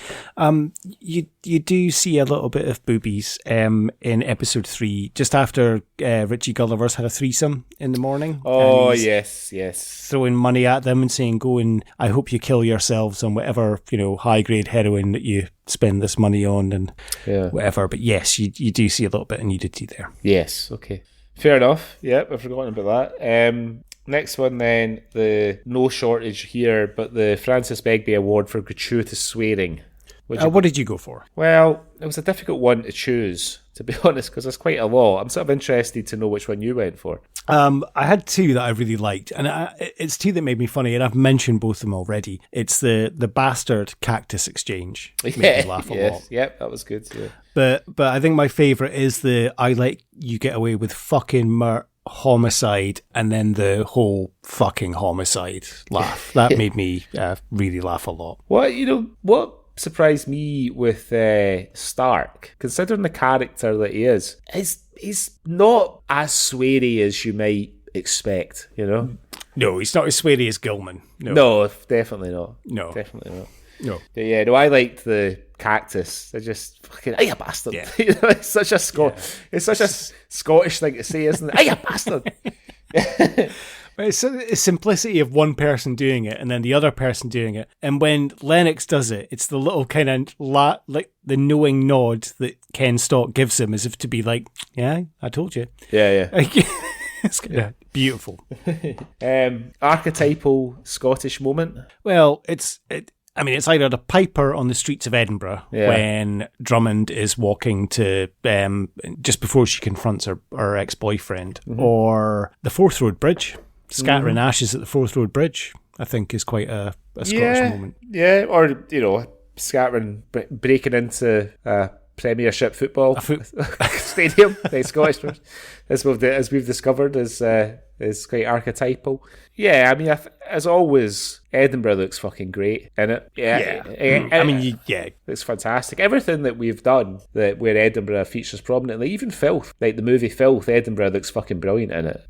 You do see a little bit of boobies in episode 3, just after Richie Gulliver's had a threesome in the morning.
Oh, yes.
Throwing money at them and saying, "Go and I hope you kill yourselves on whatever, high grade heroin that you spend this money on," and whatever. But yes, you do see a little bit of nudity there.
Yes, okay. Fair enough. Yep, I've forgotten about that. Next one then, the no shortage here, but the Francis Begbie Award for gratuitous swearing.
What did you go for?
Well, it was a difficult one to choose, to be honest, because there's quite a lot. I'm sort of interested to know which one you went for.
I had 2 that I really liked, and it's 2 that made me funny, and I've mentioned both of them already. It's the bastard cactus exchange. It made me laugh a lot.
Yep, that was good. Yeah.
But I think my favourite is the "I let you get away with fucking homicide," and then the whole fucking homicide laugh. That made me really laugh a lot.
What surprised me with Stark, considering the character that he is, he's not as sweary as you might expect,
No, he's not as sweary as Gilman.
No, definitely not.
No.
Definitely not.
No.
Yeah, no, I liked the cactus. I just fucking, "Hey, you bastard." Yeah. It's such a it's such a Scottish thing to say, isn't it? "Hey, you bastard."
It's the simplicity of one person doing it and then the other person doing it. And when Lennox does it, it's the little kind of like the knowing nod that Ken Stott gives him, as if to be like, "Yeah, I told you."
Yeah.
It's kind of beautiful.
Archetypal Scottish moment.
Well, it's either the piper on the streets of Edinburgh when Drummond is walking to just before she confronts her ex-boyfriend, or the Forth Road Bridge. Scattering ashes at the Forth Road Bridge, I think, is quite a Scottish moment.
Yeah, or, scattering, breaking into Premiership football stadium, the Scottish, as we've discovered, is quite archetypal. Yeah, I mean, as always, Edinburgh looks fucking great in it. It's fantastic. Everything that we've done where Edinburgh features prominently, even Filth, like the movie Filth, Edinburgh looks fucking brilliant in it.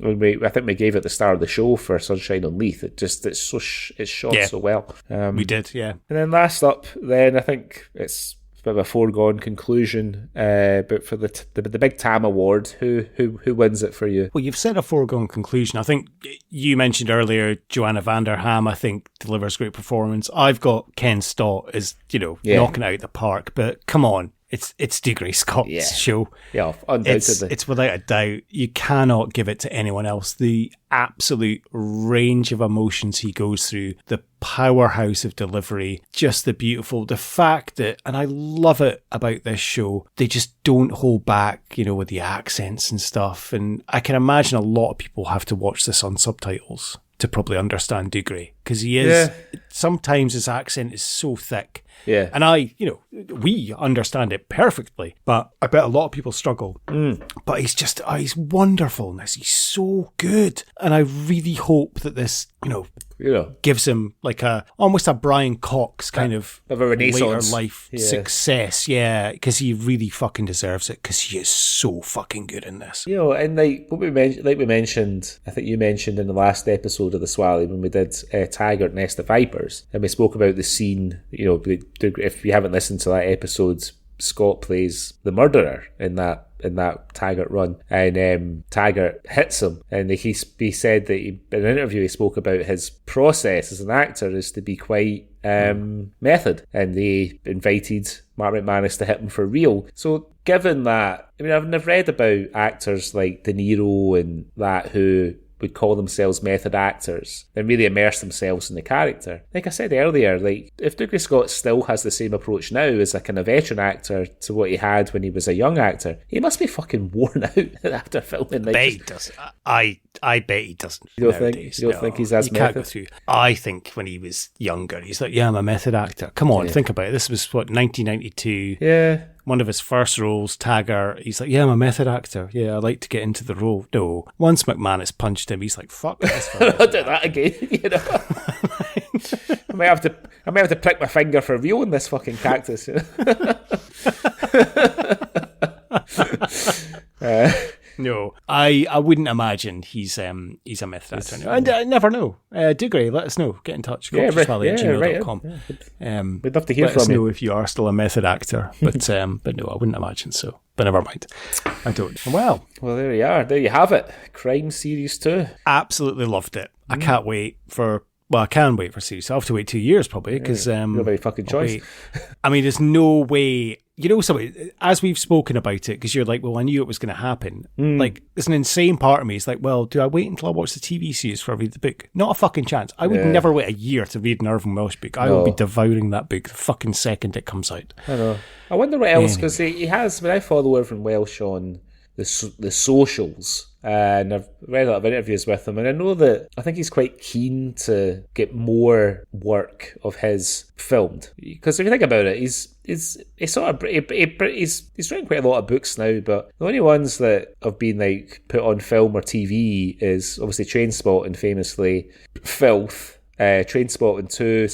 I think we gave it the star of the show for Sunshine on Leith. It's shot so well.
We did, yeah.
And then last up, then I think it's a bit of a foregone conclusion. But for the Big Tam Award, who wins it for you?
Well, you've said a foregone conclusion. I think you mentioned earlier Joanna Vanderham, I think, delivers great performance. I've got Ken Stott as, knocking it out the park. But come on, It's Dougray Scott's show.
Yeah, undoubtedly.
It's without a doubt. You cannot give it to anyone else. The absolute range of emotions he goes through, the powerhouse of delivery, just the fact that, and I love it about this show, they just don't hold back, with the accents and stuff. And I can imagine a lot of people have to watch this on subtitles to probably understand Dougray, because sometimes his accent is so thick.
Yeah.
And we understand it perfectly, but I bet a lot of people struggle. But he's wonderful in this. He's so good. And I really hope that this, gives him like almost a Brian Cox kind of
a renaissance
later life success. Yeah, because he really fucking deserves it, because he is so fucking good in this.
And like we mentioned, I think you mentioned in the last episode of the Swally when we did Taggart Nest of Vipers, and we spoke about the scene, if you haven't listened to that episode, Scott plays the murderer in that Taggart run, and Taggart hits him, and he said that in an interview he spoke about his process as an actor is to be quite method, and they invited Mark McManus to hit him for real. So given that, I've read about actors like De Niro and that who would call themselves method actors and really immerse themselves in the character. Like I said earlier, like if Dougray Scott still has the same approach now as a kind of veteran actor to what he had when he was a young actor, he must be fucking worn out after filming. Like,
I bet he does. I bet he doesn't.
You don't think he's as method? Can't go through.
I think when he was younger, he's like, I'm a method actor. Come on, think about it. This was 1992.
Yeah.
One of his first roles, Taggart, he's like, I'm a method actor. Yeah, I like to get into the role. No. Once McManus punched him, he's like, fuck this.
I'll do that again. I might have to prick my finger for real in this fucking cactus.
No, I wouldn't imagine he's a method actor. I never know. Dougray, let us know. Get in touch. cultureswally@gmail.com.
We'd love to hear
from you. Let us know
you
if you are still a method actor. But no, I wouldn't imagine so. But never mind. I don't.
Well, there you are. There you have it. Crime Series 2.
Absolutely loved it. I can't wait for... Well, I can wait for series. I'll have to wait 2 years probably, because...
no very fucking choice.
There's no way... something, as we've spoken about it, because you're like, well, I knew it was going to happen. Like, there's an insane part of me. It's like, well, do I wait until I watch the TV series before I read the book? Not a fucking chance. I would never wait a year to read an Irvine Welsh book. I will be devouring that book the fucking second it comes out.
I know. I wonder what else, because he has... I follow Irvine Welsh on the socials, and I've read a lot of interviews with him, and I know that I think he's quite keen to get more work of his filmed, because if you think about it, he's written quite a lot of books now, but the only ones that have been like put on film or TV is obviously Trainspotting, famously, Filth, Trainspotting 2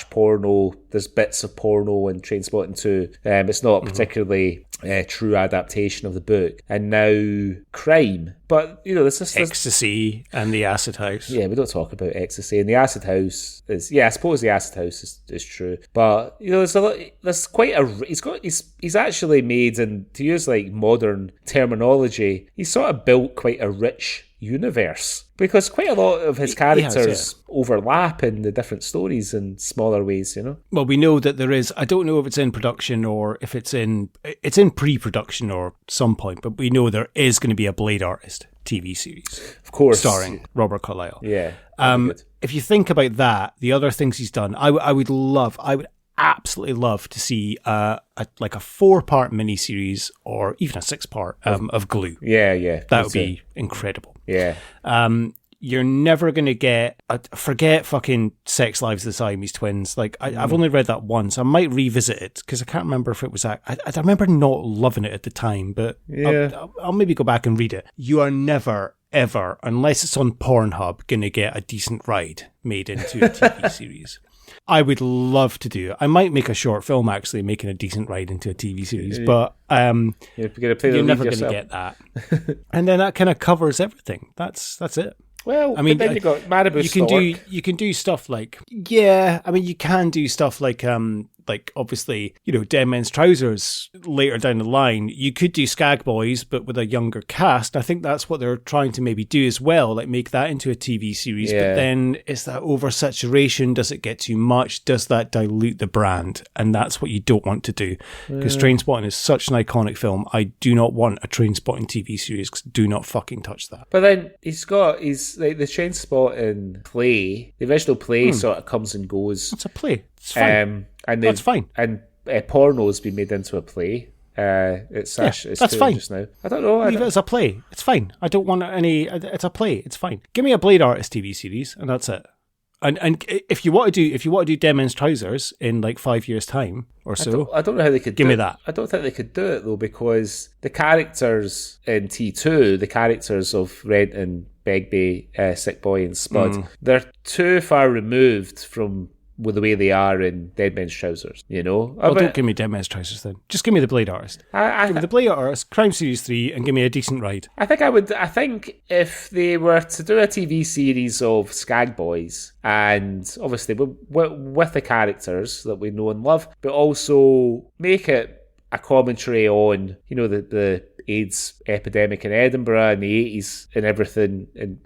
/ porno. There's bits of porno in Trainspotting 2. It's not particularly true adaptation of the book. And now Crime. But, there's just...
Ecstasy and the Acid House.
Yeah, we don't talk about Ecstasy. And the Acid House is... Yeah, I suppose the Acid House is true. But, there's a lot... There's quite a... He's actually made, and to use like modern terminology, he's sort of built quite a rich universe, because quite a lot of his characters overlap in the different stories in smaller ways,
Well, we know that there is, I don't know if it's in production or if it's in pre-production or some point, but we know there is going to be a Blade Artist TV series.
Of course.
Starring Robert Carlyle.
Yeah.
If you think about that, the other things he's done, I would absolutely love to see a 4-part miniseries or even a 6-part of Glue.
Yeah.
That would be incredible.
Yeah.
You're never going to get... forget fucking Sex Lives of the Siamese Twins. Like, I've only read that once. I might revisit it, because I can't remember if it was... I remember not loving it at the time, but I'll maybe go back and read it. You are never, ever, unless it's on Pornhub, going to get a decent ride made into a TV series. I would love to do it. I might make a short film, actually, making a decent ride into a TV series, but you're never going to get that. And then that kind of covers everything. That's it.
Well, then you got Maribou Stork.
You can do stuff like... Yeah, you can do stuff like like, obviously, Dead Men's Trousers later down the line, you could do Skag Boys, but with a younger cast. I think that's what they're trying to maybe do as well, like make that into a TV series.
Yeah.
But then is that oversaturation? Does it get too much? Does that dilute the brand? And that's what you don't want to do. Because Trainspotting is such an iconic film. I do not want a Trainspotting TV series. Do not fucking touch that.
But then he's like the Trainspotting play, the original play sort of comes and goes.
It's a play. It's fine. That's fine.
And porno's been made into a play. It's
that's fine.
Just now. I don't know.
Leave it as a play. It's fine. I don't want any. It's a play. It's fine. Give me a Blade Artist TV series, and that's it. And if you want to do Dead Men's Trousers in like 5 years' time or so,
I don't know how they could
give me that.
I don't think they could do it though, because the characters in T2, the characters of Rent and Begbie, Sick Boy and Spud, they're too far removed from the way they are in Dead Men's Trousers,
Well, don't give me Dead Men's Trousers then. Just give me the Blade Artist. Give me the Blade Artist, Crime Series 3, and give me a decent ride.
I think if they were to do a TV series of Skag Boys, and obviously with the characters that we know and love, but also make it a commentary on, the AIDS epidemic in Edinburgh in the 80s and everything, and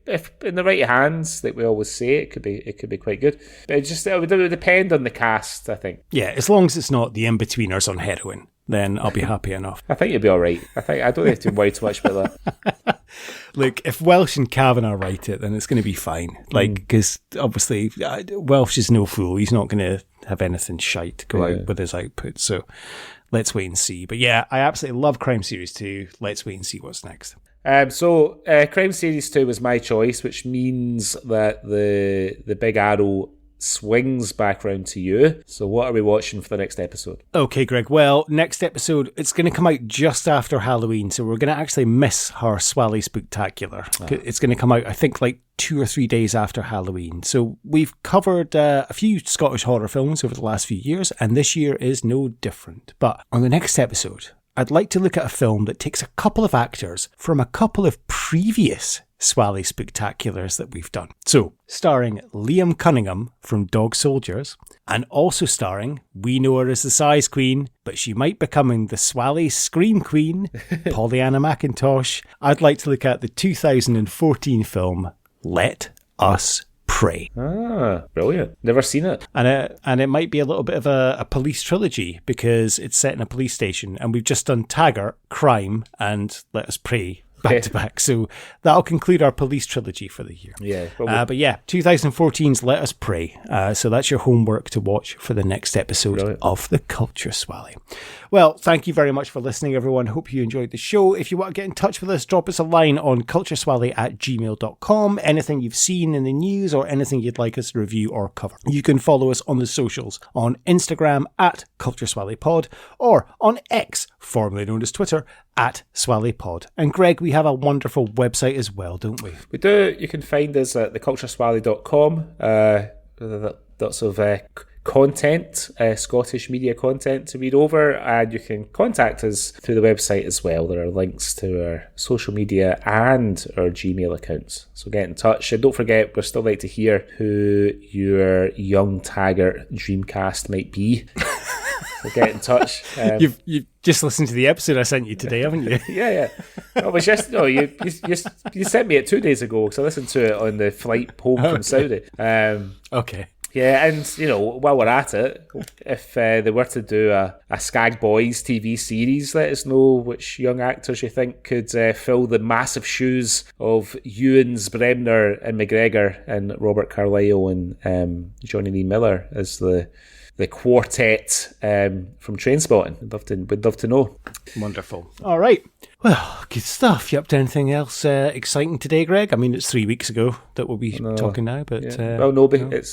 if in the right hands, like we always say, it could be quite good. But it would depend on the cast, I think.
Yeah, as long as it's not the In-Betweeners on heroin, then I'll be happy enough.
I think you'll be all right. I don't have to worry too much about that.
Look, if Welsh and Kavanagh write it, then it's going to be fine. Like, because obviously Welsh is no fool. He's not going to have anything shite go out with his output. So let's wait and see. But yeah, I absolutely love Crime Series 2. Let's wait and see what's next.
So Crime Series 2 was my choice, which means that the big arrow swings back round to you. So what are we watching for the next episode?
Okay, Greg. Well, next episode, it's going to come out just after Halloween, so we're going to actually miss our Swally Spooktacular. It's going to come out, I think, like 2 or 3 days after Halloween. So we've covered a few Scottish horror films over the last few years, and this year is no different. But on the next episode, I'd like to look at a film that takes a couple of actors from a couple of previous Swally Spooktaculars that we've done. So, starring Liam Cunningham from Dog Soldiers, and also starring, we know her as the Size Queen, but she might be becoming the Swally Scream Queen, Pollyanna McIntosh. I'd like to look at the 2014 film, Let Us Pray.
Ah, brilliant. Never seen it.
And it might be a little bit of a police trilogy, because it's set in a police station, and we've just done Taggart, Crime, and Let Us Pray back to back. So that'll conclude our police trilogy for the year.
Yeah.
But yeah, 2014's Let Us Pray. So that's your homework to watch for the next episode of the Culture Swally. Well, thank you very much for listening, everyone. Hope you enjoyed the show. If you want to get in touch with us, drop us a line on cultureswally@gmail.com. Anything you've seen in the news or anything you'd like us to review or cover. You can follow us on the socials on Instagram @CultureSwallyPod or on X, formerly known as Twitter, @SwallyPod. And Greg, we have a wonderful website as well, don't we?
We do. You can find us at thecultureswally.com. Lots of content, Scottish media content to read over, and you can contact us through the website as well. There are links to our social media and our Gmail accounts. So get in touch. And don't forget, we'd still like to hear who your young Taggart Dreamcast might be. So get in touch.
You've just listened to the episode I sent you today, haven't you?
Yeah. Oh, it was just you sent me it 2 days ago, because I listened to it on the flight home from Saudi.
Okay.
Yeah, and while we're at it, if they were to do a Skag Boys TV series, let us know which young actors you think could fill the massive shoes of Ewans, Bremner and McGregor, and Robert Carlyle and Johnny Lee Miller as the quartet from Trainspotting. We'd love to know.
Wonderful. All right. Well, good stuff. You up to anything else exciting today, Greg? I mean, it's 3 weeks ago that we'll be talking now, but...
It's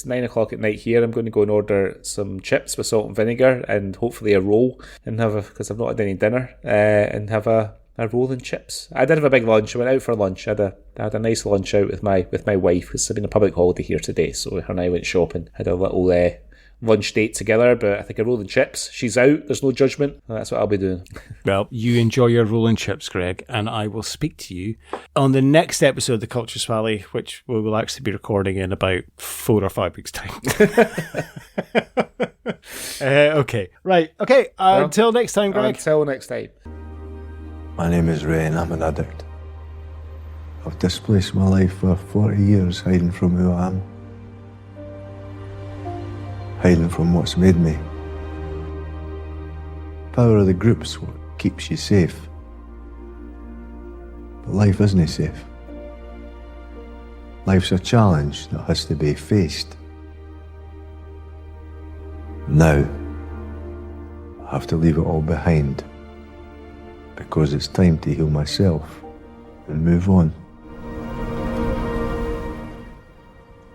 9 o'clock at night here. I'm going to go and order some chips with salt and vinegar and hopefully a roll, and because I've not had any dinner, and have a roll and chips. I did have a big lunch. I went out for lunch. I had a nice lunch out with my wife, because it's been a public holiday here today, so her and I went shopping. Had a little... lunch date together, but I think a roll and chips. She's out. There's no judgment. That's what I'll be doing.
Well, you enjoy your roll and chips, Greg, and I will speak to you on the next episode of the Culture Swally, which we will actually be recording in about 4 or 5 weeks' time. Okay, right. Okay, until next time, Greg.
Until next time.
My name is Ray and I'm an addict. I've displaced my life for 40 years hiding from who I am. Hiding from what's made me. Power of the group's what keeps you safe. But life isn't safe. Life's a challenge that has to be faced. Now, I have to leave it all behind because it's time to heal myself and move on.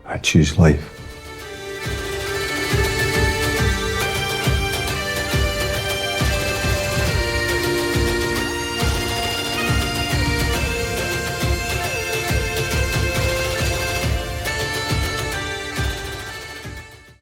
I choose life.